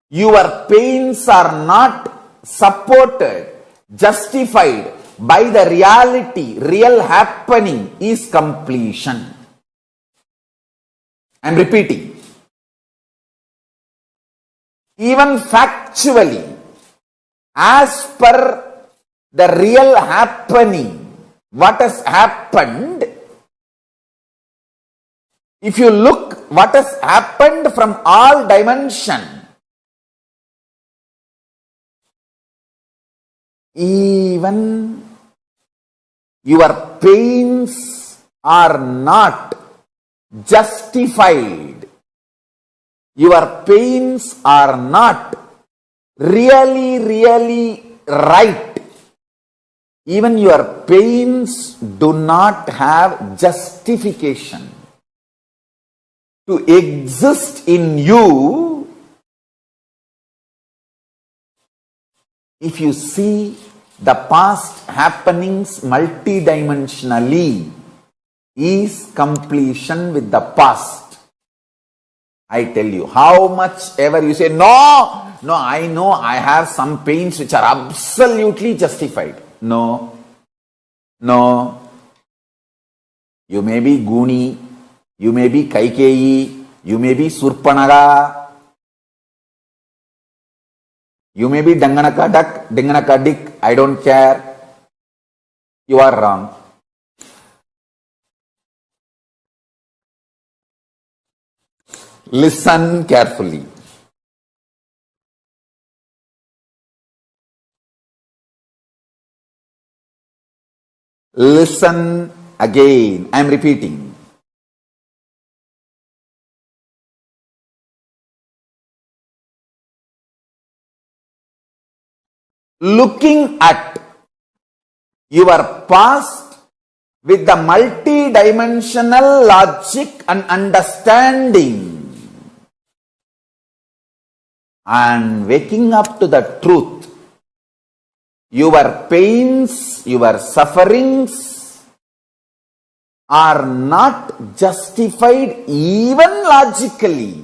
your pains are not supported, justified by the reality, real happening is completion. I am repeating. Even factually, as per the real happening, what has happened, if you look what has happened from all dimensions, even your pains are not justified. Your pains are not really right. Even your pains do not have justification to exist in you. If you see the past happenings multidimensionally, is completion with the past. I tell you, how much ever you say, no, I know I have some pains which are absolutely justified. No. You may be Guni, you may be Kaikeyi, you may be Surpanaga, you may be Danganaka Duck, Danganaka Dick, I don't care. You are wrong. Listen carefully. Listen again. I am repeating. looking at your past with the multi-dimensional logic and understanding and waking up to the truth. Your pains, your sufferings are not justified even logically,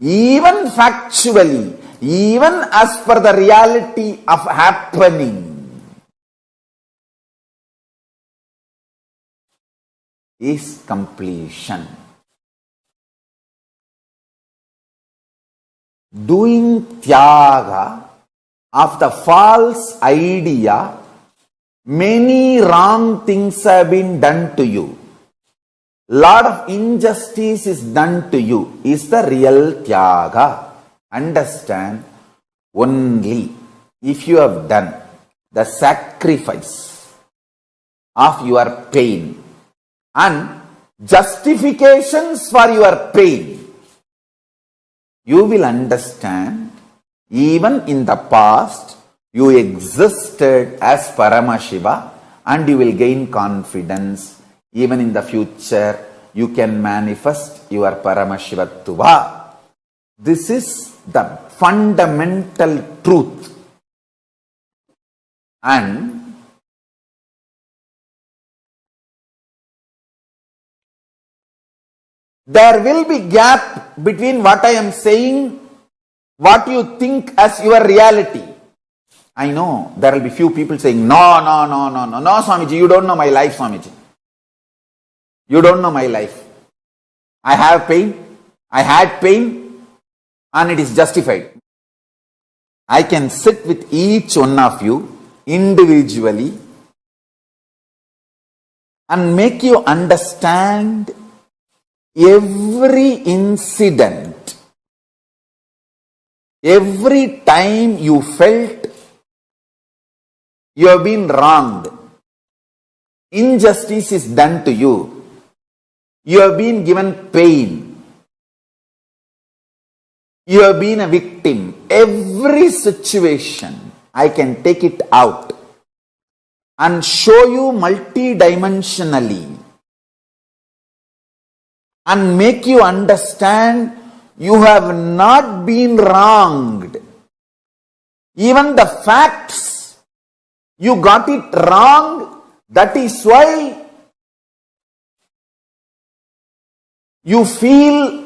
even factually, even as per the reality of happening. Is completion. Doing tyaga of the false idea, many wrong things have been done to you. Lot of injustice is done to you, is the real tyaga. Understand, only if you have done the sacrifice of your pain and justifications for your pain, you will understand even in the past you existed as Paramashiva, and you will gain confidence. Even in the future you can manifest your Paramashivatva. This is the fundamental truth. And there will be gap between what I am saying, what you think as your reality. I know there will be few people saying, no, Swamiji, you don't know my life, Swamiji. You don't know my life. I have pain, I had pain, and it is justified. I can sit with each one of you individually and make you understand every incident, every time you felt you have been wronged, injustice is done to you, you have been given pain, you have been a victim. Every situation, I can take it out and show you multidimensionally and make you understand you have not been wronged. Even the facts, you got it wrong. That is why you feel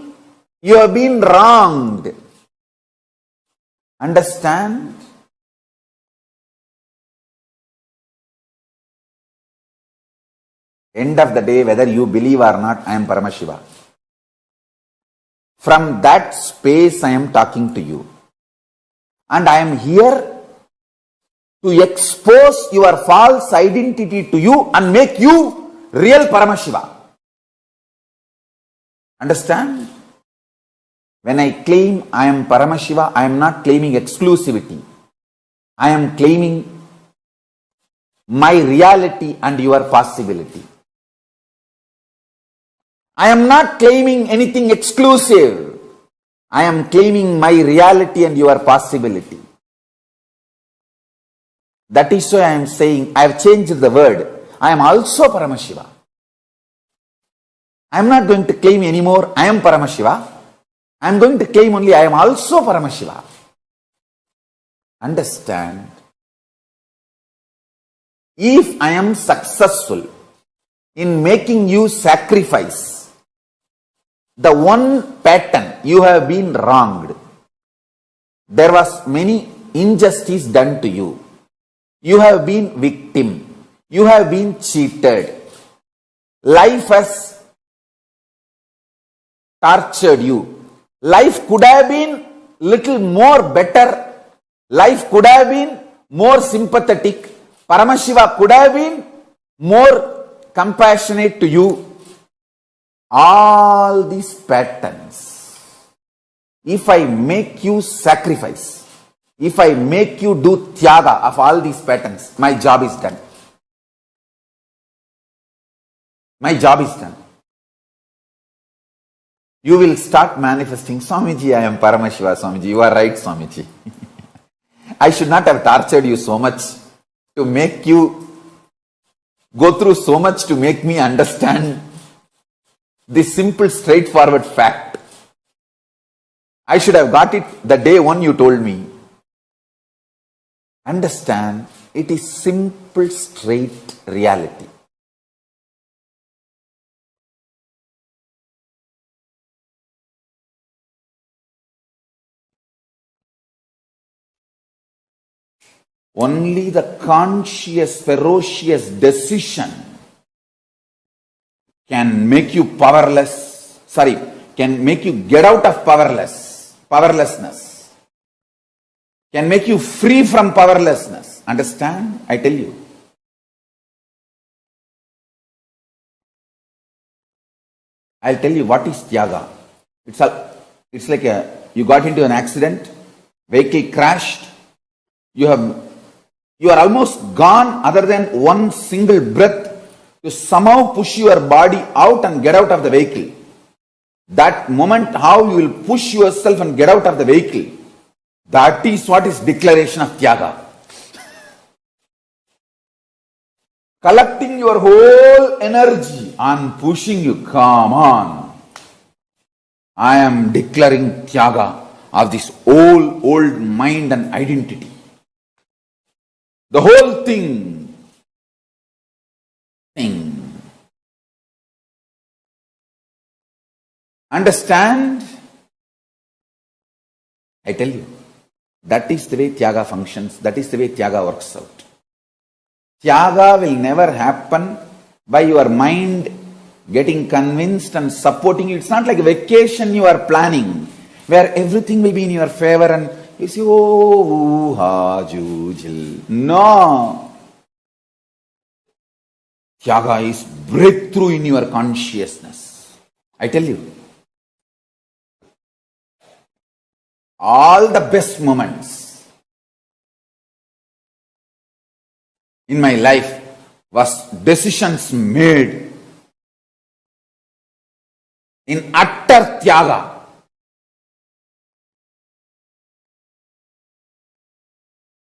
you have been wronged. Understand? End of the day, whether you believe or not, I am Paramashiva. From that space I am talking to you. And I am here to expose your false identity to you and make you real Paramashiva. Understand? When I claim I am Paramashiva, I am not claiming exclusivity. I am claiming my reality and your possibility. I am not claiming anything exclusive. I am claiming my reality and your possibility. That is why I am saying, I have changed the word. I am also Paramashiva. I am not going to claim anymore, I am Paramashiva. I am going to claim only, I am also Paramashiva. Understand? If I am successful in making you sacrifice the one pattern, you have been wronged. There was many injustice done to you. You have been victim. You have been cheated. Life has tortured you. Life could have been little more better. Life could have been more sympathetic. Paramashiva could have been more compassionate to you. All these patterns, if I make you sacrifice, if I make you do tyaga of all these patterns, my job is done. My job is done. You will start manifesting, Swamiji, I am Paramashiva, Swamiji. You are right, Swamiji. I should not have tortured you so much to make you go through so much to make me understand this simple, straightforward fact. I should have got it the day one you told me. Understand, it is simple, straight reality. Only the conscious, ferocious decision can make you powerless, can make you get out of powerlessness, can make you free from powerlessness. Understand? I tell you. I'll tell you what is Tyaga. It's like you got into an accident, vehicle crashed, you are almost gone other than one single breath to somehow push your body out and get out of the vehicle. That moment how you will push yourself and get out of the vehicle, that is what is declaration of Tyaga. Collecting your whole energy and pushing you, come on. I am declaring Tyaga of this old mind and identity. The whole thing. Understand? I tell you, that is the way Tyaga functions, that is the way Tyaga works out. Tyaga will never happen by your mind getting convinced and supporting you. It's not like a vacation you are planning, where everything will be in your favor and you say, oh, ha, jujil. No. Tyaga is breakthrough in your consciousness. I tell you. All the best moments in my life was decisions made in utter Tyaga.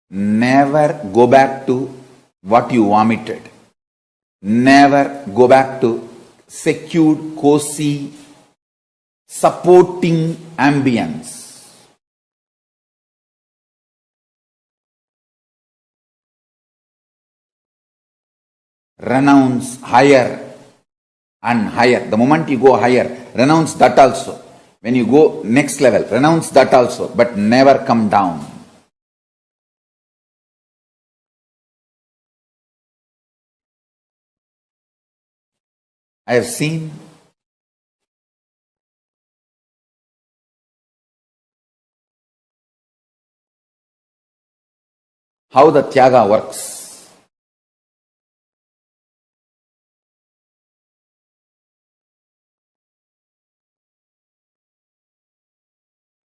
Never go back to what you vomited. Never go back to secured, cozy, supporting ambience. Renounce higher and higher. The moment you go higher, renounce that also. When you go next level, renounce that also, but never come down. I have seen how the Tyaga works.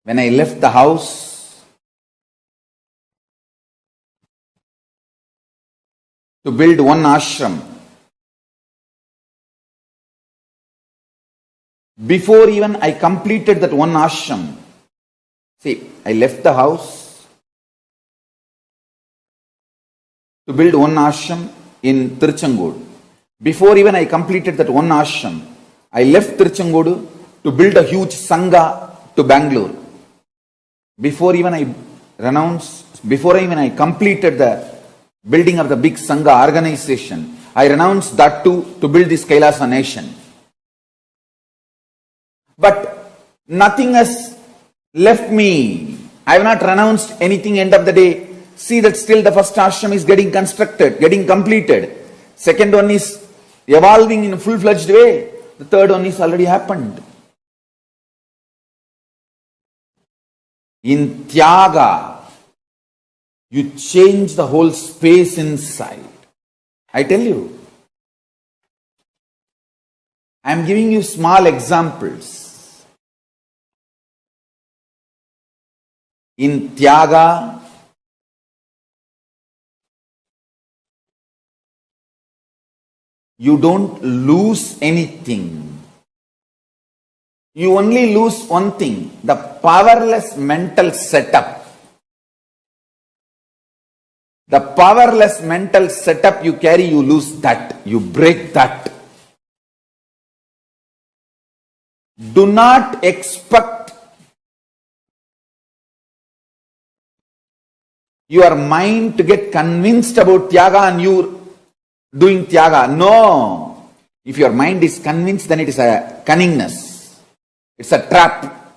When I left the house to build one ashram, before even I completed that one ashram, see, I left the house to build one ashram in Tiruchengodu. Before even I completed that one ashram, I left Tiruchengodu to build a huge sangha to Bangalore. Before even I completed the building of the big Sangha organization, I renounced that too to build this Kailasa nation. But nothing has left me. I have not renounced anything. End of the day, see that still the first ashram is getting constructed, getting completed. Second one is evolving in a full-fledged way. The third one is already happened. In Tyaga, you change the whole space inside. I tell you. I am giving you small examples. In Tyaga, you don't lose anything. You only lose one thing, the powerless mental setup. The powerless mental setup you carry, you lose that. You break that. Do not expect your mind to get convinced about Tyaga and you doing Tyaga. No. If your mind is convinced, then it is a cunningness. It's a trap.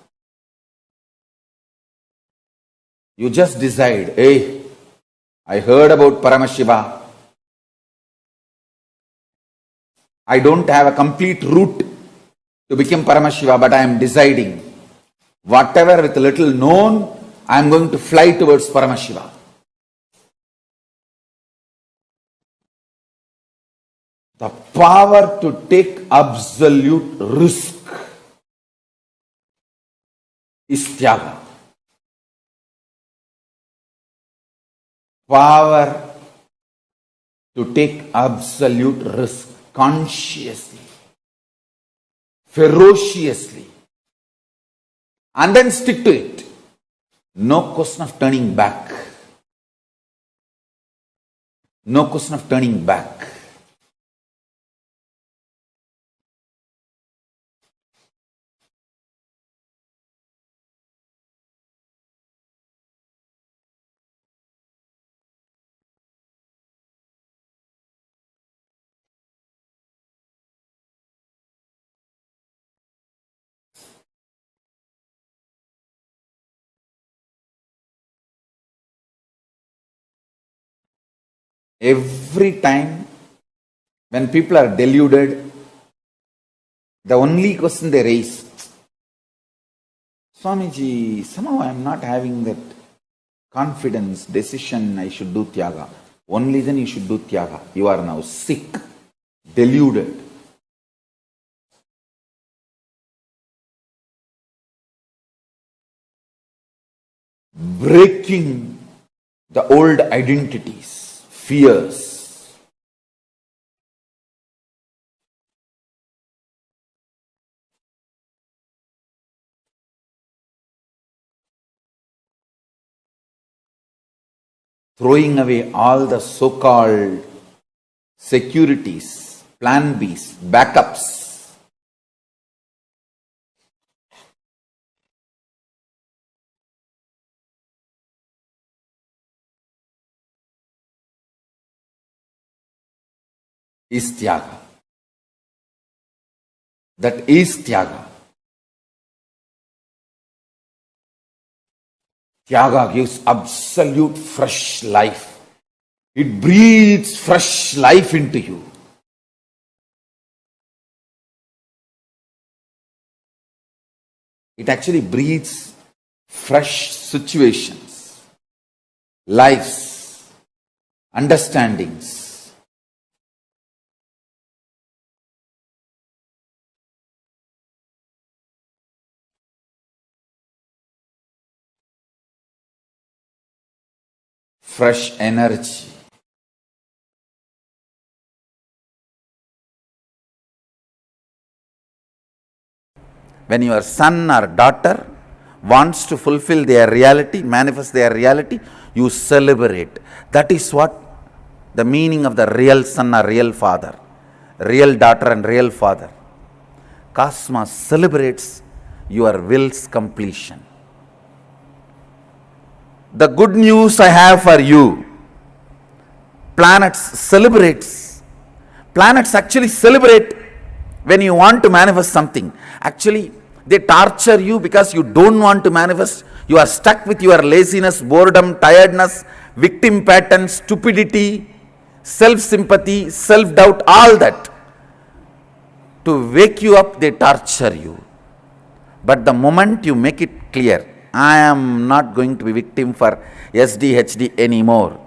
You just decide, hey, I heard about Paramashiva. I don't have a complete route to become Paramashiva, but I am deciding. Whatever with little known, I am going to fly towards Paramashiva. The power to take absolute risk is Tyaga. Power to take absolute risk consciously, ferociously, and then stick to it. No question of turning back. No question of turning back. Every time when people are deluded, the only question they raise, Swamiji, somehow I am not having that confidence, decision, I should do Tyaga. Only then you should do Tyaga. You are now sick, deluded. Breaking the old identities, fears. Throwing away all the so-called securities, plan Bs, backups. Is Tyaga. That is Tyaga. Tyaga gives absolute fresh life. It breathes fresh life into you. It actually breathes fresh situations, lives, understandings. Fresh energy. When your son or daughter wants to fulfill their reality, manifest their reality, you celebrate. That is what the meaning of the real son or real father, real daughter and real father. Cosmos celebrates your will's completion. The good news I have for you, planets celebrates. Planets actually celebrate when you want to manifest something. Actually, they torture you because you don't want to manifest. You are stuck with your laziness, boredom, tiredness, victim pattern, stupidity, self-sympathy, self-doubt, all that. To wake you up, they torture you. But the moment you make it clear, I am not going to be victim for SDHD anymore.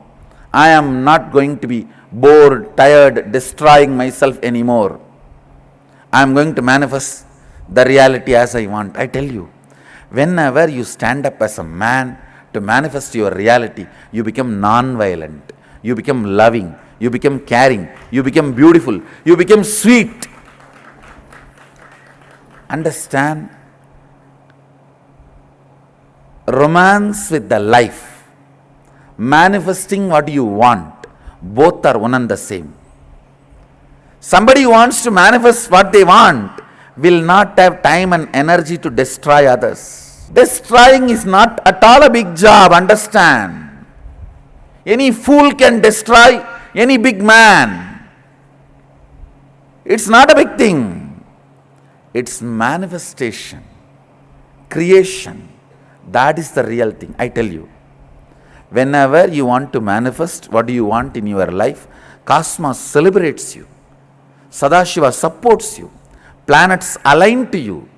I am not going to be bored, tired, destroying myself anymore. I am going to manifest the reality as I want. I tell you, whenever you stand up as a man to manifest your reality, you become non-violent, you become loving, you become caring, you become beautiful, you become sweet. Understand? Romance with the life, manifesting what you want. Both are one and the same. Somebody who wants to manifest what they want will not have time and energy to destroy others. Destroying is not at all a big job, understand. Any fool can destroy any big man. It's not a big thing. It's manifestation, creation. That is the real thing, I tell you. Whenever you want to manifest what you want in your life, cosmos celebrates you. Sadashiva supports you. Planets align to you.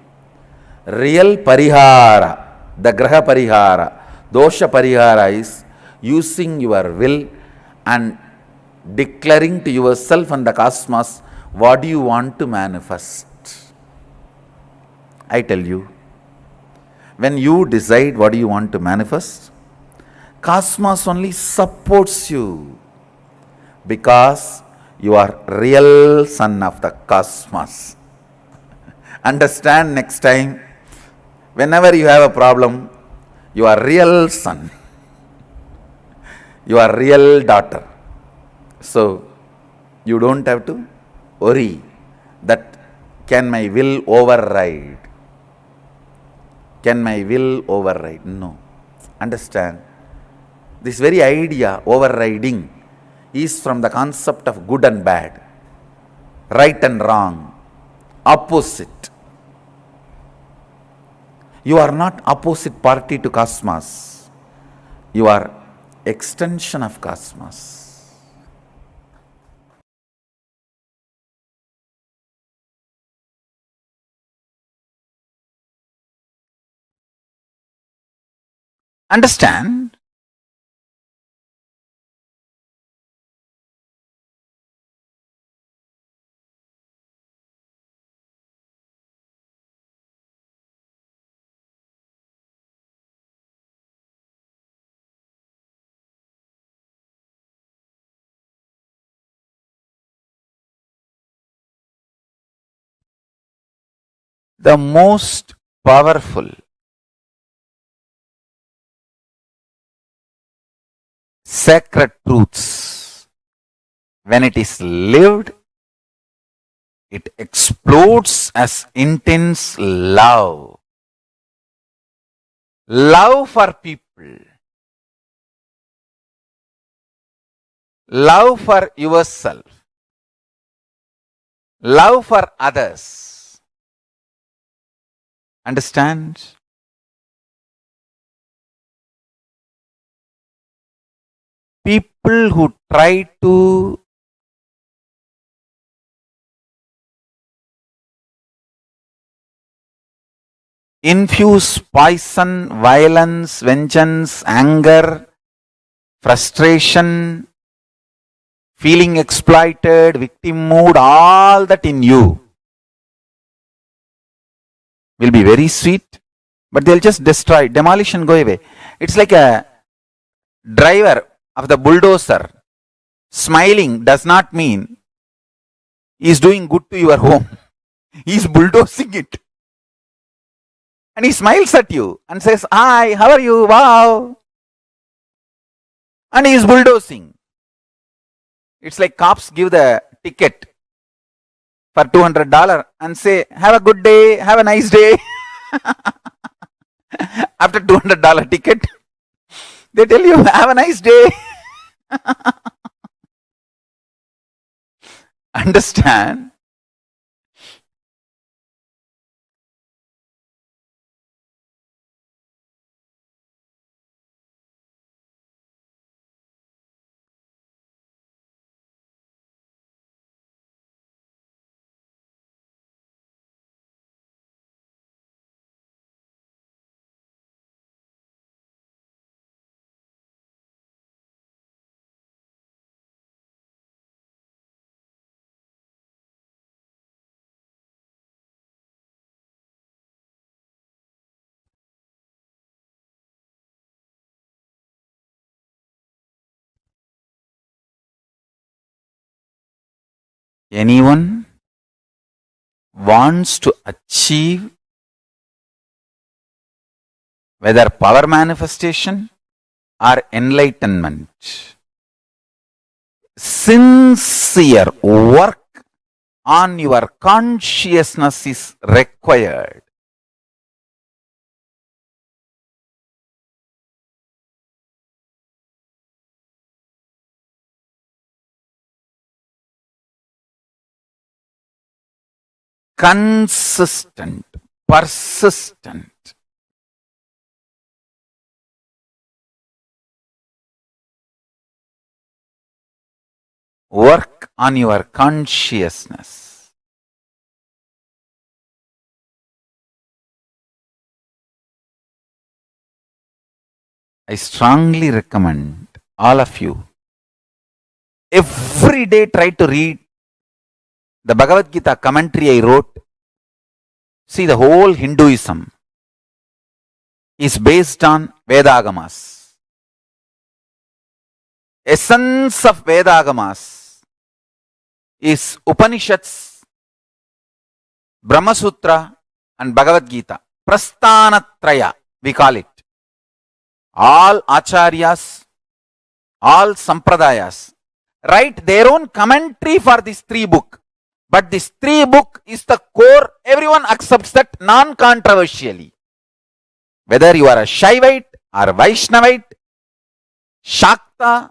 Real parihara, the graha parihara, dosha parihara is using your will and declaring to yourself and the cosmos what you want to manifest. I tell you, when you decide what you want to manifest, cosmos only supports you because you are real son of the cosmos. Understand next time, whenever you have a problem, you are real son, you are real daughter. So, you don't have to worry that can my will override? Can my will override? No. Understand? This very idea, overriding, is from the concept of good and bad, right and wrong, opposite. You are not opposite party to cosmos. You are extension of cosmos. Understand? The most powerful sacred truths, when it is lived, it explodes as intense love. Love for people. Love for yourself. Love for others. Understand? People who try to infuse poison, violence, vengeance, anger, frustration, feeling exploited, victim mood, all that in you will be very sweet, but they'll just destroy, demolition, go away. It's like a driver of the bulldozer smiling does not mean he is doing good to your home. He is bulldozing it. And he smiles at you and says, "Hi, how are you? Wow." And he is bulldozing. It's like cops give the ticket for $200 and say, "Have a good day, have a nice day." After $200 ticket, they tell you, "Have a nice day." Understand? Anyone wants to achieve whether power manifestation or enlightenment. Sincere work on your consciousness is required. Consistent, persistent. Work on your consciousness. I strongly recommend all of you every day try to read the Bhagavad Gita commentary I wrote. See, the whole Hinduism is based on Vedagamas. Essence of Vedagamas is Upanishads, Brahma Sutra and Bhagavad Gita. Prasthanatraya, we call it. All acharyas, all sampradayas write their own commentary for this three book. But this three book is the core. Everyone accepts that non-controversially. Whether you are a Shaivite or Vaishnavite, Shakta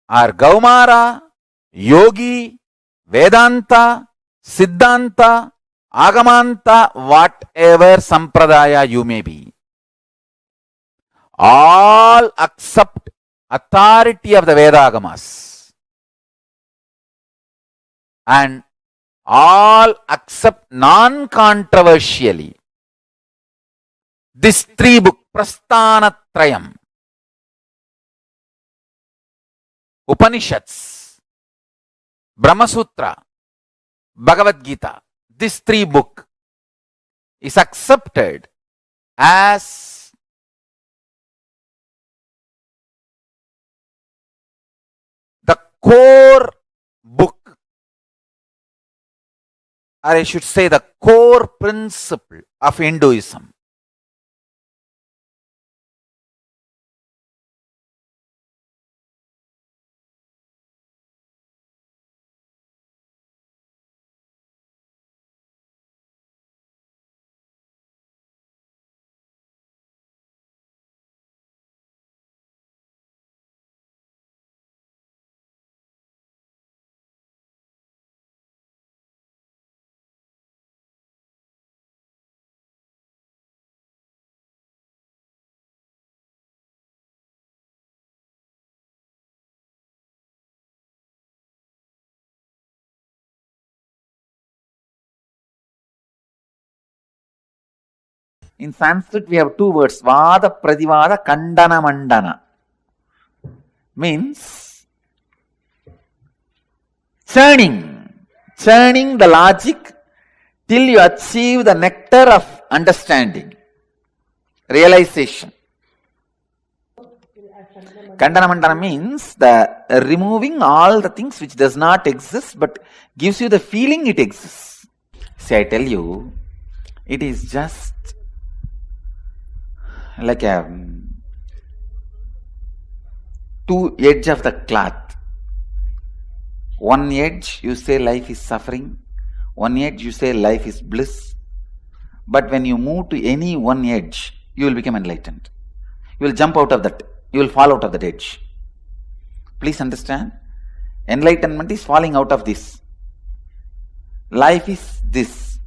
or Gaumara, Yogi, Vedanta, Siddhanta, Agamanta, whatever sampradaya you may be, all accept authority of the Vedagamas and all accept non-controversially this three book, Prasthanatrayam, Upanishads, Brahma Sutra, Bhagavad Gita. This three book is accepted as the core book, or I should say the core principle of Hinduism. In Sanskrit, we have two words, Vada, Pradivada, Kandana, Mandana. Means churning the logic till you achieve the nectar of understanding, realization. Kandana, Mandana means the removing all the things which does not exist but gives you the feeling it exists. See, I tell you, it is just like a two edge of the cloth. One edge you say life is suffering, one edge you say life is bliss. But when you move to any one edge, you will become enlightened. You will jump out of that, you will fall out of that edge. Please understand, enlightenment is falling out of this. Life is this.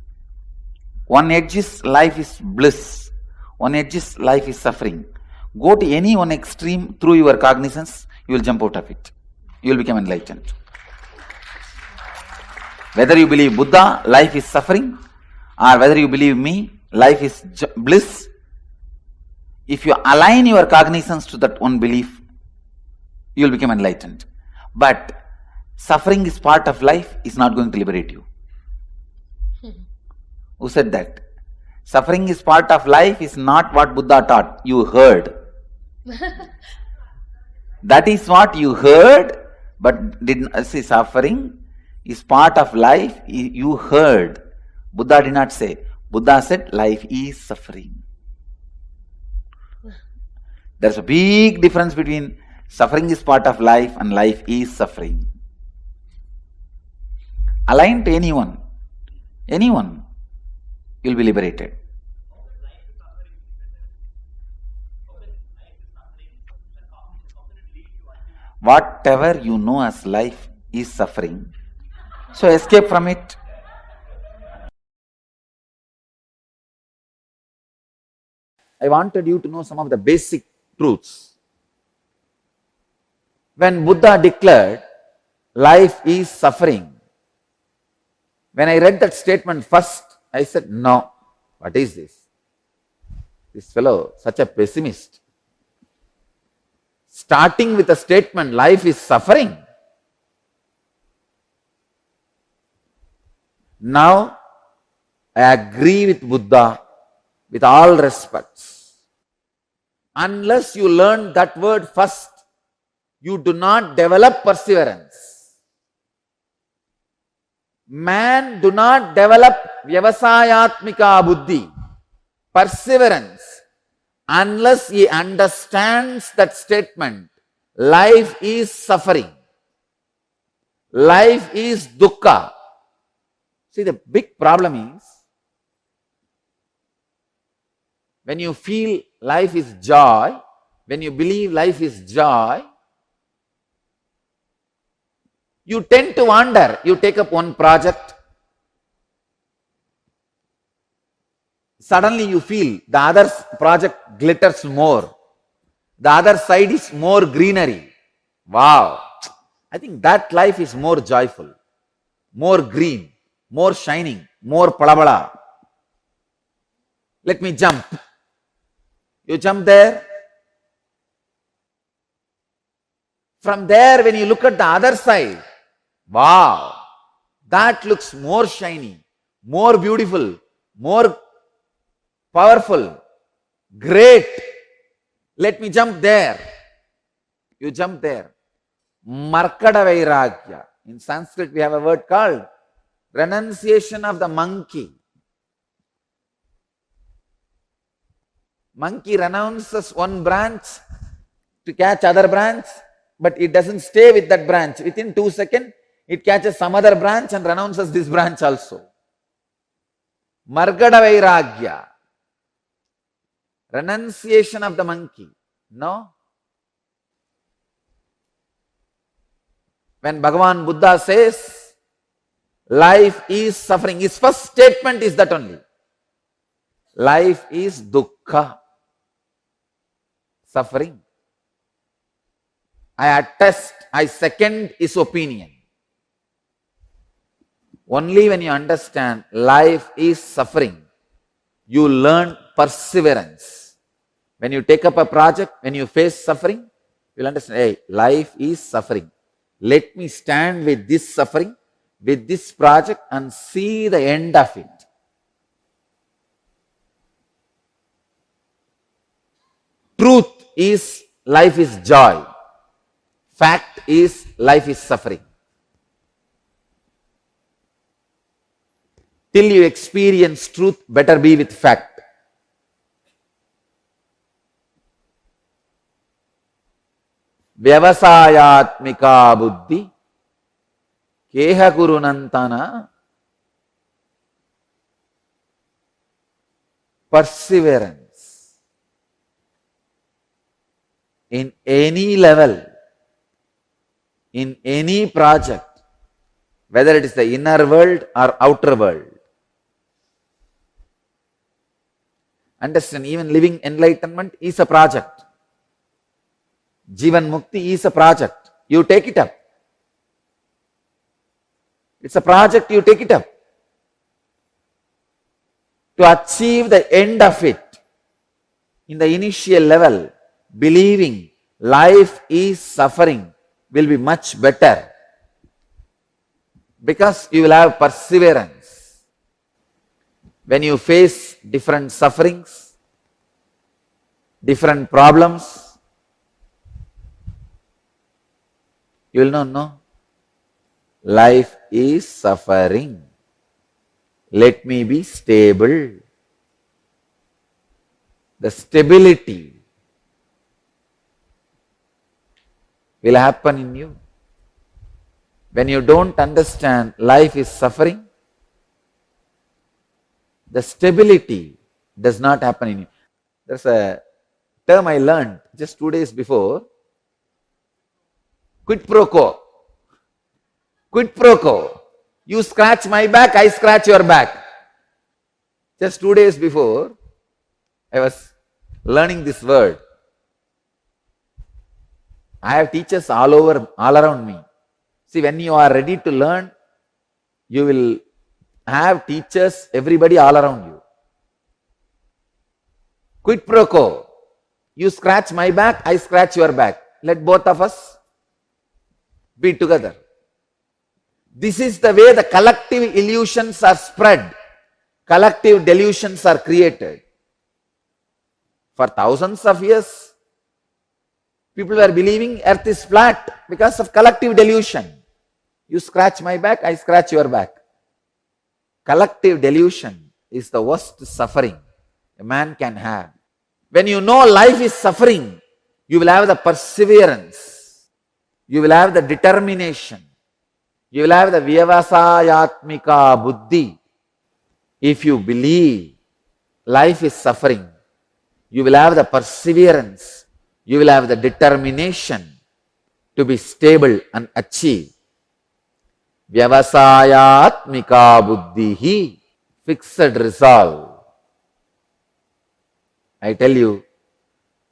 One edge is life is bliss. One edge is life is suffering. Go to any one extreme through your cognizance, you will jump out of it. You will become enlightened. Whether you believe Buddha, life is suffering, or whether you believe me, life is bliss, if you align your cognizance to that one belief, you will become enlightened. But suffering is part of life is not going to liberate you. Who said that? Suffering is part of life is not what Buddha taught. You heard. That is what you heard, but didn't see. Suffering is part of life. You heard. Buddha did not say. Buddha said life is suffering. There's a big difference between suffering is part of life and life is suffering. Align to anyone, you'll be liberated. Whatever you know as life is suffering, so escape from it. I wanted you to know some of the basic truths. When Buddha declared life is suffering, when I read that statement first, I said, no, what is this? This fellow, such a pessimist. Starting with a statement, life is suffering. Now, I agree with Buddha with all respects. Unless you learn that word first, you do not develop perseverance. Man do not develop vyavasayatmika buddhi, perseverance, unless he understands that statement. Life is suffering. Life is dukkha. See, the big problem is, when you feel life is joy, when you believe life is joy, you tend to wander. You take up one project, suddenly you feel the other project glitters more. The other side is more greenery. Wow! I think that life is more joyful, more green, more shining, more palabala. Let me jump. You jump there. From there, when you look at the other side, wow, that looks more shiny, more beautiful, more powerful, great. Let me jump there. You jump there. Markada Vairagya. In Sanskrit, we have a word called renunciation of the monkey. Monkey renounces one branch to catch other branch, but it doesn't stay with that branch. Within 2 seconds, it catches some other branch and renounces this branch also. Margada Vairagya. Renunciation of the monkey. No? When Bhagavan Buddha says, life is suffering, his first statement is that only. Life is dukkha. Suffering. I attest, I second his opinion. Only when you understand life is suffering, you learn perseverance. When you take up a project, when you face suffering, you'll understand, hey, life is suffering. Let me stand with this suffering, with this project and see the end of it. Truth is life is joy. Fact is life is suffering. Till you experience truth, better be with fact. Vyavasayatmika buddhi keha kurunantana. Perseverance. In any level, in any project, whether it is the inner world or outer world. Understand, even living enlightenment is a project. Jivan Mukti is a project. You take it up. It's a project, you take it up. To achieve the end of it, in the initial level, believing life is suffering will be much better, because you will have perseverance. When you face different sufferings, different problems, you will know, no, life is suffering. Let me be stable. The stability will happen in you. When you don't understand life is suffering, the stability does not happen in you. There's a term I learned just 2 days before. Quid pro quo. Quid pro quo. You scratch my back, I scratch your back. Just 2 days before, I was learning this word. I have teachers all around me. See, when you are ready to learn, you will have teachers, everybody all around you. Quid pro quo. You scratch my back, I scratch your back. Let both of us be together. This is the way the collective illusions are spread. Collective delusions are created. For thousands of years, people were believing earth is flat because of collective delusion. You scratch my back, I scratch your back. Collective delusion is the worst suffering a man can have. When you know life is suffering, you will have the perseverance. You will have the determination. You will have the vyavasayatmika buddhi. If you believe life is suffering, you will have the perseverance. You will have the determination to be stable and achieve. Vyavasayatmika buddhihi, fixed resolve. I tell you,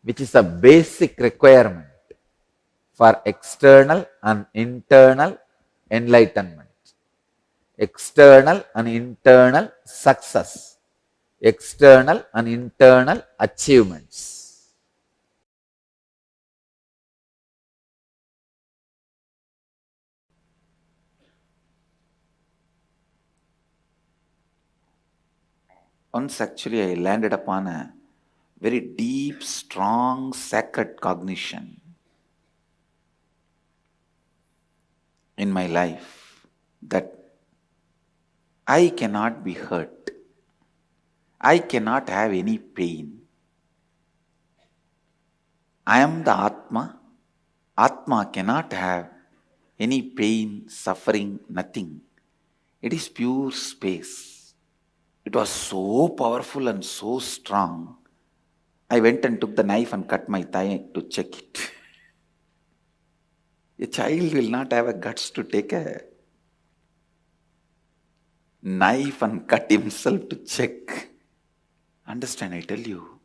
which is a basic requirement for external and internal enlightenment, external and internal success, external and internal achievements. Once actually I landed upon a very deep, strong, sacred cognition in my life that I cannot be hurt. I cannot have any pain. I am the Atma. Atma cannot have any pain, suffering, nothing. It is pure space. It was so powerful and so strong. I went and took the knife and cut my thigh to check it. A child will not have a guts to take a knife and cut himself to check. Understand, I tell you,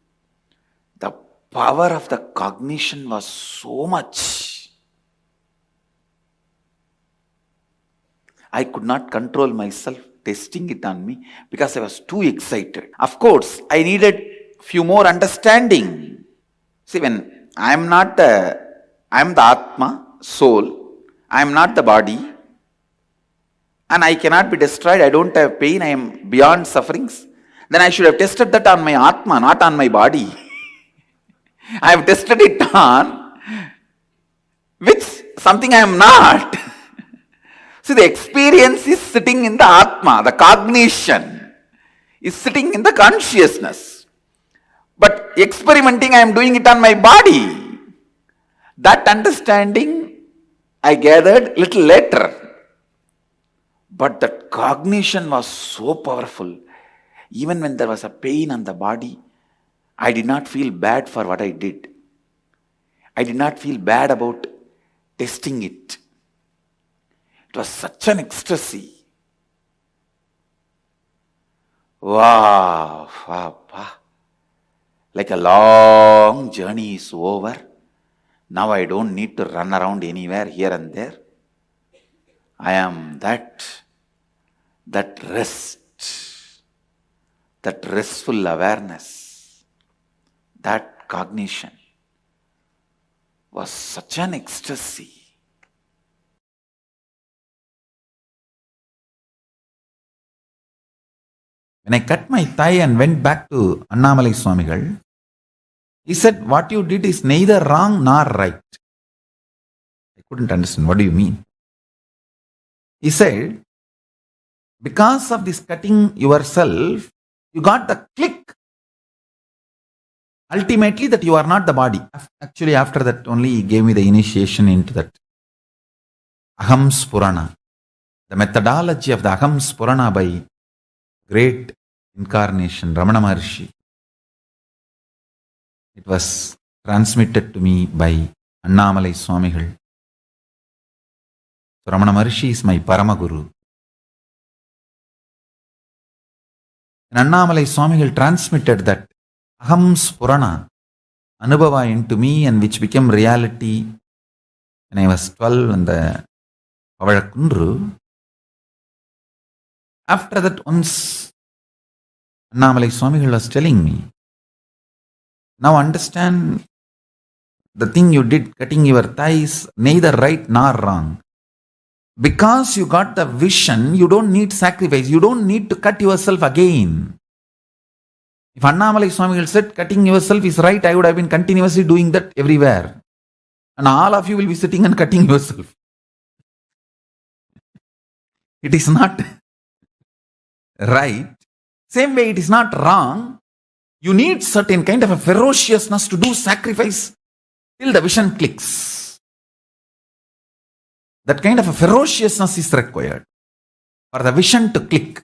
the power of the cognition was so much. I could not control myself testing it on me because I was too excited. Of course, I needed few more understanding. See, when I am the Atma, soul, I am not the body, and I cannot be destroyed, I don't have pain, I am beyond sufferings, then I should have tested that on my Atma, not on my body. I have tested it on with something I am not. See, the experience is sitting in the Atma, the cognition is sitting in the consciousness. But experimenting, I am doing it on my body. That understanding I gathered little later. But that cognition was so powerful. Even when there was a pain on the body, I did not feel bad for what I did. I did not feel bad about testing it. It was such an ecstasy. Wow, wow, wow. Like a long journey is over. Now I don't need to run around anywhere here and there. I am that rest, that restful awareness, that cognition was such an ecstasy. When I cut my thigh and went back to Annamalai Swamigal, he said, what you did is neither wrong nor right. I couldn't understand. What do you mean? He said, because of this cutting yourself, you got the click. ultimately that you are not the body. Actually, after that only he gave me the initiation into that Aham Spurana, the methodology of the Aham Spurana by great incarnation Ramana Maharshi. It was transmitted to me by Annamalai Swamigal. So Ramana Maharshi is my Paramaguru. And Annamalai Swamigal transmitted that Aham Spurana Anubhava into me, and which became reality when I was 12 in the Pavalakkundru. After that, once Annamalai Swamigal was telling me, now understand the thing you did, cutting your thighs, neither right nor wrong. Because you got the vision, you don't need sacrifice. You don't need to cut yourself again. If Annamalai Swamigal said cutting yourself is right, I would have been continuously doing that everywhere. And all of you will be sitting and cutting yourself. It is not right. Same way, it is not wrong. You need certain kind of a ferociousness to do sacrifice till the vision clicks. That kind of a ferociousness is required for the vision to click.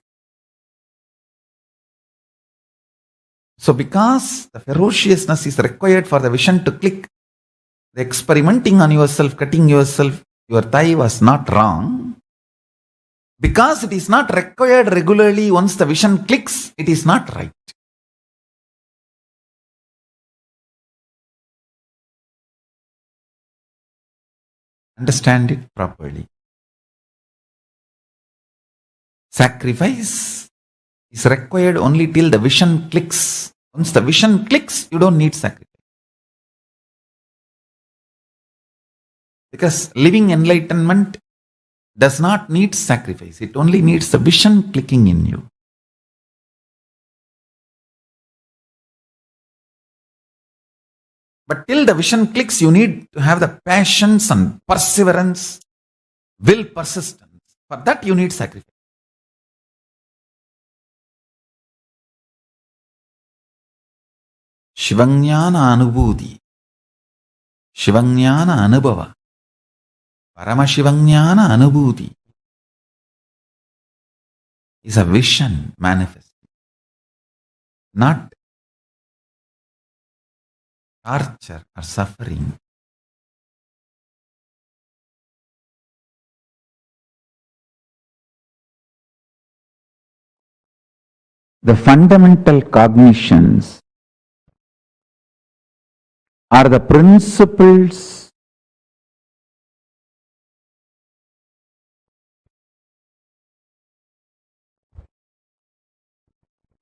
So because the ferociousness is required for the vision to click, the experimenting on yourself, cutting yourself, your thigh was not wrong. Because it is not required regularly, once the vision clicks, it is not right. Understand it properly. Sacrifice is required only till the vision clicks. Once the vision clicks, you don't need sacrifice. Because living enlightenment does not need sacrifice. It only needs the vision clicking in you. But till the vision clicks, you need to have the patience and perseverance, will, persistence. For that you need sacrifice. Shivanyana Anubhuti, Shivanyana Anubhava, Paramashivanyana Anubhuti is a vision manifest, not torture or suffering. The fundamental cognitions are the principles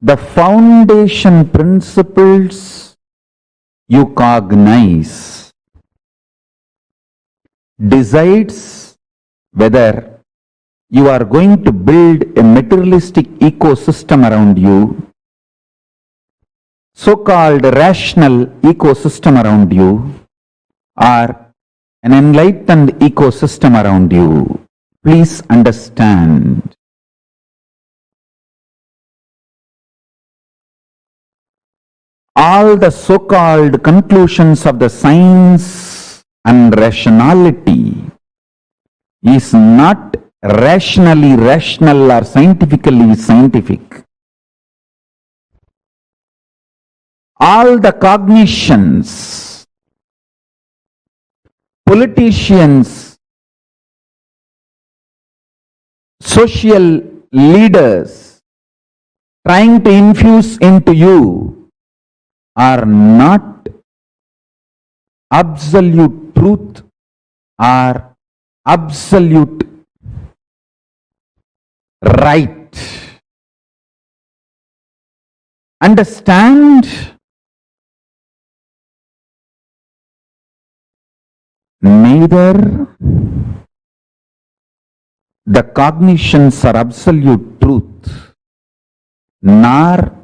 the foundation principles you cognize decides whether you are going to build a materialistic ecosystem around you, so-called rational ecosystem around you, or an enlightened ecosystem around you. Please understand. All the so-called conclusions of the science and rationality is not rationally rational or scientifically scientific. All the cognitions, politicians, social leaders trying to infuse into you are not absolute truth or absolute right. Understand? Neither the cognitions are absolute truth, nor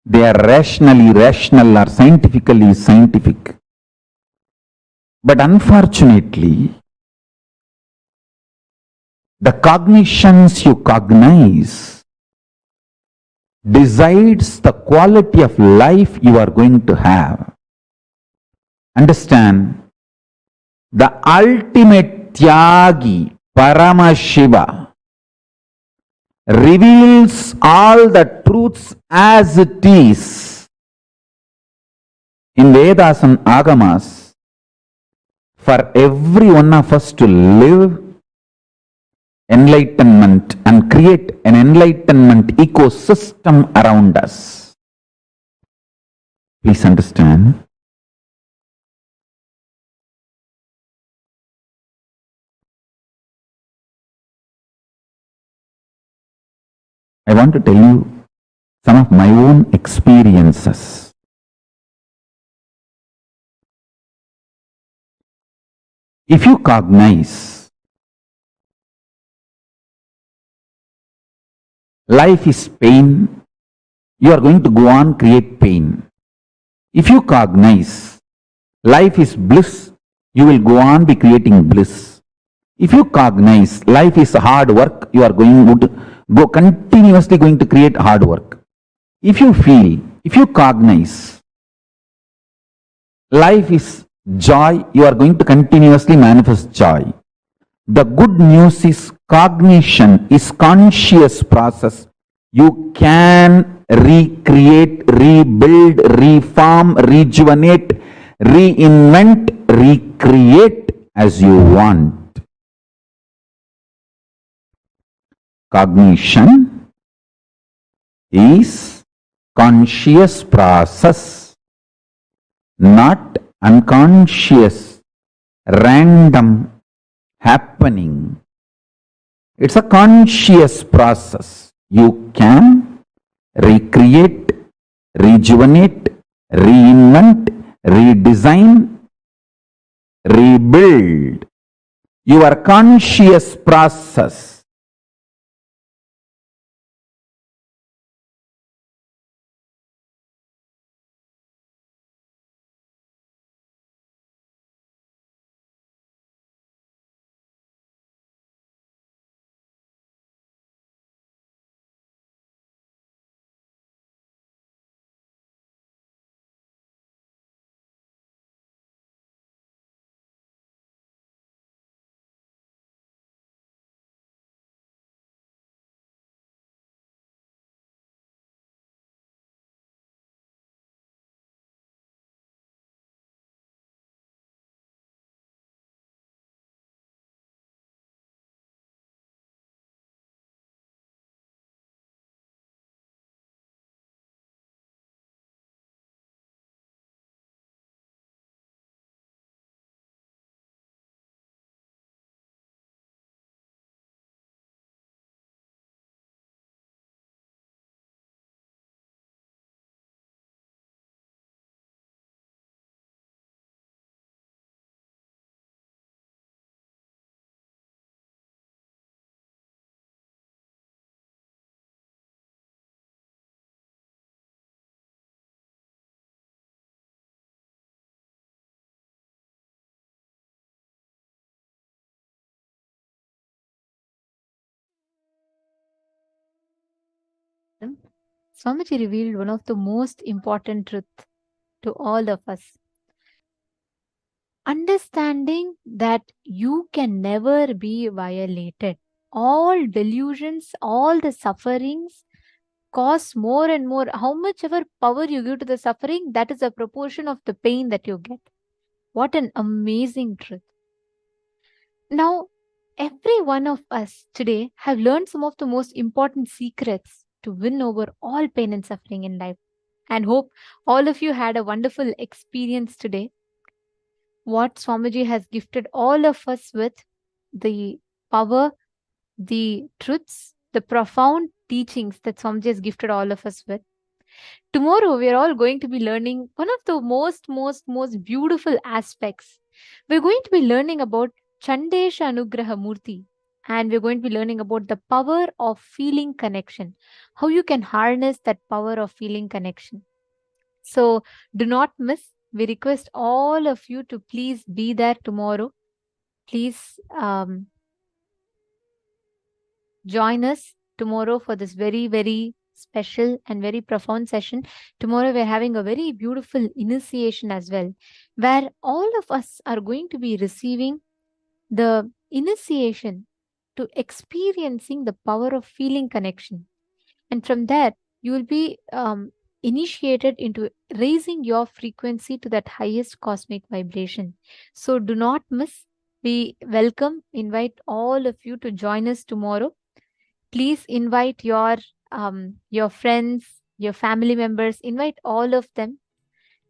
they are rationally rational or scientifically scientific. But unfortunately, the cognitions you cognize decides the quality of life you are going to have. Understand, the ultimate Tyagi, Paramashiva, reveals all the truths as it is in Vedas and Agamas for every one of us to live enlightenment and create an enlightenment ecosystem around us. Please understand. I want to tell you some of my own experiences. If you cognize life is pain, you are going to go on create pain. If you cognize life is bliss, you will go on be creating bliss. If you cognize life is hard work, you are going to go continuously going to create hard work. If you cognize life is joy, you are going to continuously manifest joy. The good news is cognition is conscious process. You can recreate, rebuild, reform, rejuvenate, reinvent, recreate as you want. Cognition is conscious process, not unconscious, random happening. It's a conscious process. You can recreate, rejuvenate, reinvent, redesign, rebuild your conscious process. Swamiji revealed one of the most important truths to all of us. Understanding that you can never be violated. All delusions, all the sufferings cause more and more. How much ever power you give to the suffering, that is a proportion of the pain that you get. What an amazing truth. Now, every one of us today have learned some of the most important secrets to win over all pain and suffering in life. And hope all of you had a wonderful experience today. What Swamiji has gifted all of us with, the power, the truths, the profound teachings that Swamiji has gifted all of us with. Tomorrow, we are all going to be learning one of the most beautiful aspects. We're going to be learning about Chandesha Anugraha Moorthy, and we're going to be learning about the power of feeling connection, how you can harness that power of feeling connection. So do not miss. We request all of you to please be there tomorrow. Please join us tomorrow for this very special and very profound session. Tomorrow we're having a very beautiful initiation as well, where all of us are going to be receiving the initiation to experiencing the power of feeling connection. And from there, you will be initiated into raising your frequency to that highest cosmic vibration. So do not miss. We invite all of you to join us tomorrow. Please invite your friends, your family members, invite all of them,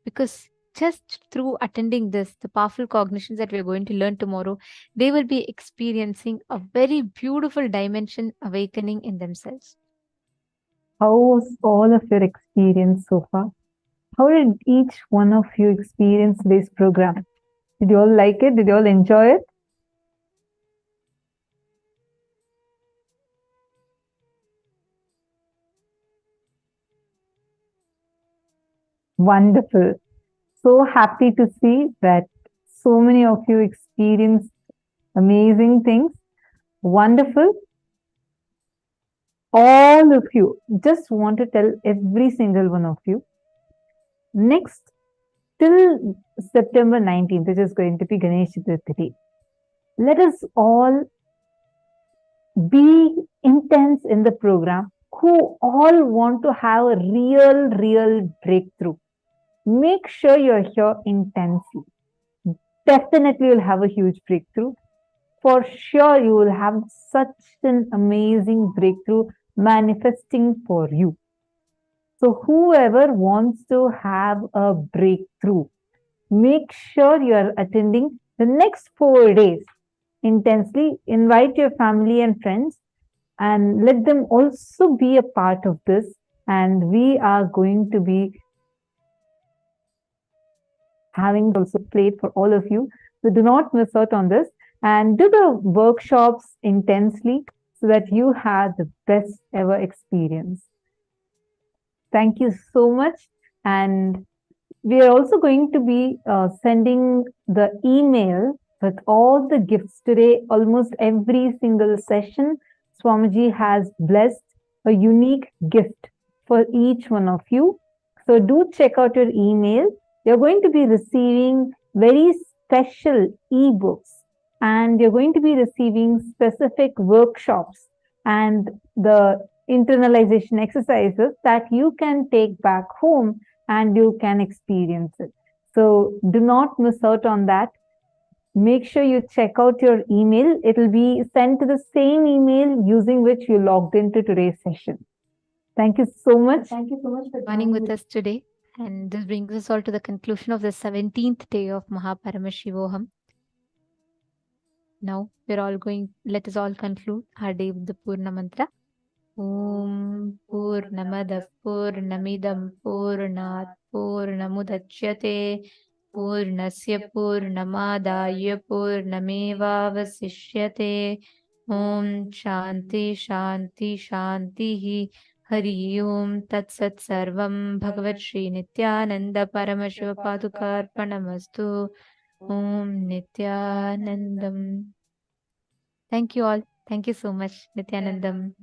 because just through attending this, the powerful cognitions that we're going to learn tomorrow, they will be experiencing a very beautiful dimension awakening in themselves. How was all of your experience so far? How did each one of you experience this program? Did you all like it? Did you all enjoy it? Wonderful. So happy to see that so many of you experienced amazing things. Wonderful. All of you, just want to tell every single one of you, next till September 19th, which is going to be Ganesh Chaturthi, let us all be intense in the program, who all want to have a real breakthrough. Make sure you're here intensely. Definitely you'll have a huge breakthrough. For sure you will have such an amazing breakthrough manifesting for you. So whoever wants to have a breakthrough, make sure you are attending the next 4 days intensely. Invite your family and friends and let them also be a part of this. And we are going to be having also played for all of you. So do not miss out on this and do the workshops intensely so that you have the best ever experience. Thank you so much. And we are also going to be sending the email with all the gifts today. Almost every single session, Swamiji has blessed a unique gift for each one of you. So do check out your email. You're going to be receiving very special ebooks, and you're going to be receiving specific workshops and the internalization exercises that you can take back home and you can experience it. So do not miss out on that. Make sure you check out your email. It will be sent to the same email using which you logged into today's session. Thank you so much. Thank you so much for Joining with us today. And this brings us all to the conclusion of the 17th day of Paramashivoham. Now let us all conclude our day with the Purna Mantra. Om Purnamadav Purnamidam Purnat Purnamudachyate Purnasya Purnamadaya Purnamevavasishyate. Om Shanti Shanti Shanti Hari Om Tat Sat Sarvam Bhagavat Shri Nithyananda Paramashiva Padukarpanamastu. Om Nithyanandam. Thank you all. Thank you so much, Nithyanandam.